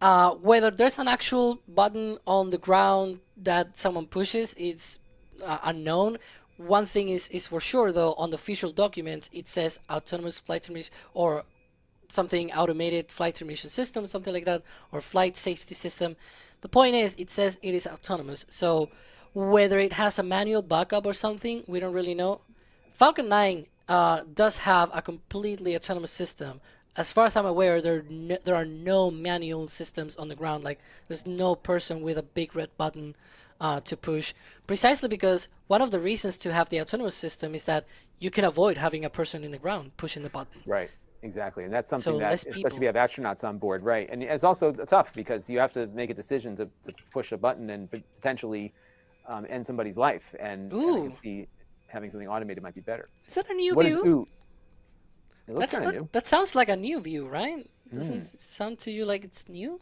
Whether there's an actual button on the ground that someone pushes, it's unknown. One thing is for sure, though, on the official documents, it says autonomous flight termination, or something automated flight termination system, something like that, or flight safety system. The point is, it says it is autonomous. So whether it has a manual backup or something, we don't really know. Falcon 9 does have a completely autonomous system. As far as I'm aware, there are no manual systems on the ground. Like, there's no person with a big red button to push, precisely because one of the reasons to have the autonomous system is that you can avoid having a person in the ground pushing the button. Right. Exactly, and that's something So that, especially if you have astronauts on board, right? And it's also tough because you have to make a decision to push a button and potentially end somebody's life. And I can see having something automated might be better. Is that a new What view? is OO? It looks kind of new. That sounds like a new view, right? Doesn't sound to you like it's new?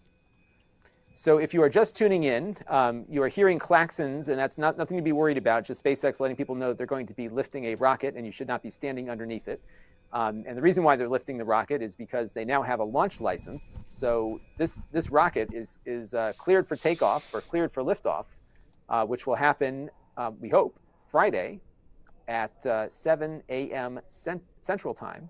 So if you are just tuning in, you are hearing klaxons, and that's nothing to be worried about. Just SpaceX letting people know that they're going to be lifting a rocket, and you should not be standing underneath it. And the reason why they're lifting the rocket is because they now have a launch license. So this rocket is cleared for takeoff, or cleared for liftoff, which will happen, we hope, Friday at 7 a.m. Central Time.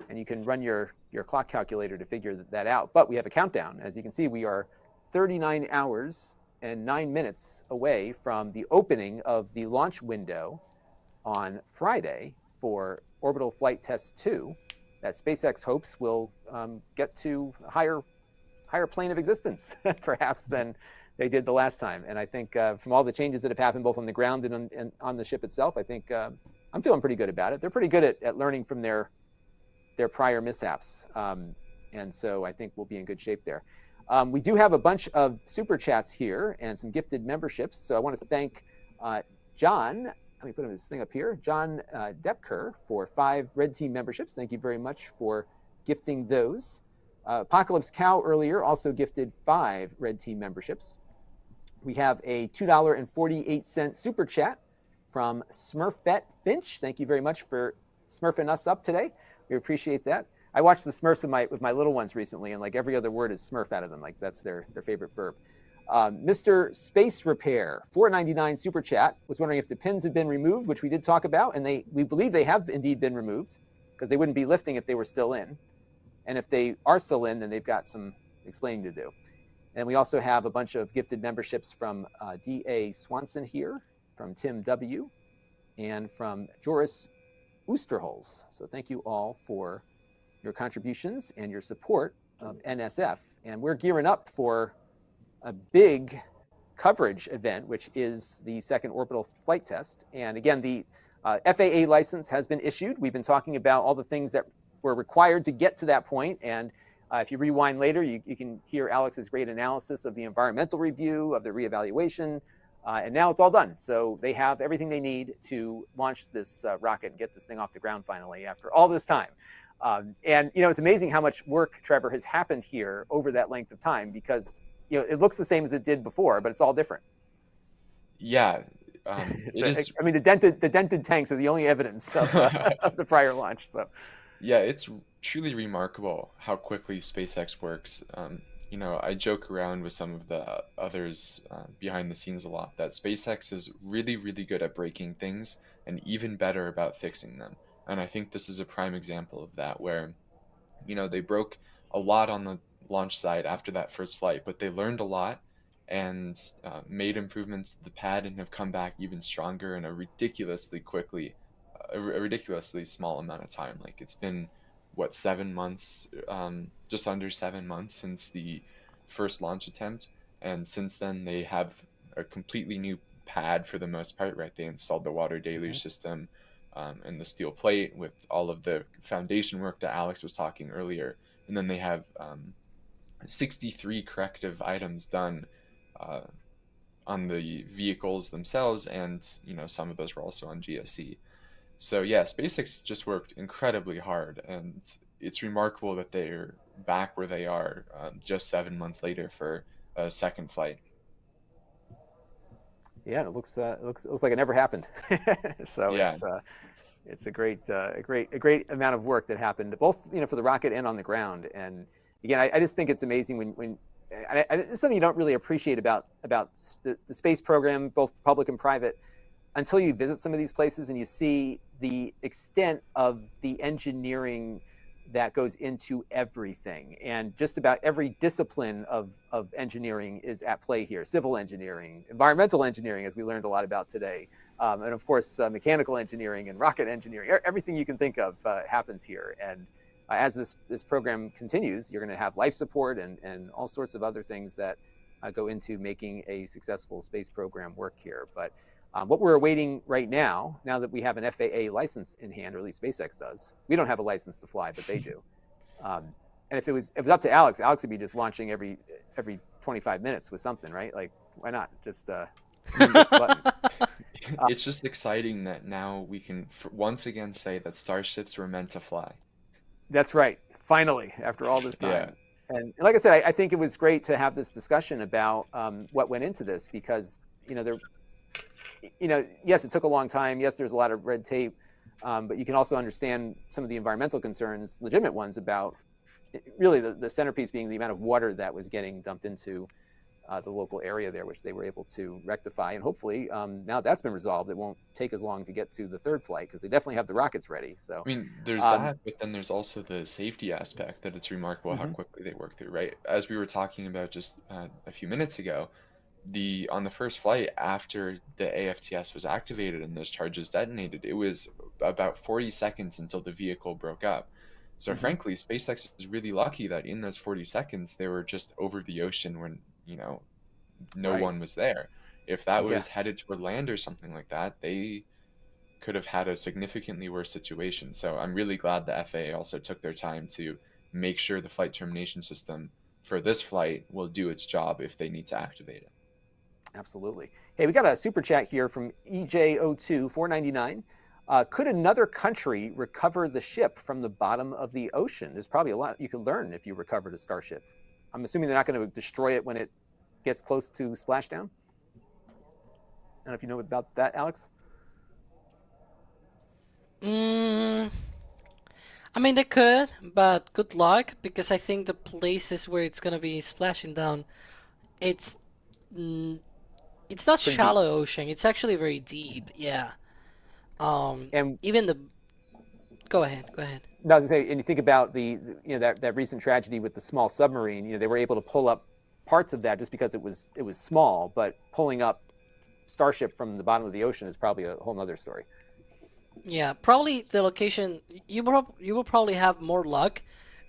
And you can run your clock calculator to figure that out. But we have a countdown. As you can see, we are 39 hours and 9 minutes away from the opening of the launch window on Friday for orbital flight test 2 that SpaceX hopes will get to a higher plane of existence, perhaps, than they did the last time. And I think from all the changes that have happened, both on the ground and on the ship itself, I think I'm feeling pretty good about it. They're pretty good at learning from their prior mishaps. And so I think we'll be in good shape there. We do have a bunch of super chats here and some gifted memberships. So I want to thank John. Let me put his thing up here. John Depker for 5 Red Team memberships. Thank you very much for gifting those. Apocalypse Cow earlier also gifted 5 Red Team memberships. We have a $2.48 super chat from Smurfette Finch. Thank you very much for smurfing us up today. We appreciate that. I watched the Smurfs with my little ones recently, and like every other word is Smurf out of them. Like that's their favorite verb. Mr. Space Repair, $4.99 super chat, was wondering if the pins have been removed, which we did talk about, and we believe they have indeed been removed because they wouldn't be lifting if they were still in. And if they are still in, then they've got some explaining to do. And we also have a bunch of gifted memberships from D.A. Swanson here, from Tim W., and from Joris Oosterholz. So thank you all for your contributions and your support of NSF. And we're gearing up for a big coverage event, which is the second orbital flight test. And again, the FAA license has been issued. We've been talking about all the things that were required to get to that point. And if you rewind later, you can hear Alex's great analysis of the environmental review, of the reevaluation, and now it's all done. So they have everything they need to launch this rocket and get this thing off the ground finally after all this time. And it's amazing how much work, Trevor, has happened here over that length of time, because it looks the same as it did before, but it's all different. Yeah. It is... I mean, the dented tanks are the only evidence of the prior launch. So. Yeah, it's truly remarkable how quickly SpaceX works. I joke around with some of the others behind the scenes a lot that SpaceX is really, really good at breaking things and even better about fixing them. And I think this is a prime example of that, where, they broke a lot on the launch side after that first flight, but they learned a lot and made improvements to the pad and have come back even stronger in a ridiculously small amount of time. Like it's been 7 months, just under 7 months since the first launch attempt, and since then they have a completely new pad for the most part, right? They installed the water deluge system and the steel plate with all of the foundation work that Alex was talking earlier, and then they have 63 corrective items done on the vehicles themselves, and some of those were also on GSC. So yeah, SpaceX just worked incredibly hard, and it's remarkable that they're back where they are just 7 months later for a second flight. Yeah, it looks like it never happened. So yeah. It's a great amount of work that happened, both for the rocket and on the ground. And again, I just think it's amazing when it's something you don't really appreciate about the space program, both public and private, until you visit some of these places and you see the extent of the engineering that goes into everything. And just about every discipline of engineering is at play here. Civil engineering, environmental engineering, as we learned a lot about today. And of course, mechanical engineering and rocket engineering. Everything you can think of happens here. And as this program continues, you're going to have life support and all sorts of other things that go into making a successful space program work here. But what we're awaiting right now that we have an FAA license in hand, or at least SpaceX does, we don't have a license to fly, but they do. And if it was up to Alex would be just launching every 25 minutes with something, right? Like, why not just push the button? It's just exciting that now we can once again say that starships were meant to fly. That's right. Finally, after all this time. Yeah. And like I said, I think it was great to have this discussion about what went into this, because yes, it took a long time. Yes, there's a lot of red tape, but you can also understand some of the environmental concerns, legitimate ones, about really the centerpiece being the amount of water that was getting dumped into the local area there, which they were able to rectify. And hopefully, now that's been resolved, it won't take as long to get to the third flight, because they definitely have the rockets ready. So I mean, there's that, but then there's also the safety aspect, that it's remarkable how quickly they work through, right? As we were talking about just a few minutes ago, on the first flight after the AFTS was activated and those charges detonated, it was about 40 seconds until the vehicle broke up. So frankly, SpaceX is really lucky that in those 40 seconds, they were just over the ocean when, no one was there. If that was headed toward land or something like that, they could have had a significantly worse situation. So I'm really glad the FAA also took their time to make sure the flight termination system for this flight will do its job if they need to activate it. Absolutely. Hey, we got a super chat here from EJ02 499. Could another country recover the ship from the bottom of the ocean? There's probably a lot you could learn if you recovered a Starship. I'm assuming they're not going to destroy it when it gets close to splashdown. I don't know if you know about that, Alex. I mean, they could, but good luck, because I think the places where it's gonna be splashing down, it's not shallow ocean. It's actually very deep. Yeah. And even the. Go ahead. No, I was gonna say, and you think about that recent tragedy with the small submarine. They were able to pull up parts of that just because it was small, but pulling up Starship from the bottom of the ocean is probably a whole nother story. Yeah, probably the location. You will probably have more luck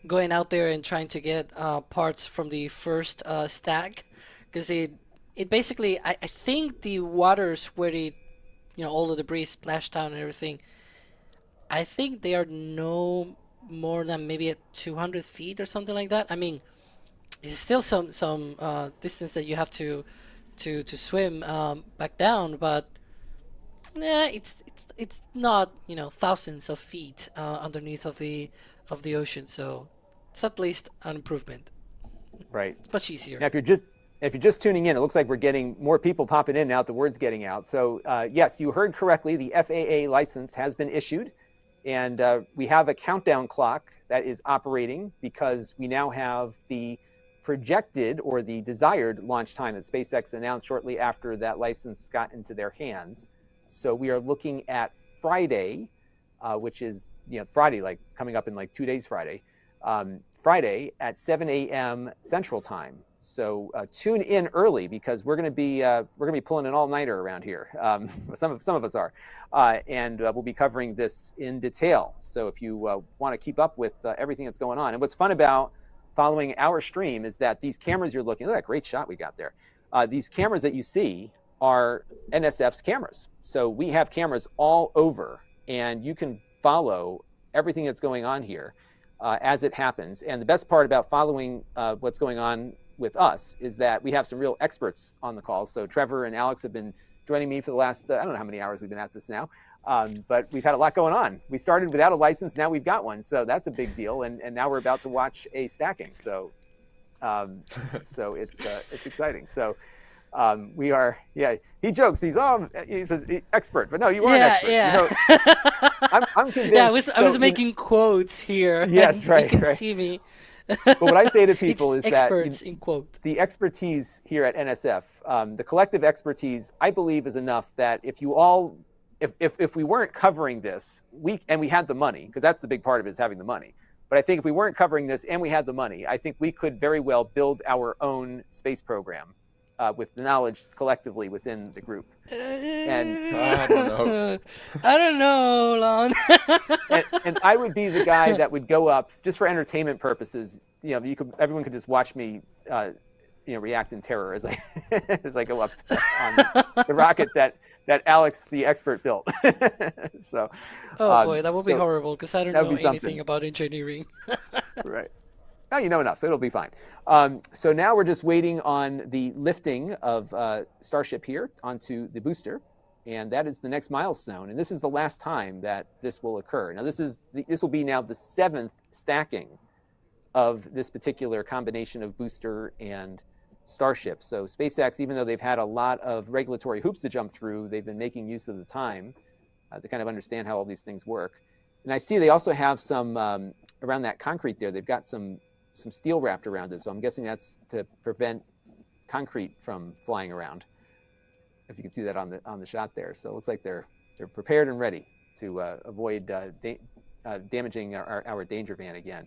going out there and trying to get parts from the first stack, because it basically, I think the waters where all the debris splashed down and everything, I think they are no more than maybe at 200 feet or something like that. I mean, it's still some distance that you have to swim back down, but yeah, it's not thousands of feet underneath of the ocean, so it's at least an improvement. Right. It's much easier. Now, if you're just tuning in, it looks like we're getting more people popping in now. The word's getting out. So yes, you heard correctly. The FAA license has been issued, and we have a countdown clock that is operating because we now have the projected or the desired launch time that SpaceX announced shortly after that license got into their hands. So we are looking at Friday, which is Friday, like coming up in like 2 days. Friday at 7 a.m. Central Time. So tune in early, because we're going to be pulling an all-nighter around here. Some of us are, and we'll be covering this in detail. So if you want to keep up with everything that's going on, and what's fun about following our stream is that these cameras you're looking, look at that great shot we got there. These cameras that you see are NSF's cameras. So we have cameras all over, and you can follow everything that's going on here as it happens. And the best part about following what's going on with us is that we have some real experts on the call. So Trevor and Alex have been joining me for the last, I don't know how many hours we've been at this now, but we've had a lot going on. We started without a license, now we've got one. So that's a big deal. And now we're about to watch a stacking. So so it's exciting. So we are, he jokes, he says expert, but no, you are an expert. Yeah. I'm convinced. Yeah, I was making quotes here. Yes, right. You can see me. But what I say to people is experts that in quote. The expertise here at NSF, the collective expertise, I believe, is enough that if we weren't covering this, we had the money, because that's the big part of it, is having the money. But I think if we weren't covering this and we had the money, I think we could very well build our own space program with the knowledge collectively within the group. And I don't know. I don't know, Lon. and I would be the guy that would go up just for entertainment purposes. Everyone could just watch me, react in terror as I go up on the rocket that Alex, the expert, built. So. Oh boy, that would be horrible, because I don't know anything about engineering. Right. Oh, you know enough. It'll be fine. So now we're just waiting on the lifting of Starship here onto the booster, and that is the next milestone. And this is the last time that this will occur. Now, this will be now the 7th stacking of this particular combination of booster and Starship. So SpaceX, even though they've had a lot of regulatory hoops to jump through, they've been making use of the time to kind of understand how all these things work. And I see they also have some around that concrete there. They've got some steel wrapped around it, so I'm guessing that's to prevent concrete from flying around. If you can see that on the shot there, so it looks like they're prepared and ready to avoid damaging our danger van again.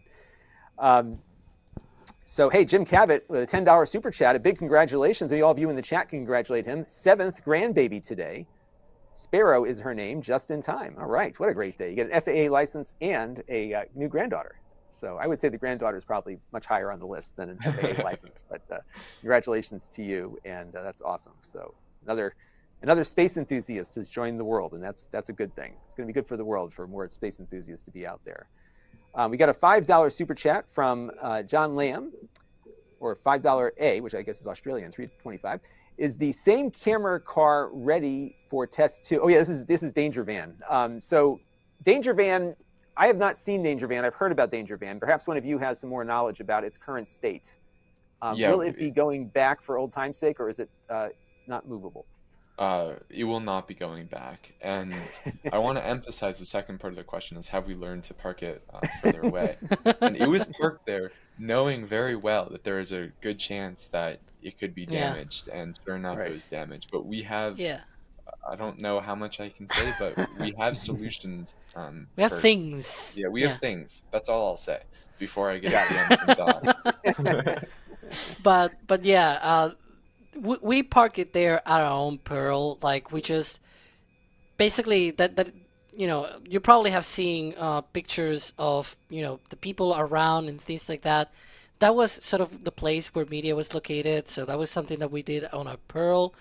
So hey, Jim Cabot with a $10 super chat. A big congratulations. Maybe all of you in the chat can congratulate him. 7th grandbaby today. Sparrow is her name, just in time. All right, what a great day. You get an FAA license and a new granddaughter. So I would say the granddaughter is probably much higher on the list than an FAA license, but congratulations to you, and that's awesome. So another space enthusiast has joined the world, and that's a good thing. It's going to be good for the world for more space enthusiasts to be out there. We got a $5 super chat from John Lamb, or $5A, which I guess is Australian, $3.25. Is the same camera car ready for test 2? Oh yeah, this is Danger Van. So Danger Van, I have not seen Danger Van. I've heard about Danger Van. Perhaps one of you has some more knowledge about its current state. Will it be going back for old time's sake, or is it not movable? It will not be going back. And I want to emphasize the second part of the question is, have we learned to park it further away? And it was parked there knowing very well that there is a good chance that it could be damaged, and sure enough, it was damaged. But we have, I don't know how much I can say, but we have solutions. We have things. Yeah, we have things. That's all I'll say before I get to DMs. But yeah, we park it there at our own peril. Like, we just basically that you know, you probably have seen pictures of, you know, the people around and things like that. That was sort of the place where media was located, so that was something that we did on our Pearl.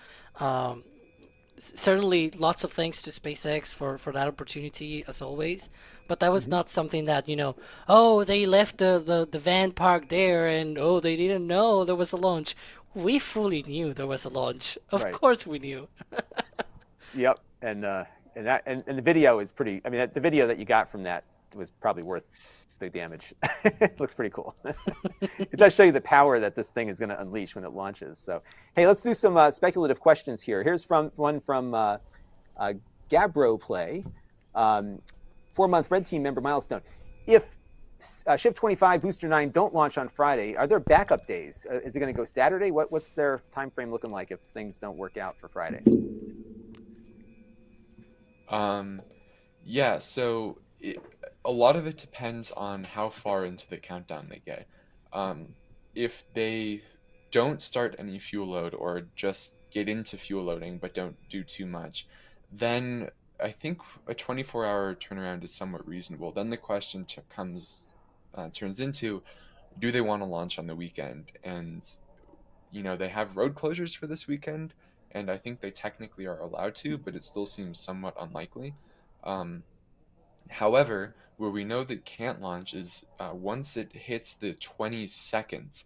Certainly lots of thanks to SpaceX for that opportunity, as always. But that was not something that, you know, oh, they left the van parked there, and oh, they didn't know there was a launch. We fully knew there was a launch. Of course we knew. Yep, and the video is pretty. I mean, the video that you got from that was probably worth the damage. It looks pretty cool. It does show you the power that this thing is going to unleash when it launches. So, hey, let's do some speculative questions here. Here's one from Gabro Play, 4-month Red Team member milestone. If Ship 25 Booster 9 don't launch on Friday, are there backup days? Is it going to go Saturday? What's their time frame looking like if things don't work out for Friday? Yeah, so a lot of it depends on how far into the countdown they get. If they don't start any fuel load, or just get into fuel loading but don't do too much, then I think a 24-hour turnaround is somewhat reasonable. Then the question turns into, do they want to launch on the weekend? And, you know, they have road closures for this weekend, and I think they technically are allowed to, but it still seems somewhat unlikely. However, where we know that can't launch is once it hits the 22nd,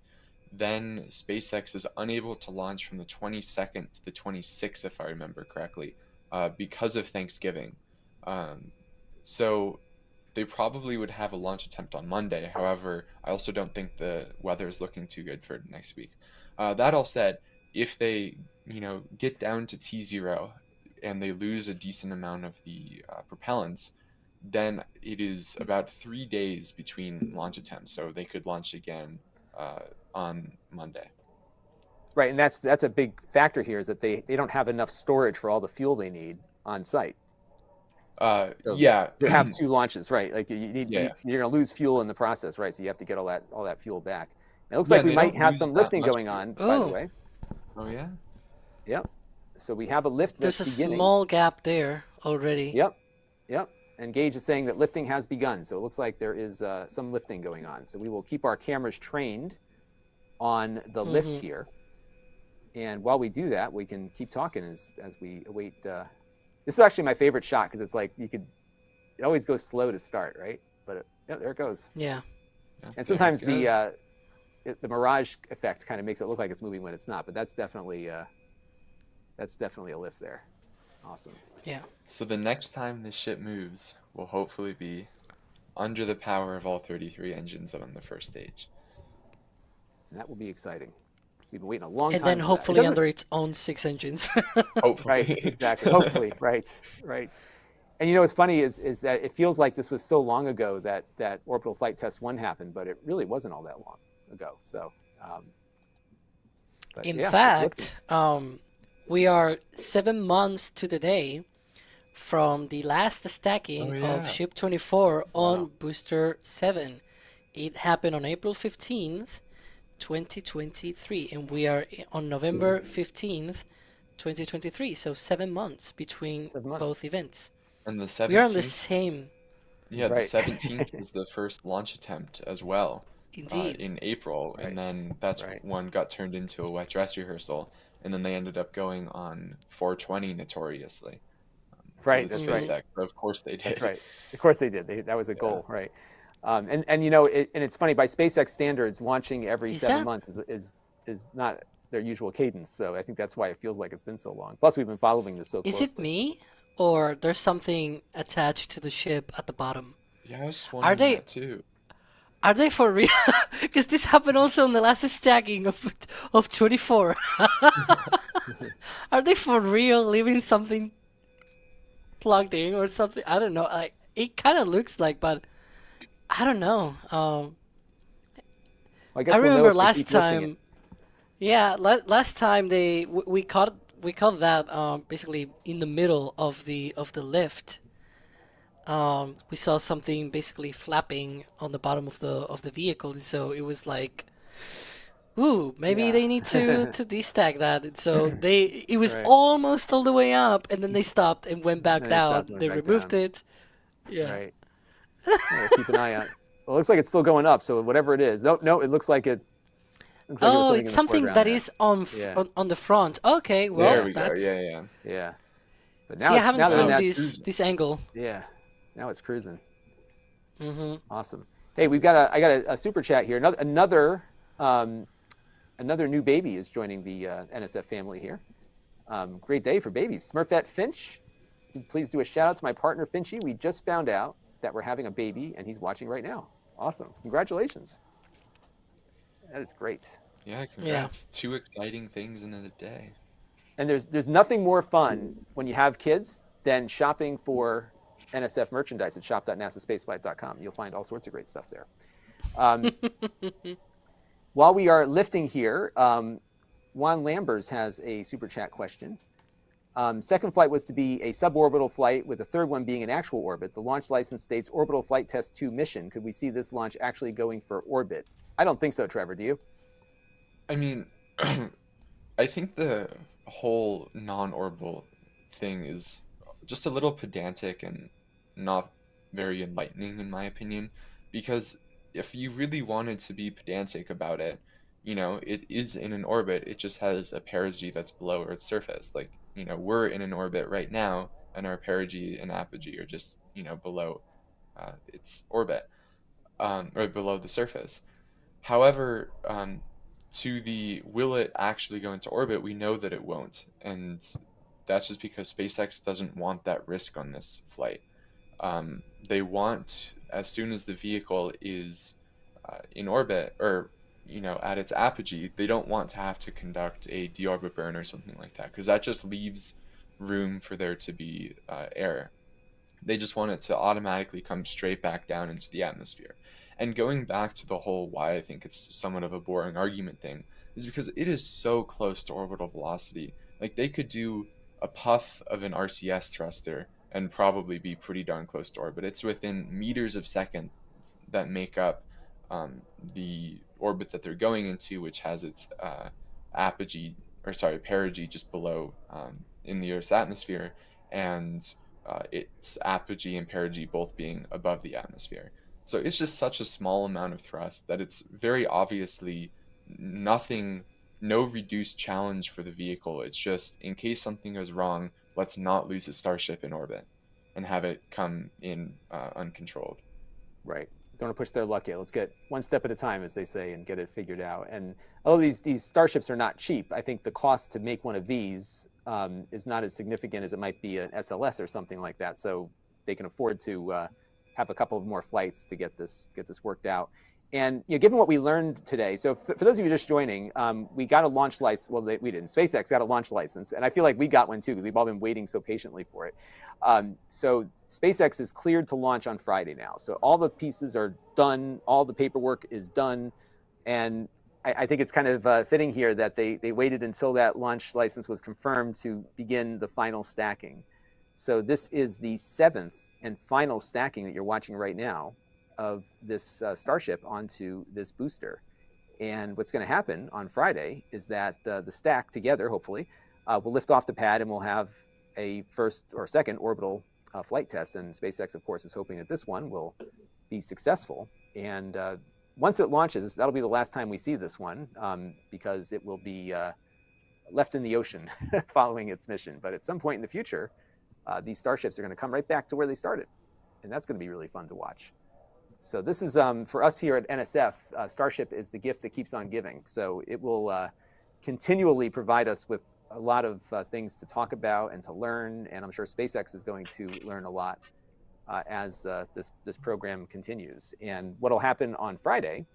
then SpaceX is unable to launch from the 22nd to the 26th, if I remember correctly, because of Thanksgiving. So they probably would have a launch attempt on Monday. However, I also don't think the weather is looking too good for next week. That all said, if they, you know, get down to T0 and they lose a decent amount of the propellants, then it is about 3 days between launch attempts, so they could launch again on Monday. Right, and that's a big factor here, is that they don't have enough storage for all the fuel they need on site. So yeah, you have 2 launches, right? Like you need, you're going to lose fuel in the process, right? So you have to get all that fuel back. And it looks like we might have some lifting going on, by the way. Oh yeah. Yep. So we have a lift. There's a beginning. small gap there already. Yep. And Gage is saying that lifting has begun, so it looks like there is some lifting going on. So we will keep our cameras trained on the lift here, and while we do that, we can keep talking as we await. This is actually my favorite shot, because it's like it always goes slow to start, right? But there it goes. Yeah. And sometimes the mirage effect kind of makes it look like it's moving when it's not, but that's definitely a lift there. Awesome. Yeah. So the next time the ship moves will hopefully be under the power of all 33 engines on the first stage. And that will be exciting. We've been waiting a long time. And then hopefully under its own 6 engines. Right, exactly. Hopefully, right. And you know what's funny is that it feels like this was so long ago that Orbital Flight Test 1 happened, but it really wasn't all that long ago. So, in fact, we are 7 months to the day from the last stacking of Ship 24 on Booster 7. It happened on April 15th, 2023, and we are on November 15th, 2023. So 7 months between 7 months. both events. And the We are on the 17th, same, yeah, the Right. 17th was the first launch attempt as well, indeed. in April, Right. and then that's Right. one got turned into a wet dress rehearsal, and then they ended up going on 420 notoriously. 'Cause Right, it's that's right. SpaceX, so of course they did. That's right. Of course they did. That was a Yeah. goal, right? And you know, and it's funny, by SpaceX standards, launching every Is 7 that- months is not their usual cadence. So I think that's why it feels like it's been so long. Plus, we've been following this so Is closely. it me, or there's something attached to the ship at the bottom? Yeah, I was just wondering they- that too. Are they for real? Because this happened also in the last stacking of 24. Are they for real leaving something plugged in or something? I don't know. Like, it kind of looks like, but I don't know. Well, I guess I we'll know remember if they last keep lifting it. time. Yeah, last time we caught that basically in the middle of the lift. We saw something basically flapping on the bottom of the vehicle, so it was like, ooh, maybe Yeah. they need to destack that. And so it was Right. almost all the way up, and then they stopped and went back And they down. stopped and They went back removed down. it. Yeah. Right. Yeah, we'll keep an eye on. Well, it looks like it's still going up. So whatever it is, no, it looks like it. Looks like there was Oh, in it's the something foreground that there. is on Yeah. on the front. Okay, well, There we go. that's. Yeah, yeah. Yeah. But See, I haven't now they're in seen that this cruising. this angle. Yeah. Now it's cruising. Mm-hmm. Awesome. Hey, I got a super chat here. Another new baby is joining the NSF family here. Great day for babies. Smurfette Finch, please do a shout out to my partner Finchy. We just found out that we're having a baby, and he's watching right now. Awesome. Congratulations. That is great. Yeah, congrats. 2 exciting things in a day. And there's nothing more fun when you have kids than shopping for NSF merchandise at shop.nasaspaceflight.com. You'll find all sorts of great stuff there. While we are lifting here, Juan Lambers has a super chat question. Second flight was to be a suborbital flight, with the third one being an actual orbit. The launch license states Orbital Flight Test 2 mission. Could we see this launch actually going for orbit? I don't think so, Trevor. Do you? I mean, I think the whole non-orbital thing is just a little pedantic and not very enlightening, in my opinion, because if you really wanted to be pedantic about it, you know, it is in an orbit. It just has a perigee that's below Earth's surface. Like, you know, we're in an orbit right now, and our perigee and apogee are just, you know, below its orbit, or below the surface. However, to the will it actually go into orbit, we know that it won't, and that's just because SpaceX doesn't want that risk on this flight. They want, as soon as the vehicle is in orbit, or, you know, at its apogee, they don't want to have to conduct a deorbit burn or something like that, because that just leaves room for there to be air. They just want it to automatically come straight back down into the atmosphere. And going back to the whole why I think it's somewhat of a boring argument thing, is because it is so close to orbital velocity. Like, they could do a puff of an RCS thruster and probably be pretty darn close to orbit. It's within meters of seconds that make up the orbit that they're going into, which has its perigee just below in the Earth's atmosphere, and its apogee and perigee both being above the atmosphere. So it's just such a small amount of thrust that it's very obviously no reduced challenge for the vehicle. It's just, in case something goes wrong, let's not lose a Starship in orbit and have it come in uncontrolled. Right. Don't want to push their luck yet. Let's get one step at a time, as they say, and get it figured out. And although these Starships are not cheap, I think the cost to make one of these is not as significant as it might be an SLS or something like that. So they can afford to have a couple of more flights to get this worked out. And, you know, given what we learned today, so for those of you just joining, we got a launch license. Well, we didn't. SpaceX got a launch license, and I feel like we got one too, because we've all been waiting so patiently for it. So SpaceX is cleared to launch on Friday now. So all the pieces are done, all the paperwork is done, and I think it's kind of fitting here that they waited until that launch license was confirmed to begin the final stacking. So this is the 7th and final stacking that you're watching right now of this Starship onto this booster. And what's going to happen on Friday is that the stack together, hopefully, we'll lift off the pad and we'll have a first or second orbital flight test. And SpaceX, of course, is hoping that this one will be successful. And once it launches, that'll be the last time we see this one, because it will be left in the ocean following its mission. But at some point in the future, these starships are going to come right back to where they started. And that's going to be really fun to watch. So this is, for us here at NSF, Starship is the gift that keeps on giving. So it will continually provide us with a lot of things to talk about and to learn. And I'm sure SpaceX is going to learn a lot as this program continues. And what will happen on Friday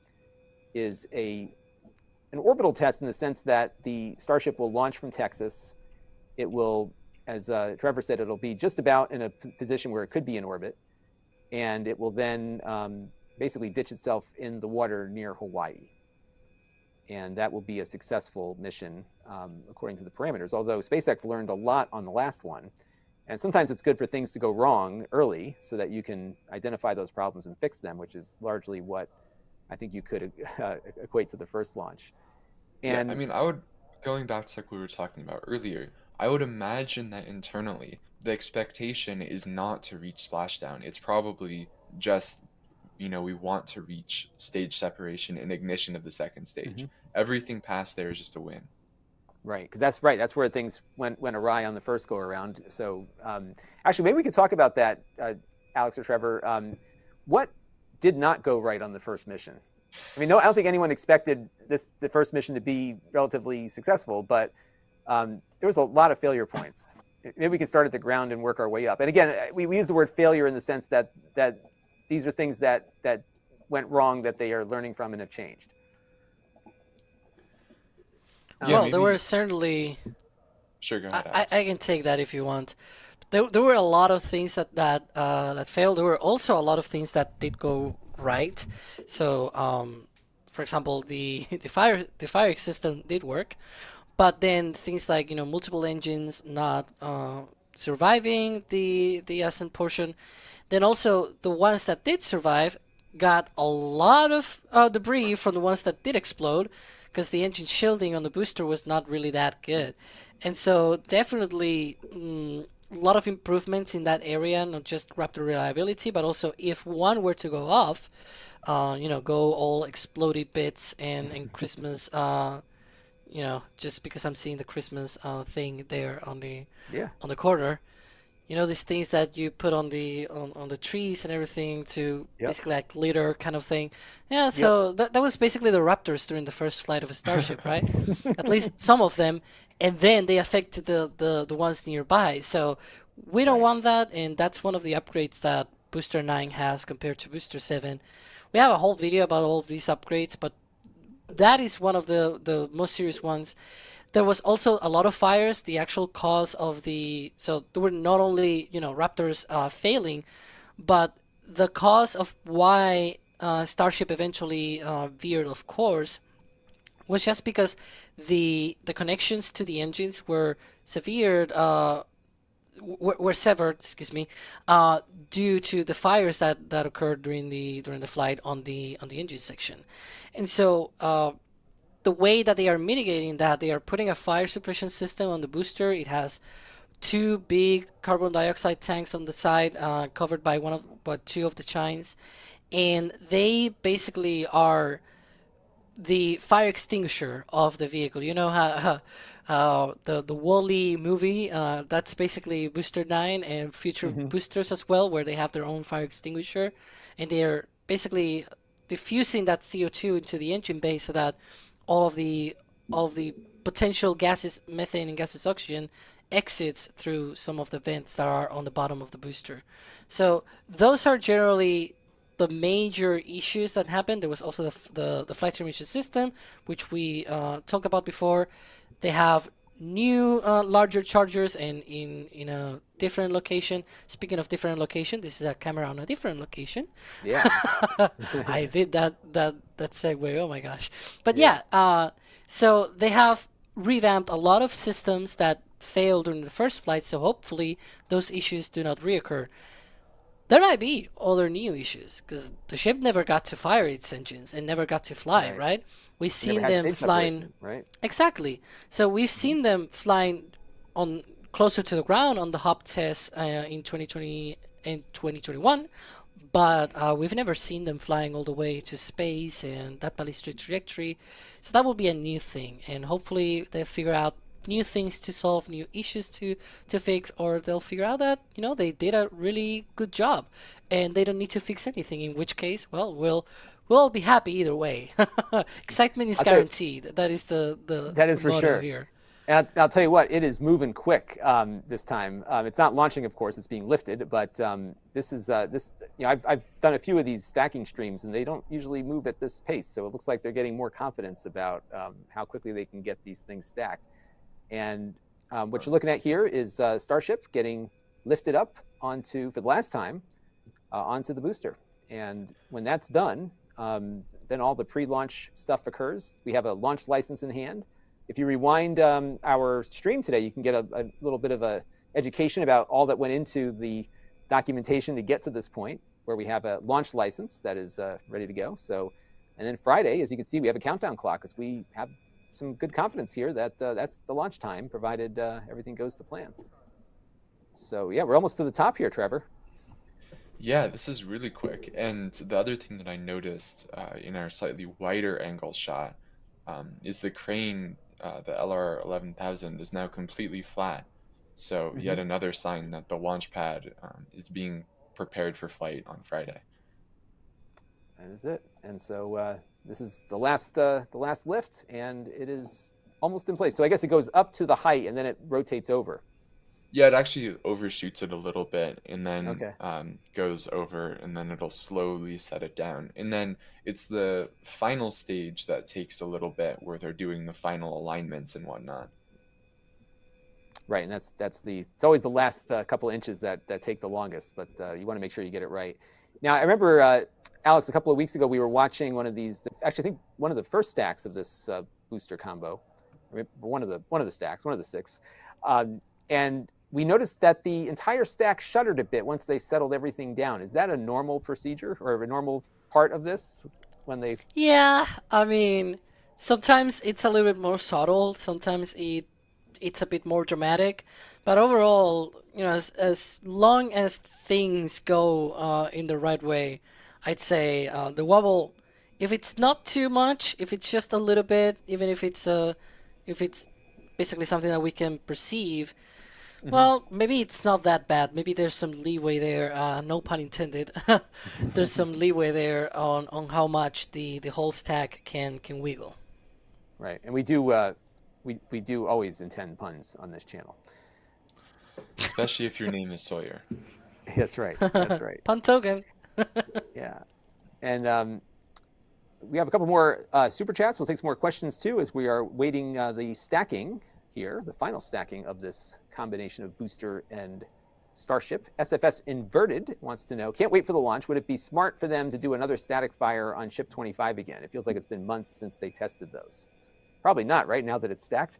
is an orbital test, in the sense that the Starship will launch from Texas. It will, as Trevor said, it'll be just about in a position where it could be in orbit. And it will then basically ditch itself in the water near Hawaii. And that will be a successful mission, according to the parameters. Although SpaceX learned a lot on the last one. And sometimes it's good for things to go wrong early so that you can identify those problems and fix them, which is largely what I think you could equate to the first launch. And yeah, I mean, going back to like we were talking about earlier, I would imagine that internally, the expectation is not to reach splashdown. It's probably just, we want to reach stage separation and ignition of the second stage. Mm-hmm. Everything past there is just a win. Right, because that's right. That's where things went awry on the first go around. So actually, maybe we could talk about that, Alex or Trevor. What did not go right on the first mission? I mean, no, I don't think anyone expected the first mission to be relatively successful, but there was a lot of failure points. Maybe we can start at the ground and work our way up. And again, we use the word failure in the sense that these are things that went wrong that they are learning from and have changed. Well, there were certainly. Sure, go ahead. I can take that if you want. There were a lot of things that failed. There were also a lot of things that did go right. So, for example, the fire system did work, but then things like multiple engines not surviving the ascent portion. Then also the ones that did survive got a lot of debris from the ones that did explode, because the engine shielding on the booster was not really that good. And so definitely a lot of improvements in that area, not just Raptor reliability, but also if one were to go off, go all exploded bits and Christmas, just because I'm seeing the Christmas thing there on the corner. These things that you put on the trees and everything to basically like litter kind of thing. Yeah, so that was basically the Raptors during the first flight of a Starship, right? At least some of them, and then they affected the ones nearby. So we don't want that, and that's one of the upgrades that Booster 9 has compared to Booster 7. We have a whole video about all of these upgrades, but that is one of the most serious ones. There was also a lot of fires. The actual cause of so there were not only Raptors failing, but the cause of why Starship eventually veered off course was just because the connections to the engines were severed. Were severed, due to the fires that occurred during the flight on the engine section, and so. The way that they are mitigating that, they are putting a fire suppression system on the booster. It has 2 big carbon dioxide tanks on the side, covered by 2 of the chines, and they basically are the fire extinguisher of the vehicle. You know how the Wall-E movie, that's basically Booster 9 and future boosters as well, where they have their own fire extinguisher, and they're basically diffusing that CO2 into the engine bay so that all of the potential gases, methane and gaseous oxygen, exits through some of the vents that are on the bottom of the booster. So those are generally the major issues that happened. There was also the flight termination system, which we talked about before. They have new larger chargers and in a different location. Speaking of different location, this is a camera on a different location. Yeah. I did that segue. Oh my gosh. But so they have revamped a lot of systems that failed during the first flight, so hopefully those issues do not reoccur. There might be other new issues, because the ship never got to fire its engines and never got to fly, right? We've seen them flying, right? Exactly. So we've seen them flying on closer to the ground on the hop test in 2020 and 2021, but we've never seen them flying all the way to space and that ballistic trajectory. So that will be a new thing, and hopefully they figure out new things to solve, new issues to fix, or they'll figure out that they did a really good job and they don't need to fix anything. In which case, well, we'll all be happy either way. Excitement is guaranteed. That is the that is for motto sure here. And I'll tell you what, it is moving quick this time. It's not launching, of course; it's being lifted. But this is I've done a few of these stacking streams, and they don't usually move at this pace. So it looks like they're getting more confidence about how quickly they can get these things stacked. And what you're looking at here is Starship getting lifted up onto, for the last time, onto the booster. And when that's done, then all the pre-launch stuff occurs. We have a launch license in hand. If you rewind our stream today, you can get a little bit of a education about all that went into the documentation to get to this point, where we have a launch license that is ready to go. So, and then Friday, as you can see, we have a countdown clock, because we have some good confidence here that that's the launch time, provided everything goes to plan. So yeah, we're almost to the top here, Trevor. Yeah, this is really quick. And the other thing that I noticed in our slightly wider angle shot is the crane, the LR11000, is now completely flat. So yet another sign that the launch pad is being prepared for flight on Friday. That is it. And so this is the last lift, and it is almost in place. So I guess it goes up to the height, and then it rotates over. Yeah, it actually overshoots it a little bit, and then Okay. goes over, and then it'll slowly set it down. And then it's the final stage that takes a little bit, where they're doing the final alignments and whatnot. Right, and it's always the last couple of inches that take the longest, but you want to make sure you get it right. Now, I remember, Alex, a couple of weeks ago, we were watching one of these, actually, I think one of the first stacks of this booster combo, one of the stacks, one of the 6, and we noticed that the entire stack shuddered a bit once they settled everything down. Is that a normal procedure, or a normal part of this when they? Yeah, I mean, sometimes it's a little bit more subtle. Sometimes it's a bit more dramatic, but overall, as long as things go in the right way, I'd say the wobble, if it's not too much, if it's just a little bit, even if it's basically something that we can perceive, well, maybe it's not that bad. Maybe there's some leeway there. No pun intended. There's some leeway there on how much the whole stack can wiggle. Right, and we do always intend puns on this channel. Especially if your name is Sawyer. That's right. That's right. Pun token. Yeah, and we have a couple more super chats. We'll take some more questions too, as we are waiting the stacking here, the final stacking of this combination of booster and Starship. SFS Inverted wants to know, can't wait for the launch. Would it be smart for them to do another static fire on Ship 25 again? It feels like it's been months since they tested those. Probably not, right, now that it's stacked?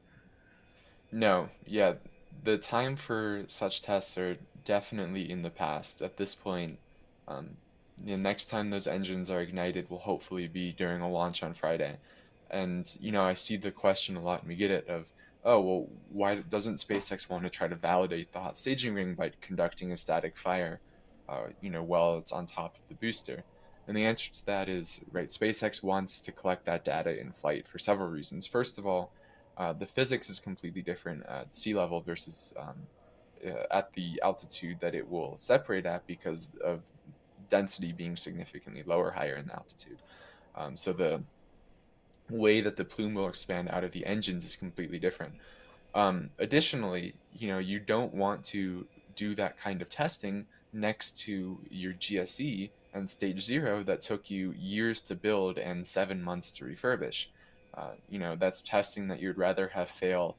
No, yeah, the time for such tests are definitely in the past. At this point, the next time those engines are ignited will hopefully be during a launch on Friday. And, I see the question a lot, and we get it, of, oh, well, why doesn't SpaceX want to try to validate the hot staging ring by conducting a static fire, while it's on top of the booster? And the answer to that is, right, SpaceX wants to collect that data in flight for several reasons. First of all, the physics is completely different at sea level versus at the altitude that it will separate at, because of density being significantly higher in the altitude. So the way that the plume will expand out of the engines is completely different. Additionally, you don't want to do that kind of testing next to your GSE and stage 0 that took you years to build and 7 months to refurbish. That's testing that you'd rather have fail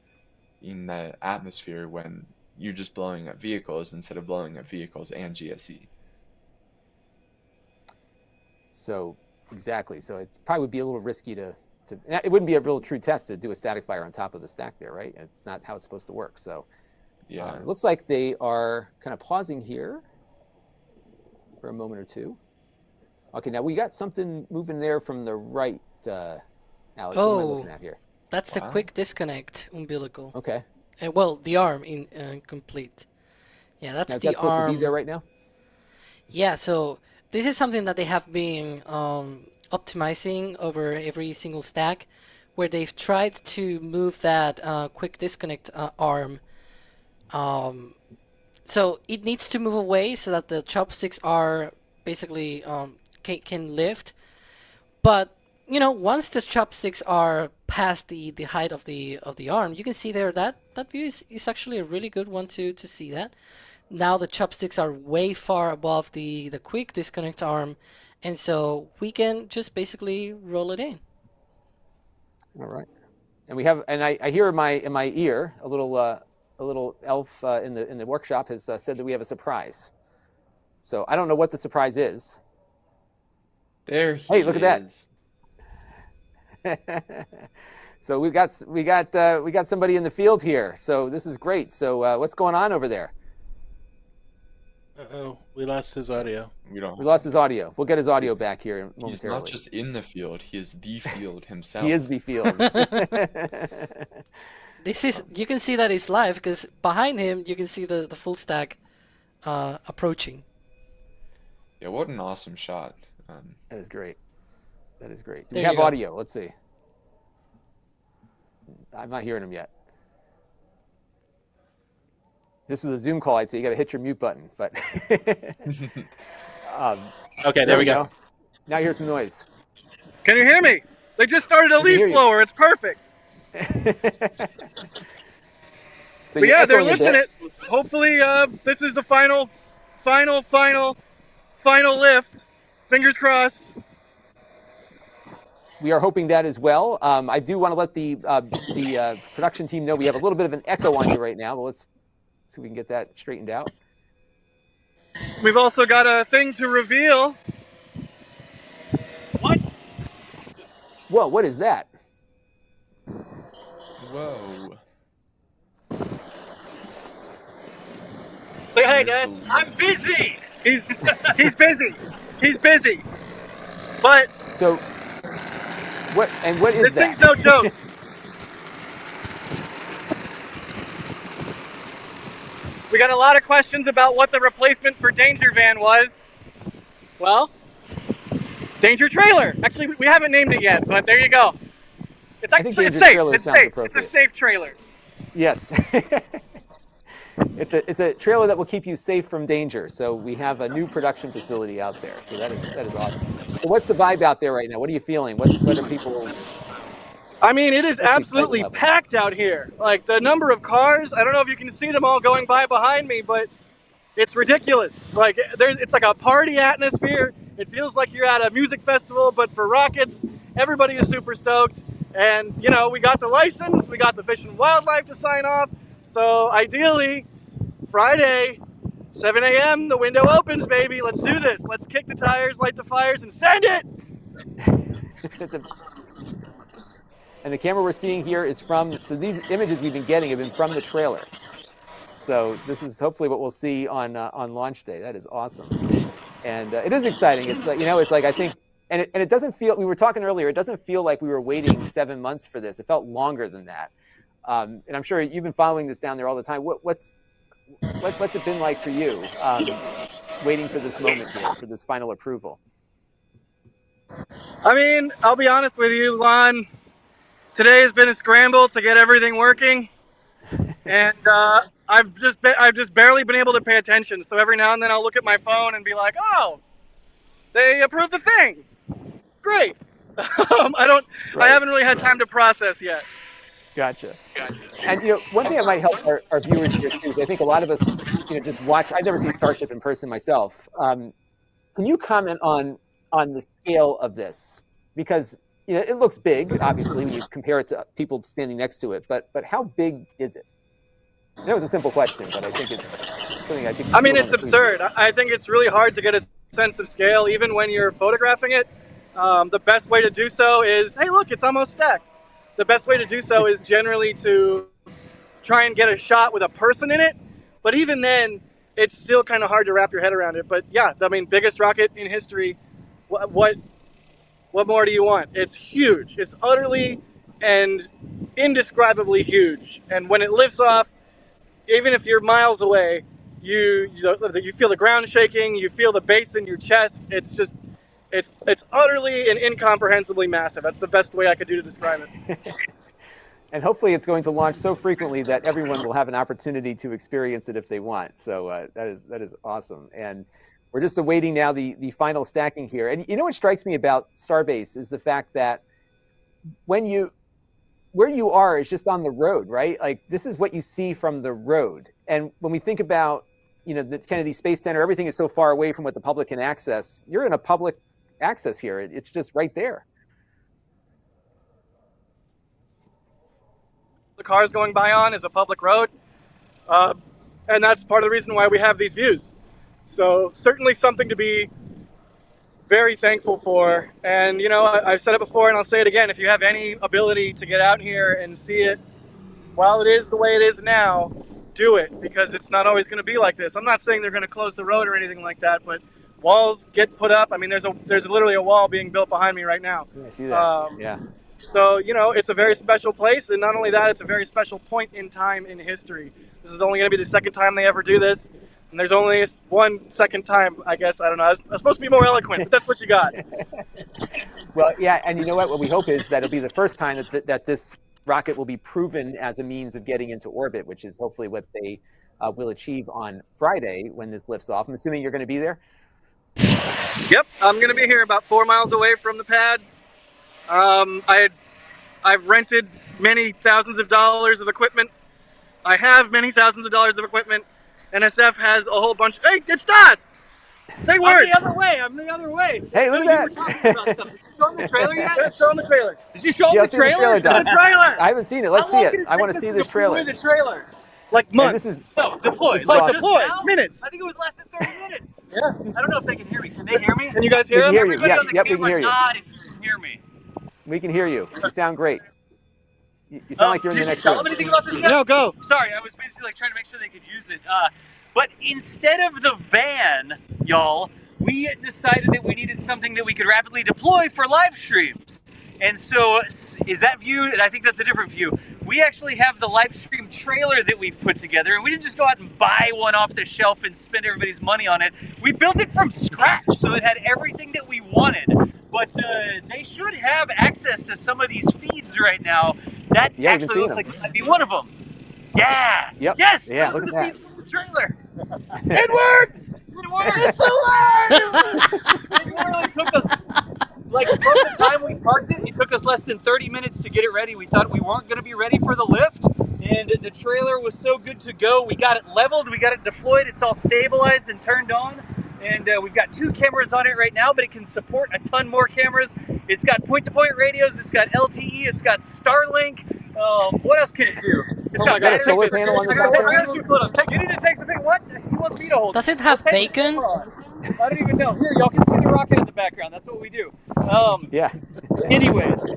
in the atmosphere when you're just blowing up vehicles instead of blowing up vehicles and GSE. So exactly. So it probably would be a little risky to it wouldn't be a real true test to do a static fire on top of the stack there, right? It's not how it's supposed to work. So yeah, it looks like they are kind of pausing here for a moment or two. Okay, now we got something moving there from the right, Alex. What am I looking at here? That's a quick disconnect, umbilical. Okay. Well, the arm in complete. Yeah, that's Now, is the that supposed to be arm. there right now? Yeah, so this is something that they have been optimizing over every single stack, where they've tried to move that quick disconnect arm. So it needs to move away so that the chopsticks are basically can lift. But once the chopsticks are past the height of the arm, you can see there that view is actually a really good one to see that. Now the chopsticks are way far above the quick disconnect arm, and so we can just basically roll it in. All right. And we have, and I hear in my ear a little elf in the workshop has said that we have a surprise. So I don't know what the surprise is. There he Hey, look at is. that. So we got somebody in the field here. So this is great. So what's going on over there? Uh-oh, we lost his audio. We lost his audio. We'll get his audio back here momentarily. He's not just in the field, he is the field himself. He is the field. You can see that it's live because behind him you can see the full stack approaching. Yeah, what an awesome shot. That is great. That is great. Do There we have you go. audio? Let's see. I'm not hearing him yet. This was a Zoom call. I'd say you got to hit your mute button, but Okay, there we go. Now here's some noise. Can you hear me? They just started a We can hear leaf you. blower. It's perfect. So But you're yeah, they're echoing a lifting bit. it. Hopefully, this is the final lift. Fingers crossed. We are hoping that as well. I do want to let the production team know we have a little bit of an echo on you right now, but let's see if we can get that straightened out. We've also got a thing to reveal. What? Whoa, what is that? Whoa. Say hi, There's Des. the- I'm busy. He's busy. He's busy. But So, what is this that? thing's no joke. We got a lot of questions about what the replacement for Danger Van was. Well, Danger Trailer. Actually, we haven't named it yet, but there you go. It's I think actually Danger safe. Trailer It's sounds safe. appropriate. It's a safe trailer. Yes. It's a trailer that will keep you safe from danger. So we have a new production facility out there. So that is awesome. So what's the vibe out there right now? What are you feeling? What are people? I mean, it is What's the absolutely excitement level? packed out here. Like the number of cars, I don't know if you can see them all going by behind me, but it's ridiculous. Like it's like a party atmosphere. It feels like you're at a music festival, but for rockets. Everybody is super stoked. And, we got the license, we got the Fish and Wildlife to sign off. So ideally, Friday, 7 a.m., the window opens, baby. Let's do this. Let's kick the tires, light the fires, and send it. And the camera we're seeing here is from, so these images we've been getting have been from the trailer. So this is hopefully what we'll see on launch day. That is awesome. And it is exciting. It's like, it's like, I think, and it doesn't feel, we were talking earlier, it doesn't feel like we were waiting 7 months for this. It felt longer than that. And I'm sure you've been following this down there all the time. What's it been like for you, waiting for this moment here, for this final approval? I mean, I'll be honest with you, Lon. Today has been a scramble to get everything working, and I've just barely been able to pay attention. So every now and then I'll look at my phone and be like, "Oh, they approved the thing. Great." I haven't really had time to process yet. Gotcha. And one thing that might help our viewers here too is I think a lot of us, just watch. I've never seen Starship in person myself. Can you comment on the scale of this? Because it looks big, obviously, when you compare it to people standing next to it. But how big is it? I know it's a simple question, but I think it's something I think. I mean, it's absurd. I think it's really hard to get a sense of scale, even when you're photographing it. The best way to do so is, hey, look, it's almost stacked. The best way to do so is generally to try and get a shot with a person in it. But even then, it's still kind of hard to wrap your head around it. But yeah, I mean, biggest rocket in history. What more do you want? It's huge. It's utterly and indescribably huge. And when it lifts off, even if you're miles away, you feel the ground shaking, you feel the bass in your chest. It's utterly and incomprehensibly massive. That's the best way I could do to describe it. And hopefully it's going to launch so frequently that everyone will have an opportunity to experience it if they want. So that is awesome. And we're just awaiting now the final stacking here. And you know what strikes me about Starbase is the fact that where you are is just on the road, right? Like this is what you see from the road. And when we think about, the Kennedy Space Center, everything is so far away from what the public can access. You're in a public access here. It's just right there. The cars going by on is a public road. And that's part of the reason why we have these views. So certainly something to be very thankful for. And, I've said it before and I'll say it again. If you have any ability to get out here and see it while it is the way it is now, do it, because it's not always going to be like this. I'm not saying they're going to close the road or anything like that, but walls get put up. I mean, there's literally a wall being built behind me right now. I see that. Yeah. So, it's a very special place. And not only that, it's a very special point in time in history. This is only going to be the second time they ever do this. And there's only one second time, I guess. I don't know. I was supposed to be more eloquent, but that's what you got. Well, yeah. And you know what? What we hope is that it'll be the first time that this rocket will be proven as a means of getting into orbit, which is hopefully what they will achieve on Friday when this lifts off. I'm assuming you're going to be there? Yep. I'm going to be here about 4 miles away from the pad. I've rented many thousands of dollars of equipment. I have many thousands of dollars of equipment. NSF has a whole bunch. Hey, it's Denis! Say words! I'm the other way. Hey, look at that! You were talking about stuff. Did you show him the trailer yet? Yeah, show him the trailer. Did you show him the trailer? The trailer. I haven't seen it. Let's see it. I want to see this trailer. The trailer. Like months. Deployed. Deployed. Minutes. I think it was less than 30 minutes. Yeah. I don't know if they can hear me. Can they hear me? Can you guys hear us? him? Hear you. Yes. Yep, we can hear you. God, if you can hear me. We can hear you. You sound great. You sound like you're in the next room. Tell them anything about this yet? No, go. Sorry, I was basically trying to make sure they could use it. But instead of the van, y'all, we decided that we needed something that we could rapidly deploy for live streams. And so, is that view? I think that's a different view. We actually have the live stream trailer that we've put together, and we didn't just go out and buy one off the shelf and spend everybody's money on it. We built it from scratch, so it had everything that we wanted. But they should have access to some of these feeds right now. That actually looks like it might be one of them. Yeah. Yep. Yes. Yeah. Look at that. Trailer. It worked! It worked! It's alive! It literally took us, from the time we parked it took us less than 30 minutes to get it ready. We thought we weren't going to be ready for the lift, and the trailer was so good to go. We got it leveled, we got it deployed, it's all stabilized and turned on, and we've got 2 cameras on it right now, but it can support a ton more cameras. It's got point-to-point radios, it's got LTE, it's got Starlink. What else can it do? It's got a solar panel on the top there? You need to take something. What? He wants me to hold it. Does it have bacon? I don't even know. Here, y'all can see the rocket in the background. That's what we do. Yeah. Anyways,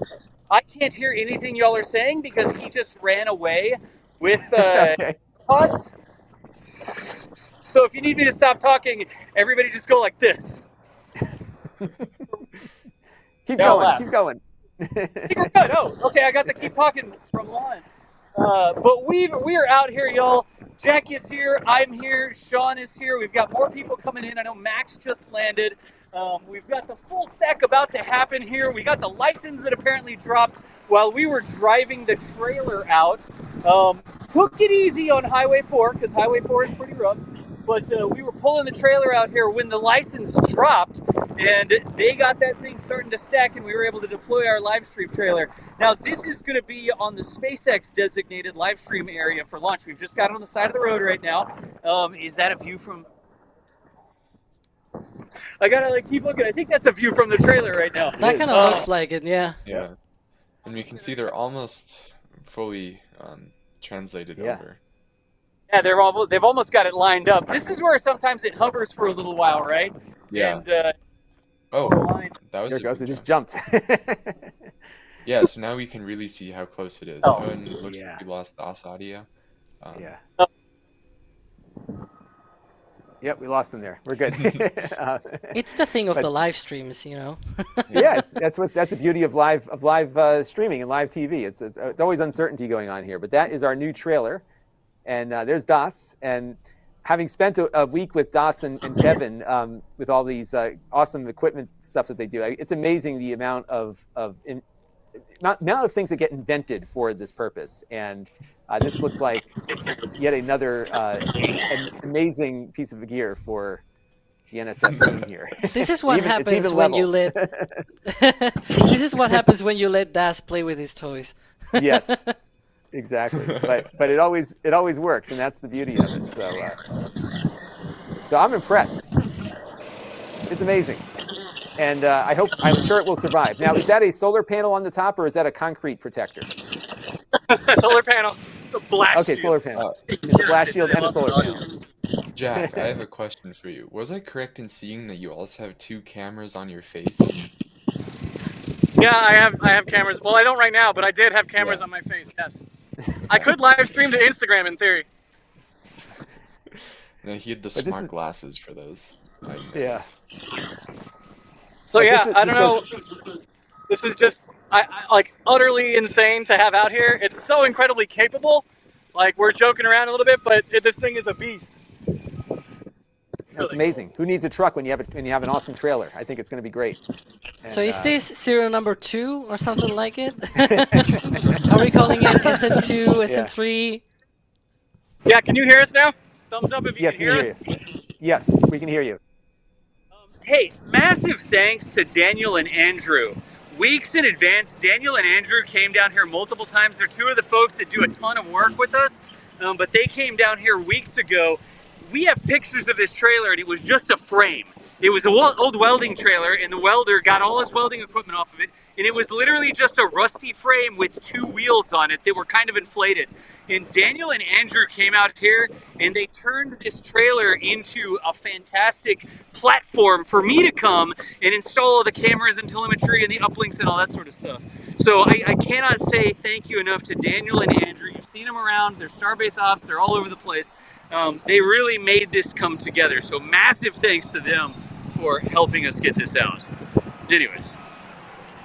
I can't hear anything y'all are saying because he just ran away with pods. So if you need me to stop talking, everybody just go like this. Keep going. Keep going. We're good. Oh, okay. I got the keep talking from line. But we are out here, y'all. Jack is here. I'm here. Sean is here. We've got more people coming in. I know Max just landed. We've got the full stack about to happen here. We got the license that apparently dropped while we were driving the trailer out. Took it easy on Highway 4 because Highway 4 is pretty rough. But we were pulling the trailer out here when the license dropped, and they got that thing starting to stack, and we were able to deploy our live stream trailer. Now, this is going to be on the SpaceX designated live stream area for launch. We've just got it on the side of the road right now. Is that a view from... I gotta keep looking. I think that's a view from the trailer right now. That kind of looks like it, yeah. Yeah. And we can see they're almost fully translated over. Yeah, they've almost got it lined up. This is where sometimes it hovers for a little while, right? Yeah. And, that was there it goes. It just jumped. Yeah, so now we can really see how close it is. And it looks like we lost DOS audio. Yeah. Yep, we lost him there. We're good. It's the thing of but- the live streams, you know. Yeah, that's the beauty of live streaming and live TV. It's always uncertainty going on here. But that is our new trailer, and there's Das. And having spent a week with Das and Kevin with all these awesome equipment stuff that they do, it's amazing the amount of things that get invented for this purpose. And this looks like yet another an amazing piece of gear for the NSF team here. This is what happens when you let. This is what happens when you let Das play with his toys. Yes, exactly. But it always works, and that's the beauty of it. So I'm impressed. It's amazing, and I'm sure it will survive. Now, is that a solar panel on the top, or is that a concrete protector? Solar panel. It's a blast shield. Okay, solar panel. It's a blast shield and a solar panel. Jack, I have a question for you. Was I correct in seeing that you also have 2 cameras on your face? Yeah, I have cameras. Well, I don't right now, but I did have cameras on my face. Yes, I could live stream to Instagram in theory. No, he had the smart glasses for those. Yeah. So yeah, I don't know. This is just I like utterly insane to have out here. It's so incredibly capable. Like, we're joking around a little bit, but this thing is a beast. That's amazing. Who needs a truck when you have an awesome trailer? I think it's going to be great. And, so is this serial number 2 or something like it? Are we calling it SN2, SN3? Yeah, can you hear us now? Thumbs up if you can hear us. Yes, we can hear you. Hey, massive thanks to Daniel and Andrew. Weeks in advance, Daniel and Andrew came down here multiple times. They're 2 of the folks that do a ton of work with us, but they came down here weeks ago. We have pictures of this trailer, and it was just a frame. It was an old welding trailer, and the welder got all his welding equipment off of it, and it was literally just a rusty frame with 2 wheels on it that were kind of inflated. And Daniel and Andrew came out here, and they turned this trailer into a fantastic platform for me to come and install all the cameras and telemetry and the uplinks and all that sort of stuff. So I cannot say thank you enough to Daniel and Andrew. You've seen them around. They're Starbase ops. They're all over the place. They really made this come together. So massive thanks to them for helping us get this out. Anyways.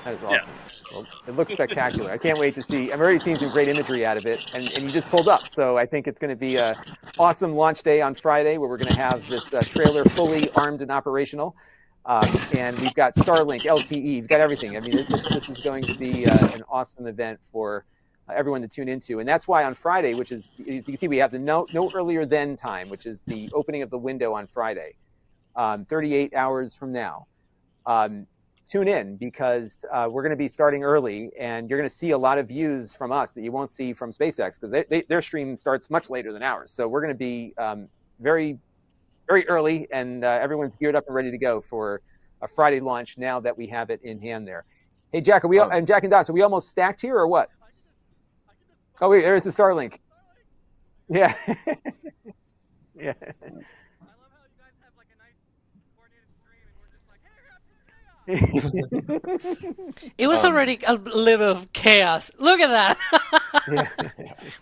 That is awesome. Yeah. Well, it looks spectacular. I can't wait to see. I've already seen some great imagery out of it, and you just pulled up. So I think it's going to be an awesome launch day on Friday, where we're going to have this trailer fully armed and operational. And we've got Starlink, LTE, we've got everything. I mean, this is going to be an awesome event for everyone to tune into. And that's why on Friday, which is, as you can see, we have the no earlier than time, which is the opening of the window on Friday, 38 hours from now. Tune in, because we're going to be starting early, and you're going to see a lot of views from us that you won't see from SpaceX, because their stream starts much later than ours. So we're going to be very, very early, and everyone's geared up and ready to go for a Friday launch now that we have it in hand there. Hey, Jack, and Jack and Das, are we almost stacked here or what? Oh, wait, there's the Starlink. Yeah. Yeah. It was already a little of chaos. Look at that.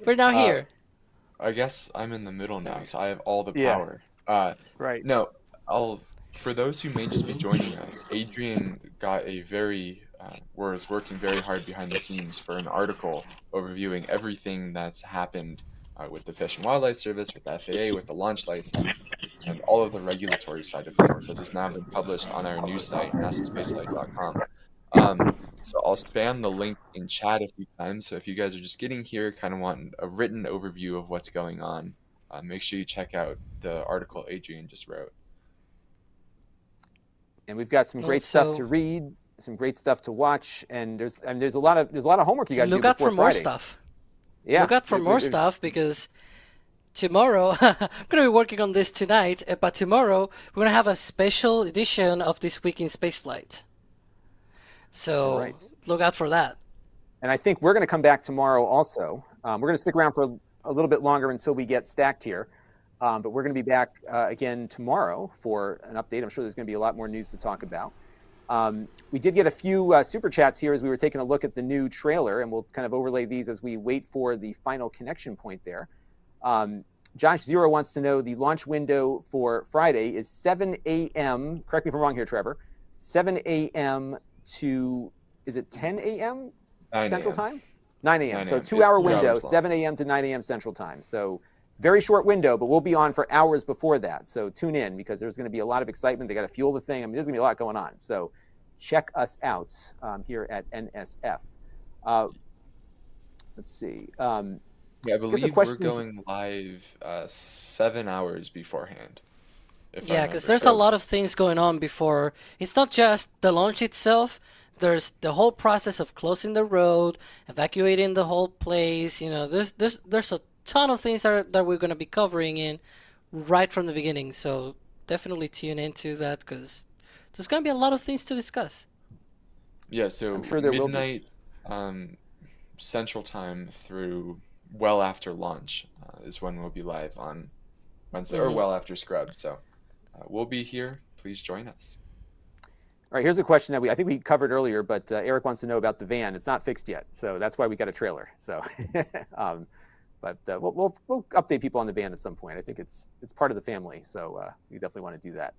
We're now here. I guess I'm in the middle now, so I have all the Yeah. power. Right. No, for those who may just be joining us, Adrian got was working very hard behind the scenes for an article overviewing everything that's happened with the Fish and Wildlife Service, with the FAA, with the launch license, and all of the regulatory side of things that has now been published on our news site, NASASpaceflight.com. So I'll spam the link in chat a few times. So if you guys are just getting here, kind of want a written overview of what's going on, make sure you check out the article Adrian just wrote. And we've got some great stuff to read, some great stuff to watch, and there's a lot of homework you got to do before Friday. Look out for more stuff. Yeah. Look out for more stuff, because tomorrow, I'm going to be working on this tonight, but tomorrow we're going to have a special edition of This Week in Spaceflight. So look out for that. And I think we're going to come back tomorrow also. We're going to stick around for a little bit longer until we get stacked here. But we're going to be back again tomorrow for an update. I'm sure there's going to be a lot more news to talk about. We did get a few super chats here as we were taking a look at the new trailer, and we'll kind of overlay these as we wait for the final connection point there. Josh Zero wants to know the launch window for Friday is 7 a.m. Correct me if I'm wrong here, Trevor. 7 a.m. to, is it 10 a.m. Central Time? 9 a.m. So 2-hour window, 7 a.m. to 9 a.m. Central Time. So very short window, but we'll be on for hours before that. So tune in because there's going to be a lot of excitement. They got to fuel the thing. I mean, there's going to be a lot going on. So check us out here at NSF. Let's see. Yeah, I believe we're going live 7 hours beforehand. Yeah, because there's a lot of things going on before. It's not just the launch itself. There's the whole process of closing the road, evacuating the whole place. You know, there's a ton of things that we're going to be covering in right from the beginning. So definitely tune into that because there's going to be a lot of things to discuss. Yeah, so I'm sure there midnight Central Time through well after launch is when we'll be live on Wednesday, or well after scrub. So we'll be here. Please join us. All right, here's a question that I think we covered earlier, but Eric wants to know about the van. It's not fixed yet, so that's why we got a trailer. So, but we'll update people on the van at some point. I think it's part of the family, so we definitely want to do that.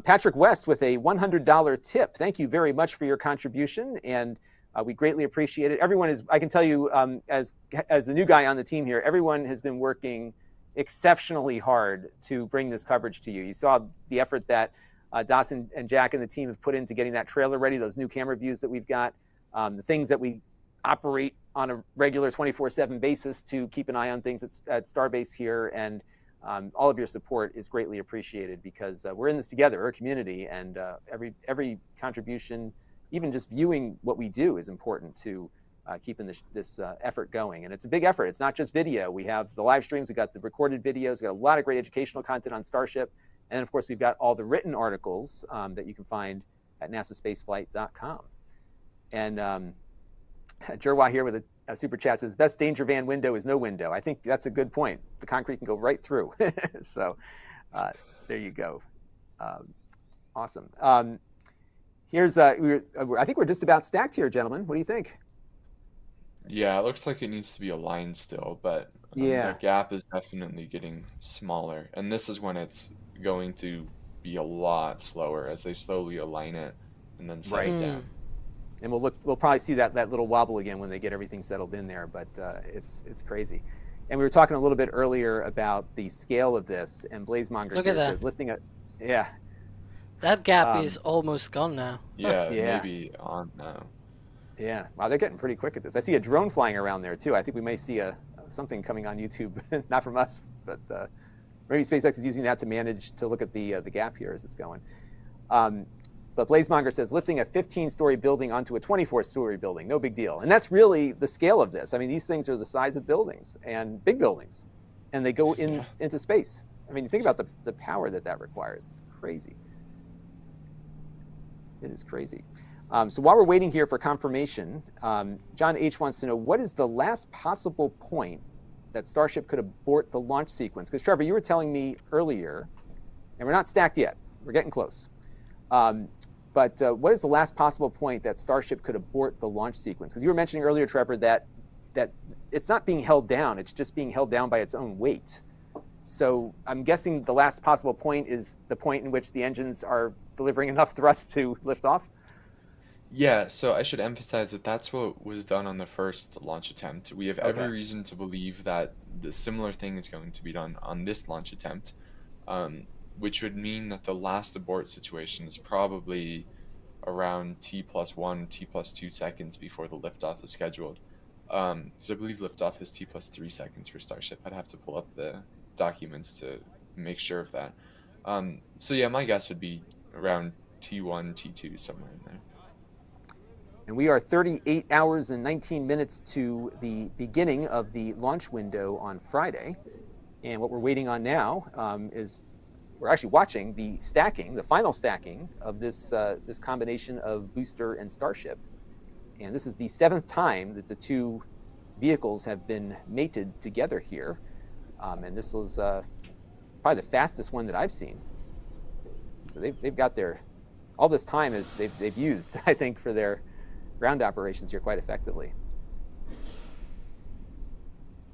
Patrick West with a $100 tip. Thank you very much for your contribution, and we greatly appreciate it. Everyone is, I can tell you, as the new guy on the team here, everyone has been working exceptionally hard to bring this coverage to you. You saw the effort that Dawson and Jack and the team have put into getting that trailer ready, those new camera views that we've got, the things that we operate on a regular 24/7 basis to keep an eye on things at Starbase here. And all of your support is greatly appreciated because we're in this together, we're a community, and every contribution, even just viewing what we do, is important to keeping this effort going. And it's a big effort. It's not just video. We have the live streams, we got the recorded videos, we got a lot of great educational content on Starship. And of course, we've got all the written articles that you can find at NASASpaceflight.com. And Jerwa here with a super chat says, best danger van window is no window. I think that's a good point. The concrete can go right through. So there you go. Awesome. Here's, I think we're just about stacked here, gentlemen. What do you think? Yeah, it looks like it needs to be aligned still, but the gap is definitely getting smaller. And this is when it's going to be a lot slower as they slowly align it and then set it down. And we'll probably see that little wobble again when they get everything settled in there, but it's crazy. And we were talking a little bit earlier about the scale of this, and Blazemonger says lifting a that gap is almost gone now. Yeah, maybe on now. Yeah, wow, they're getting pretty quick at this. I see a drone flying around there too. I think we may see something coming on YouTube, not from us, but maybe SpaceX is using that to manage to look at the gap here as it's going. But Blazemonger says lifting a 15-story building onto a 24-story building, no big deal. And that's really the scale of this. I mean, these things are the size of buildings, and big buildings, and they go into space. I mean, you think about the power that requires. It's crazy. It is crazy. So while we're waiting here for confirmation, John H. wants to know, what is the last possible point that Starship could abort the launch sequence? Because Trevor, you were telling me earlier, and we're not stacked yet, we're getting close. But what is the last possible point that Starship could abort the launch sequence? Because you were mentioning earlier, Trevor, that it's not being held down, it's just being held down by its own weight. So I'm guessing the last possible point is the point in which the engines are delivering enough thrust to lift off? Yeah, so I should emphasize that that's what was done on the first launch attempt. We have every reason to believe that the similar thing is going to be done on this launch attempt, which would mean that the last abort situation is probably around T+1, T+2 seconds before the liftoff is scheduled. So I believe liftoff is T+3 seconds for Starship. I'd have to pull up the documents to make sure of that. So yeah, my guess would be around T1, T2, somewhere in there. And we are 38 hours and 19 minutes to the beginning of the launch window on Friday. And what we're waiting on now is we're actually watching the stacking, the final stacking of this combination of booster and Starship. And this is the 7th time that the two vehicles have been mated together here. And this was probably the fastest one that I've seen. So they've got all this time is they've used, I think, for their ground operations here quite effectively.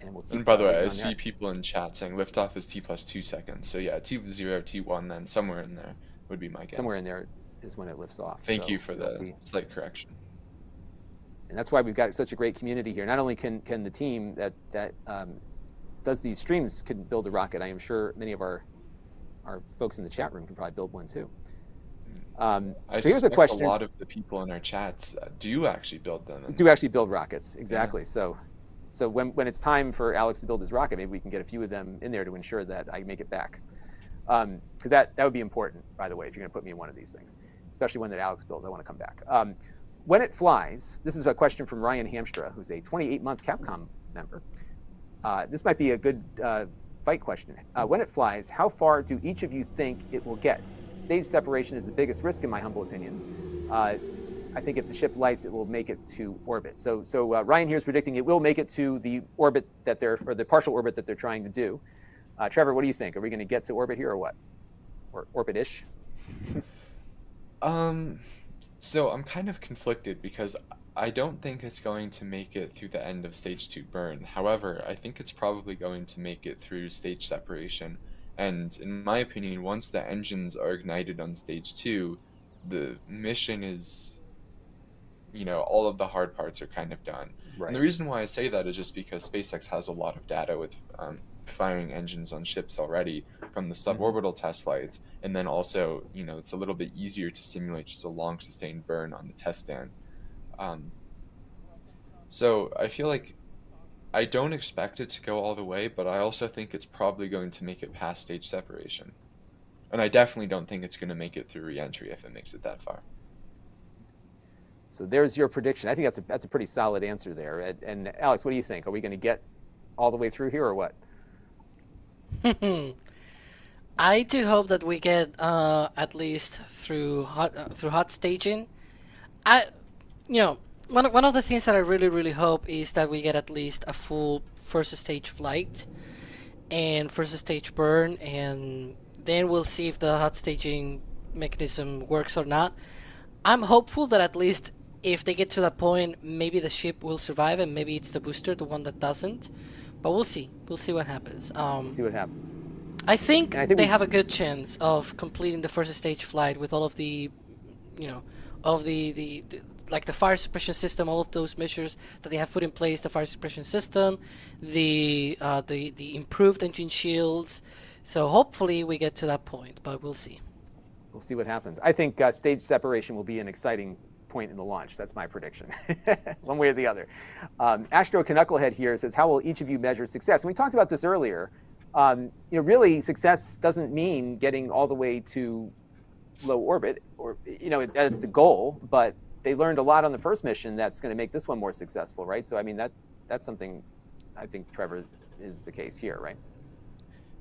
and we'll keep. And by the way, waiting I on see that. people in chat saying liftoff is T+2 seconds. So yeah, T0, T1, then somewhere in there would be my guess. Somewhere in there is when it lifts off. Thank so you for it'll the slight correction. And that's why we've got such a great community here. Not only can the team that does these streams can build a rocket, I am sure many of our folks in the chat room can probably build one too. I so here's a question. A lot of the people in our chats do actually build them. Do actually build rockets, exactly. Yeah. So when it's time for Alex to build his rocket, maybe we can get a few of them in there to ensure that I make it back. Because that would be important, by the way, if you're going to put me in one of these things, especially one that Alex builds. I want to come back. When it flies, this is a question from Ryan Hamstra, who's a 28-month Capcom member. This might be a good fight question. When it flies, how far do each of you think it will get? Stage separation is the biggest risk, in my humble opinion. I think if the ship lights, it will make it to orbit. So Ryan here is predicting it will make it to the orbit that or the partial orbit that they're trying to do. Trevor, what do you think? Are we going to get to orbit here or what? Or orbit-ish? So I'm kind of conflicted because I don't think it's going to make it through the end of stage 2 burn. However, I think it's probably going to make it through stage separation. And in my opinion, once the engines are ignited on stage 2, the mission is, all of the hard parts are kind of done. Right. And the reason why I say that is just because SpaceX has a lot of data with firing engines on ships already from the suborbital test flights. And then also, it's a little bit easier to simulate just a long sustained burn on the test stand. So I feel like I don't expect it to go all the way, but I also think it's probably going to make it past stage separation. And I definitely don't think it's going to make it through re-entry if it makes it that far. So there's your prediction. I think that's a pretty solid answer there. And Alex, what do you think? Are we going to get all the way through here or what? I do hope that we get at least through hot staging. One of the things that I really hope is that we get at least a full first stage flight and first stage burn, and then we'll see if the hot staging mechanism works or not. I'm hopeful that at least if they get to that point, maybe the ship will survive and maybe it's the booster, the one that doesn't. But we'll see. We'll see what happens. See what happens. I think they have a good chance of completing the first stage flight with all of the, like the fire suppression system, all of those measures that they have put in place, the fire suppression system, the improved engine shields. So hopefully we get to that point, but we'll see. We'll see what happens. I think stage separation will be an exciting point in the launch. That's my prediction, one way or the other. Astro Knucklehead here says, how will each of you measure success? And we talked about this earlier. Really, success doesn't mean getting all the way to low orbit, or that's the goal. But they learned a lot on the first mission that's going to make this one more successful, right? So I mean that's something I think, Trevor, is the case here, right?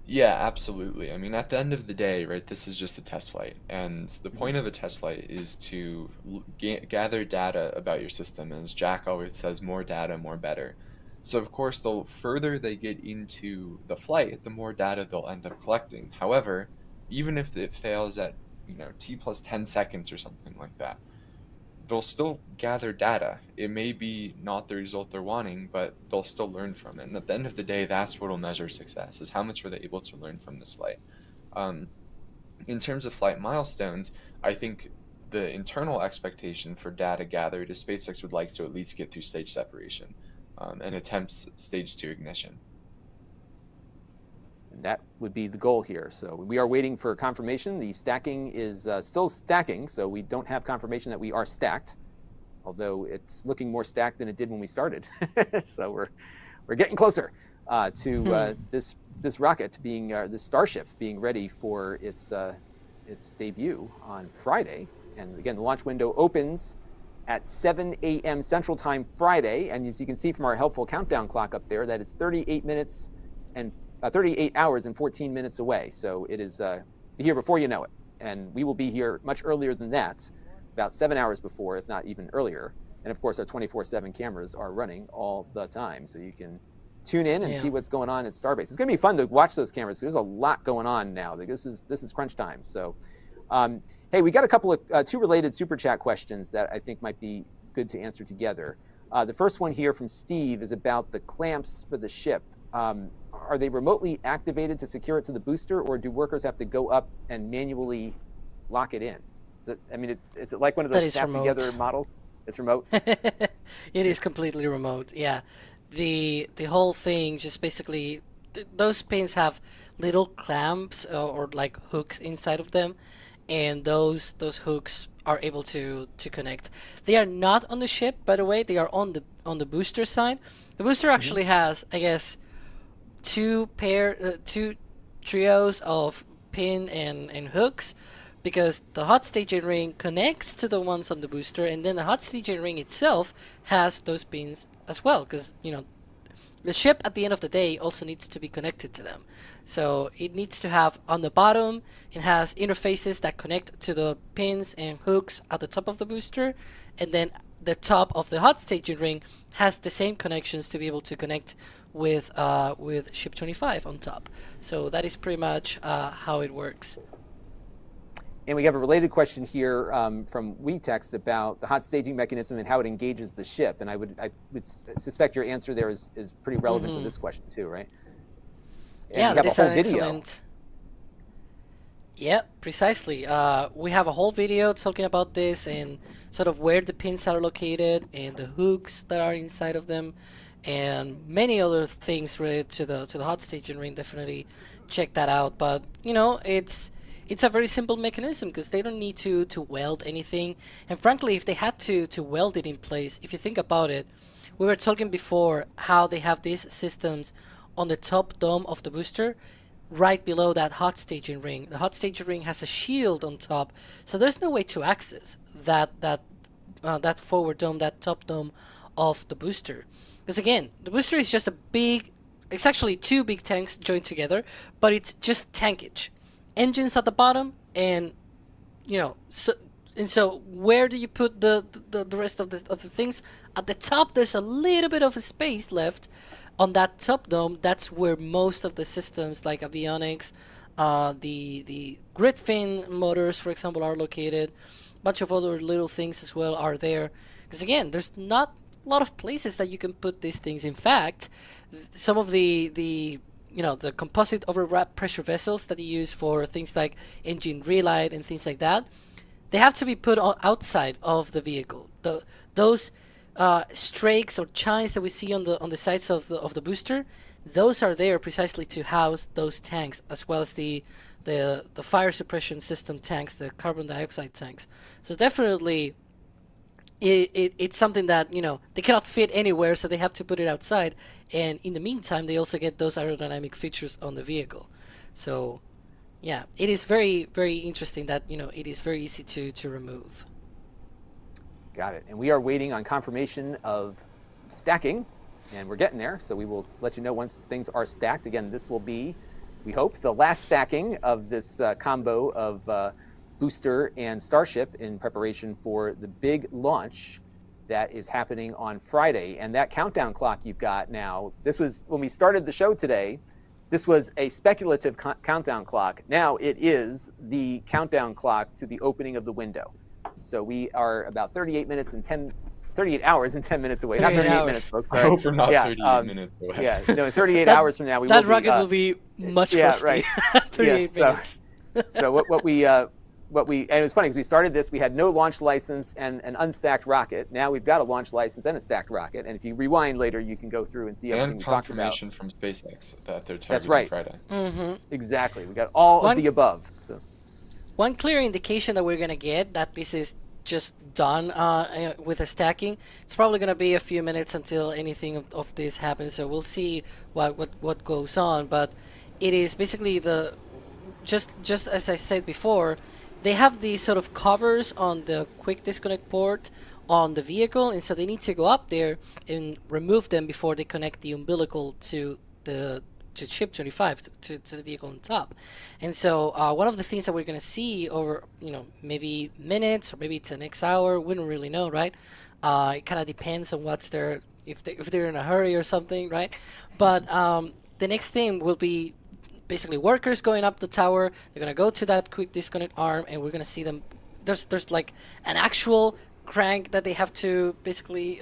Yeah, absolutely. I mean, at the end of the day, right, this is just a test flight. And the point of a test flight is to gather data about your system. As Jack always says, more data, more better. So, of course, the further they get into the flight, the more data they'll end up collecting. However, even if it fails at, T plus 10 seconds or something like that, they'll still gather data. It may be not the result they're wanting, but they'll still learn from it. And at the end of the day, that's what will measure success, is how much were they able to learn from this flight. In terms of flight milestones, I think the internal expectation for data gathered is SpaceX would like to at least get through stage separation and attempts stage 2 ignition. And that would be the goal here. So we are waiting for confirmation. The stacking is still stacking, so we don't have confirmation that we are stacked, although it's looking more stacked than it did when we started. So we're getting closer to this rocket being this Starship being ready for its debut on Friday. And again, the launch window opens at 7 a.m. Central Time Friday, and as you can see from our helpful countdown clock up there, that is 38 hours and 14 minutes away. So it is here before you know it. And we will be here much earlier than that, about 7 hours before, if not even earlier. And of course, our 24/7 cameras are running all the time. So you can tune in and see what's going on at Starbase. It's going to be fun to watch those cameras. There's a lot going on now. This is crunch time. So, hey, we got a couple of two related super chat questions that I think might be good to answer together. The first one here from Steve is about the clamps for the ship. Are they remotely activated to secure it to the booster, or do workers have to go up and manually lock it in? Is it like one of those snap together models? It's remote? It is completely remote, yeah. The whole thing just basically, those pins have little clamps or like hooks inside of them, and those hooks are able to connect. They are not on the ship, by the way. They are on the booster side. The booster actually has, I guess, two trios of pin and hooks, because the hot staging ring connects to the ones on the booster, and then the hot staging ring itself has those pins as well, because the ship at the end of the day also needs to be connected to them. So it needs to have on the bottom, it has interfaces that connect to the pins and hooks at the top of the booster, and then the top of the hot staging ring has the same connections to be able to connect with ship 25 on top. So that is pretty much how it works. And we have a related question here from WeText about the hot staging mechanism and how it engages the ship. And I would suspect your answer there is pretty relevant to this question too, right? And yeah, that is an video. Excellent. Yeah, precisely. We have a whole video talking about this and sort of where the pins are located and the hooks that are inside of them, and many other things related to the hot staging ring. Definitely check that out. But it's a very simple mechanism, because they don't need to weld anything. And frankly, if they had to weld it in place, if you think about it, we were talking before how they have these systems on the top dome of the booster, right below that hot staging ring. The hot staging ring has a shield on top, so there's no way to access that forward dome, that top dome of the booster. Because again, the booster is just it's actually two big tanks joined together, but it's just tankage. Engines at the bottom, and so where do you put the rest of the things? At the top, there's a little bit of a space left on that top dome. That's where most of the systems, like avionics, the grid fin motors, for example, are located. A bunch of other little things as well are there, because again, there's not a lot of places that you can put these things. In fact, some of the composite overwrap pressure vessels that you use for things like engine relight and things like that, they have to be put outside of the vehicle. Those strakes or chines that we see on the sides of the booster, those are there precisely to house those tanks, as well as the fire suppression system tanks, the carbon dioxide tanks. So definitely, it's something that they cannot fit anywhere, so they have to put it outside. And in the meantime, they also get those aerodynamic features on the vehicle. So yeah, it is very, very interesting that it is very easy to remove. Got it. And we are waiting on confirmation of stacking, and we're getting there. So we will let you know once things are stacked. Again, this will be, we hope, the last stacking of this combo of booster and Starship in preparation for the big launch that is happening on Friday. And that countdown clock you've got now, this was, when we started the show today, this was a speculative countdown clock. Now it is the countdown clock to the opening of the window. So we are about 38 hours and 10 minutes away. Not 38 minutes, folks. I hope we're not 38 minutes away. Yeah, 38 hours from now, we will be... That rocket will be much faster. Right. 38 minutes. So what we and it was funny because we started this, we had no launch license and an unstacked rocket. Now we've got a launch license and a stacked rocket. And if you rewind later, you can go through and see everything we talked about. And confirmation from SpaceX that they're targeting That's right. Friday. Mm-hmm. Exactly. We got all of the above. So one clear indication that we're going to get that this is just done with the stacking, it's probably going to be a few minutes until anything of this happens. So we'll see what goes on. But it is basically just as I said before, they have these sort of covers on the quick disconnect port on the vehicle, and so they need to go up there and remove them before they connect the umbilical to ship 25 to the vehicle on top. And so one of the things that we're going to see over maybe minutes or maybe it's the next hour, we don't really know, right? It kind of depends on what's there, if they're in a hurry or something, right? But the next thing will be basically workers going up the tower. They're going to go to that quick disconnect arm, and we're going to see them. There's like an actual crank that they have to basically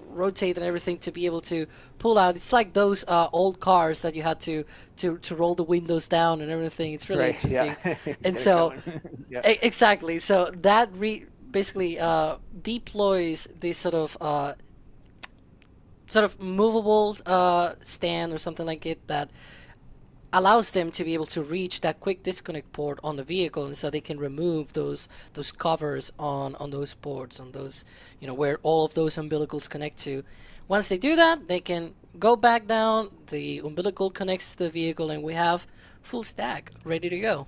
rotate and everything to be able to pull out. It's like those old cars that you had to roll the windows down and everything. It's really interesting. Yeah. And so Yeah. exactly, so that basically deploys this sort of movable stand or something like it that allows them to be able to reach that quick disconnect port on the vehicle, and so they can remove those covers on those ports, on those where all of those umbilicals connect to. Once they do that, they can go back down, the umbilical connects to the vehicle, and we have full stack ready to go.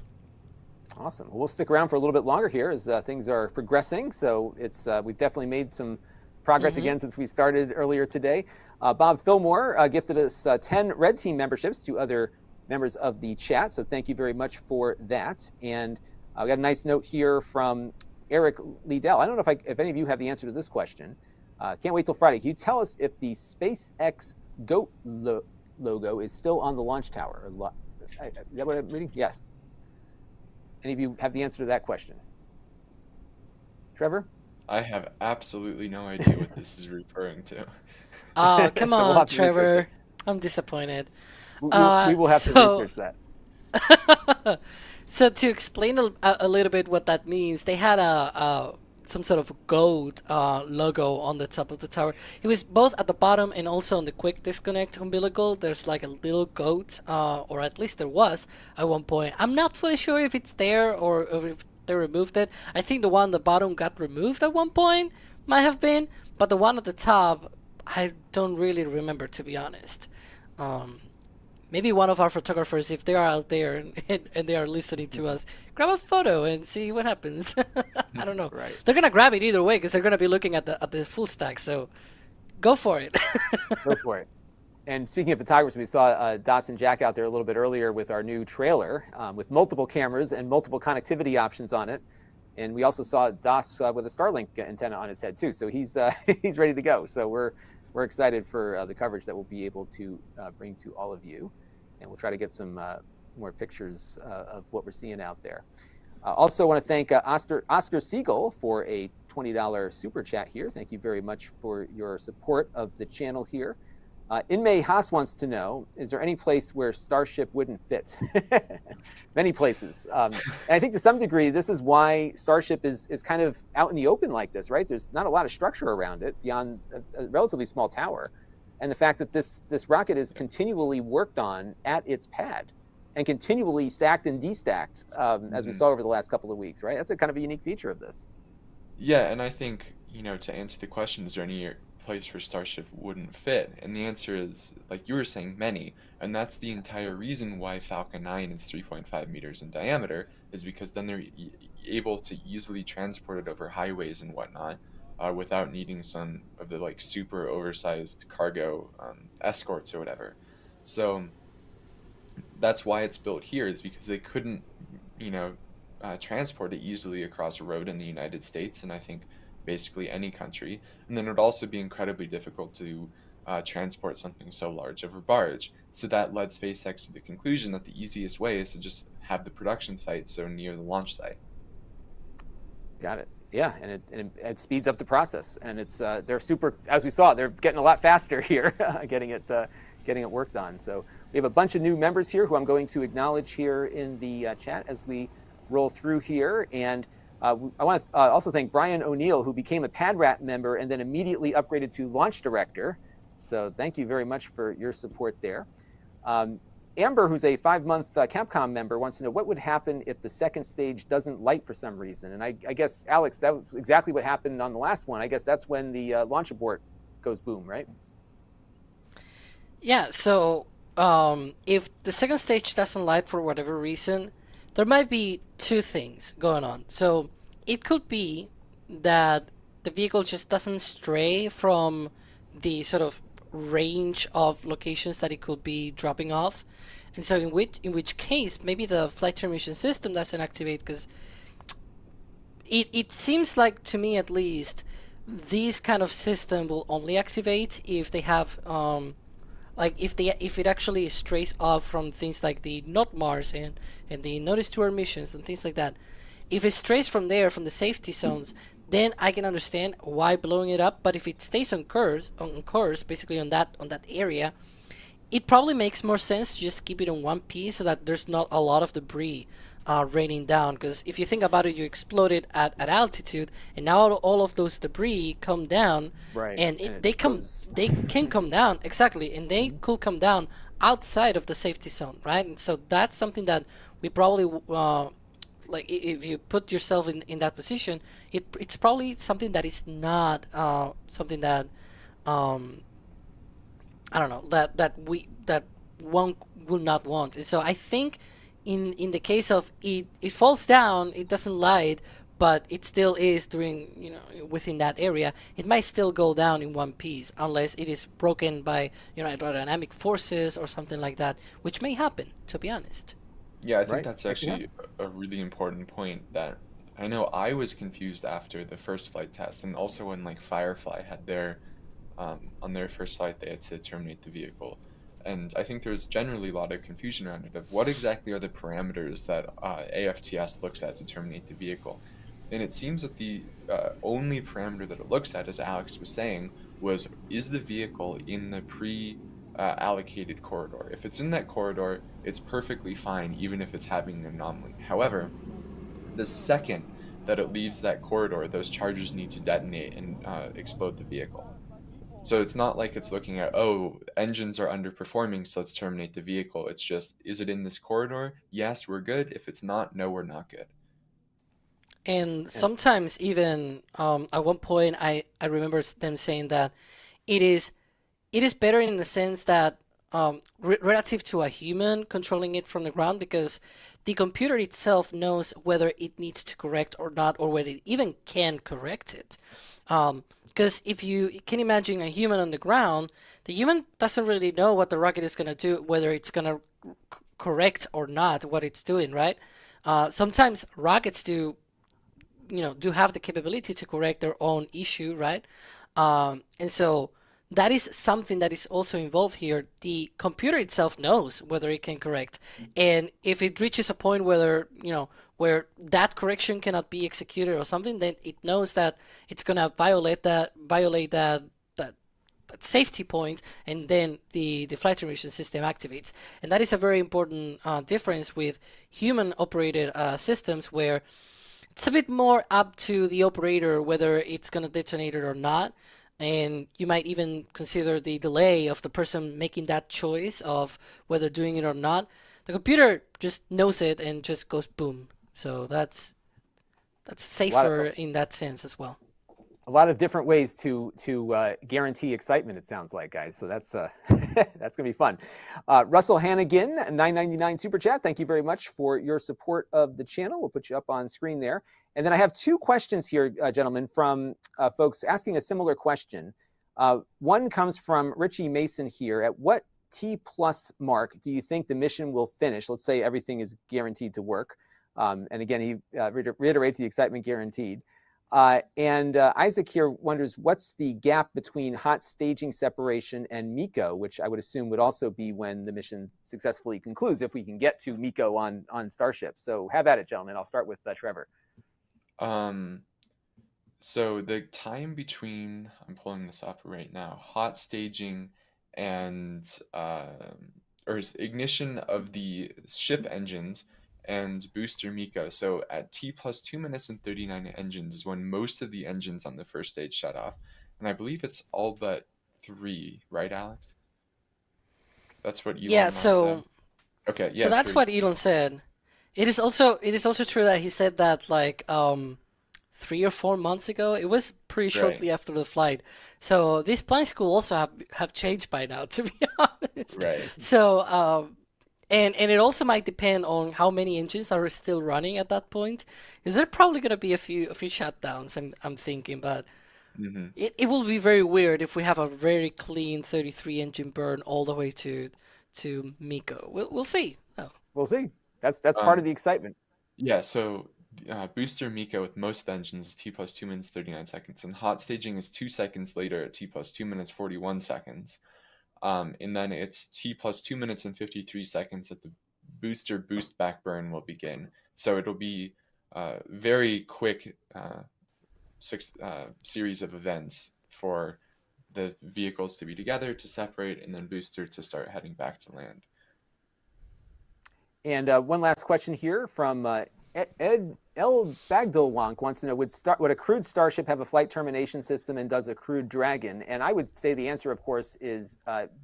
Awesome. We'll stick around for a little bit longer here as things are progressing. So it's we've definitely made some progress again since we started earlier today. Bob Fillmore gifted us 10 Red Team memberships to other members of the chat, so thank you very much for that. And we got a nice note here from Eric Liddell. I don't know if any of you have the answer to this question. Can't wait till Friday. Can you tell us if the SpaceX GOAT logo is still on the launch tower? Is that what I'm reading? Yes. Any of you have the answer to that question? Trevor? I have absolutely no idea what this is referring to. Oh, come So we'll on, have to research Trevor. it. I'm disappointed. We will have to research that. So to explain a little bit what that means, they had some sort of goat logo on the top of the tower. It was both at the bottom and also on the quick disconnect umbilical. There's like a little goat, or at least there was at one point. I'm not fully sure if it's there or if they removed it. I think the one at the bottom got removed at one point, might have been, but the one at the top, I don't really remember, to be honest. Maybe one of our photographers, if they are out there and they are listening to us, grab a photo and see what happens. I don't know. Right. They're gonna grab it either way because they're gonna be looking at the full stack. So go for it. Go for it. And speaking of photographers, we saw Dawson Jack out there a little bit earlier with our new trailer with multiple cameras and multiple connectivity options on it. And we also saw Doss with a Starlink antenna on his head too. So he's he's ready to go. So we're excited for the coverage that we'll be able to bring to all of you. And we'll try to get some more pictures of what we're seeing out there. Also want to thank Oscar Siegel for a $20 super chat here. Thank you very much for your support of the channel here. Inmei Haas wants to know, is there any place where Starship wouldn't fit? Many places. And I think to some degree, this is why Starship is kind of out in the open like this, right? There's not a lot of structure around it beyond a relatively small tower. And the fact that this rocket is continually worked on at its pad and continually stacked and destacked, as we saw over the last couple of weeks, right? That's a kind of a unique feature of this. Yeah, and I think, to answer the question, is there any place where Starship wouldn't fit? And the answer is, like you were saying, many. And that's the entire reason why Falcon 9 is 3.5 meters in diameter, is because then they're able to easily transport it over highways and whatnot without needing some of the super oversized cargo escorts or whatever. So that's why it's built here, is because they couldn't, transport it easily across a road in the United States, and I think basically any country. And then it would also be incredibly difficult to transport something so large over barge. So that led SpaceX to the conclusion that the easiest way is to just have the production site so near the launch site. Got it. Yeah, and it speeds up the process, and it's they're super. As we saw, they're getting a lot faster here, getting it worked on. So we have a bunch of new members here who I'm going to acknowledge here in the chat as we roll through here. And I want to also thank Brian O'Neill, who became a PadRat member and then immediately upgraded to Launch Director. So thank you very much for your support there. Amber, who's a 5-month Capcom member, wants to know what would happen if the second stage doesn't light for some reason. And I guess, Alex, that was exactly what happened on the last one. I guess that's when the launch abort goes boom, right? Yeah, so if the second stage doesn't light for whatever reason, there might be two things going on. So it could be that the vehicle just doesn't stray from the sort of range of locations that it could be dropping off, and so in which case maybe the flight termination system doesn't activate, because it seems like, to me at least, this kind of system will only activate if they have if it actually strays off from things like the Not Mars and the Notice to Our Missions and things like that. If it strays from there, from the safety zones, then I can understand why blowing it up. But if it stays on course, basically on that area, it probably makes more sense to just keep it on one piece so that there's not a lot of debris raining down. Because if you think about it, you exploded at altitude, and now all of those debris come down, Right. and they can come down exactly, and they could come down outside of the safety zone, right? And so that's something that we probably like if you put yourself in that position, it's probably something that is not something that I don't know, that one would not want. And so I think in the case of it falls down, it doesn't light, but it still is within that area. It might still go down in one piece unless it is broken by aerodynamic forces or something like that, which may happen, to be honest. Yeah, I think that's actually a really important point that I know I was confused after the first flight test, and also when like Firefly had their on their first flight they had to terminate the vehicle. And I think there's generally a lot of confusion around it of what exactly are the parameters that AFTS looks at to terminate the vehicle. And it seems that the only parameter that it looks at, as Alex was saying, is the vehicle in the allocated corridor. If it's in that corridor, it's perfectly fine, even if it's having an anomaly. However, the second that it leaves that corridor, those charges need to detonate and explode the vehicle. So it's not like it's looking at, oh, engines are underperforming, so let's terminate the vehicle. It's just, is it in this corridor? Yes, we're good. If it's not, no, we're not good. And sometimes even at one point, I remember them saying that it is better in the sense that relative to a human controlling it from the ground, because the computer itself knows whether it needs to correct or not, or whether it even can correct it. Because if you can imagine a human on the ground, the human doesn't really know what the rocket is going to do, whether it's going to correct or not what it's doing, right? Sometimes rockets do have the capability to correct their own issue, right? And so that is something that is also involved here. The computer itself knows whether it can correct, and if it reaches a point where that correction cannot be executed or something, then it knows that it's gonna violate that safety point, and then the flight termination system activates. And that is a very important difference with human operated systems, where it's a bit more up to the operator whether it's gonna detonate it or not. And you might even consider the delay of the person making that choice of whether doing it or not. The computer just knows it and just goes boom. So that's safer in that sense as well. A lot of different ways to guarantee excitement, it sounds like, guys. So that's that's gonna be fun. Russell Hannigan, $9.99 super chat. Thank you very much for your support of the channel. We'll put you up on screen there. And then I have two questions here, gentlemen, from folks asking a similar question. One comes from Richie Mason here. At what T+ mark do you think the mission will finish? Let's say everything is guaranteed to work. And again, he reiterates the excitement guaranteed. And Isaac here wonders, what's the gap between hot staging separation and MECO, which I would assume would also be when the mission successfully concludes, if we can get to MECO on Starship. So have at it, gentlemen. I'll start with Trevor. So the time between, I'm pulling this up right now, hot staging and or ignition of the ship engines and booster MECO. So at T plus 2 minutes and 39 engines is when most of the engines on the first stage shut off. And I believe it's all but 3, right, Alex? That's what Elon said. Okay, yeah. So that's 3. what Elon said. It is also true that he said that like 3 or 4 months ago. It was pretty shortly after the flight. So these plans could also have changed by now, to be honest. Right. So and it also might depend on how many engines are still running at that point. Is there probably going to be a few shutdowns? I'm thinking, but it will be very weird if we have a very clean 33 engine burn all the way to MECO. We'll see. We'll see. That's part of the excitement. Yeah. So booster MECO with most engines is T plus 2 minutes 39 seconds, and hot staging is 2 seconds later at T plus 2 minutes 41 seconds. And then it's T plus 2 minutes and 53 seconds that the booster boost back burn will begin. So it'll be very quick series of events for the vehicles to be together, to separate, and then booster to start heading back to land. And one last question here from Ed L. Bagdolwonk wants to know, would a crewed Starship have a flight termination system, and does a crewed Dragon? And I would say the answer, of course, is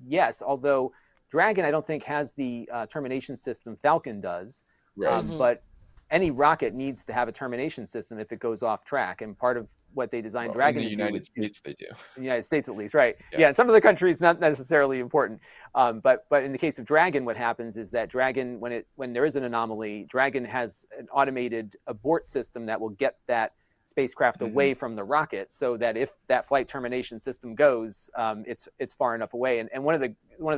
yes, although Dragon I don't think has the termination system Falcon does. Right. But any rocket needs to have a termination system if it goes off track, and part of what they designed Dragon to do. In the United States, they do. In the United States, at least, right? Yeah, in some of the countries, not necessarily important. But in the case of Dragon, what happens is that Dragon, when there is an anomaly, Dragon has an automated abort system that will get that spacecraft away from the rocket, so that if that flight termination system goes, it's far enough away. And one of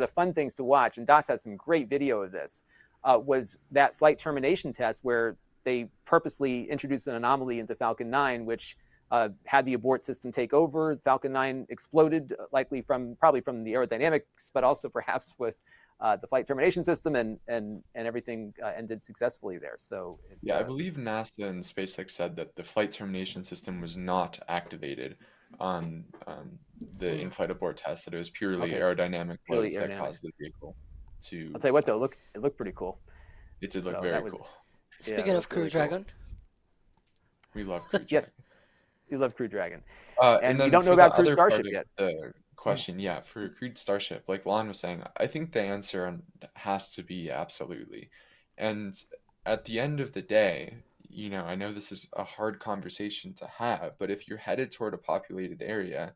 the fun things to watch, and Das has some great video of this, was that flight termination test where they purposely introduced an anomaly into Falcon 9, which had the abort system take over. Falcon 9 exploded, probably from the aerodynamics, but also perhaps with the flight termination system, and everything ended successfully there. So I believe NASA and SpaceX said that the flight termination system was not activated on the in-flight abort test, that it was purely aerodynamic loads that caused the vehicle to... I'll tell you what, though, it looked pretty cool. It did look very cool. Speaking of Crew Dragon. We love Crew Dragon. Yes, we love Crew Dragon. And we don't know about Crew Starship yet. The question, for Crew Starship, like Lon was saying, I think the answer has to be absolutely. And at the end of the day, I know this is a hard conversation to have, but if you're headed toward a populated area,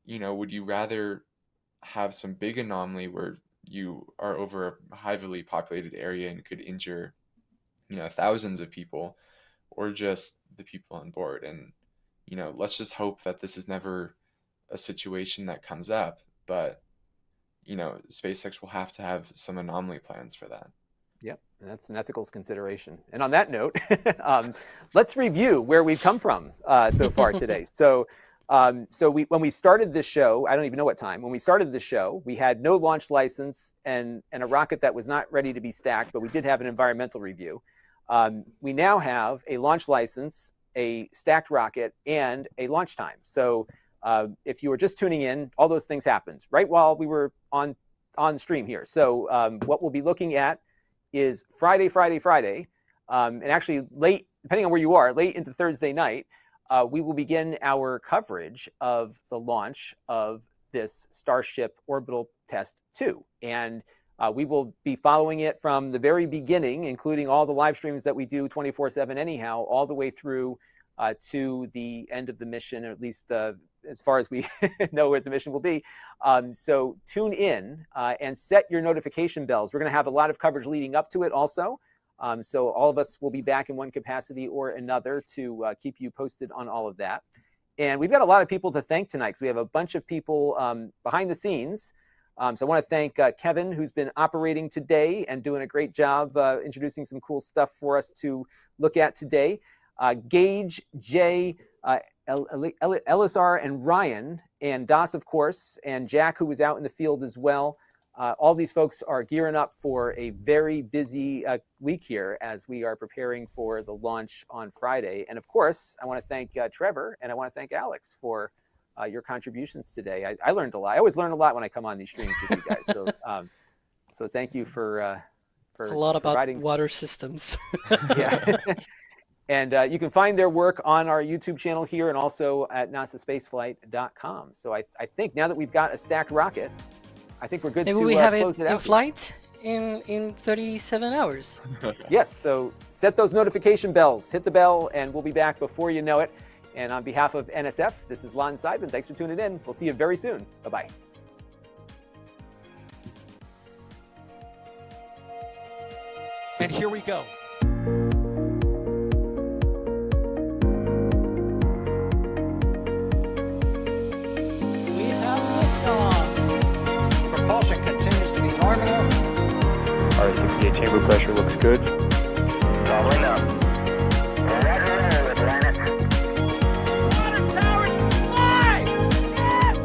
would you rather have some big anomaly where you are over a heavily populated area and could injure, thousands of people, or just the people on board? And, let's just hope that this is never a situation that comes up, but, SpaceX will have to have some anomaly plans for that. Yep, and that's an ethical consideration. And on that note, let's review where we've come from so far today. So when we started this show, I don't even know what time, when we started the show, we had no launch license and a rocket that was not ready to be stacked, but we did have an environmental review. We now have a launch license, a stacked rocket, and a launch time. So if you were just tuning in, all those things happened right while we were on stream here. So what we'll be looking at is Friday, and actually late, depending on where you are, late into Thursday night, we will begin our coverage of the launch of this Starship Orbital Test 2. And we will be following it from the very beginning, including all the live streams that we do 24/7 anyhow, all the way through to the end of the mission, or at least as far as we know where the mission will be. So tune in and set your notification bells. We're going to have a lot of coverage leading up to it also. So all of us will be back in one capacity or another to keep you posted on all of that. And we've got a lot of people to thank tonight, because we have a bunch of people behind the scenes. So I want to thank Kevin, who's been operating today and doing a great job introducing some cool stuff for us to look at today. Gage, Jay, Elizar, and Ryan, and Das, of course, and Jack, who was out in the field as well. All these folks are gearing up for a very busy week here as we are preparing for the launch on Friday. And of course, I want to thank Trevor, and I want to thank Alex for your contributions today. I learned a lot. I always learn a lot when I come on these streams with you guys. So, so thank you for a lot about water systems. Yeah. And you can find their work on our YouTube channel here, and also at NASASpaceflight.com. So I think now that we've got a stacked rocket, I think we're good to close it out. Maybe we have it in flight in 37 hours. Yes, so set those notification bells, hit the bell, and we'll be back before you know it. And on behalf of NSF, this is Lon Seidman. Thanks for tuning in. We'll see you very soon. Bye-bye. And here we go. We have liftoff. Propulsion continues to be normal. RS-68 chamber pressure looks good. Doubling up. Roger, roll, planet. Water towers fly! Yes!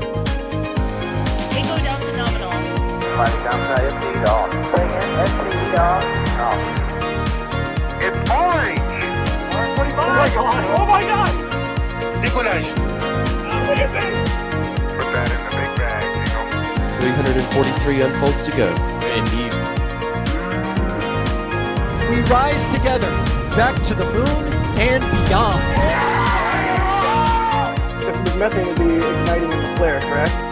Echo down to nominal. Flight downside FTS off. Bring in FTS off. It's orange! 145! Oh my god! Décollage. Put that in the big bag, 343 unfolds to go. Indeed. We rise together back to the moon and beyond. Methane would be igniting in the flare, correct?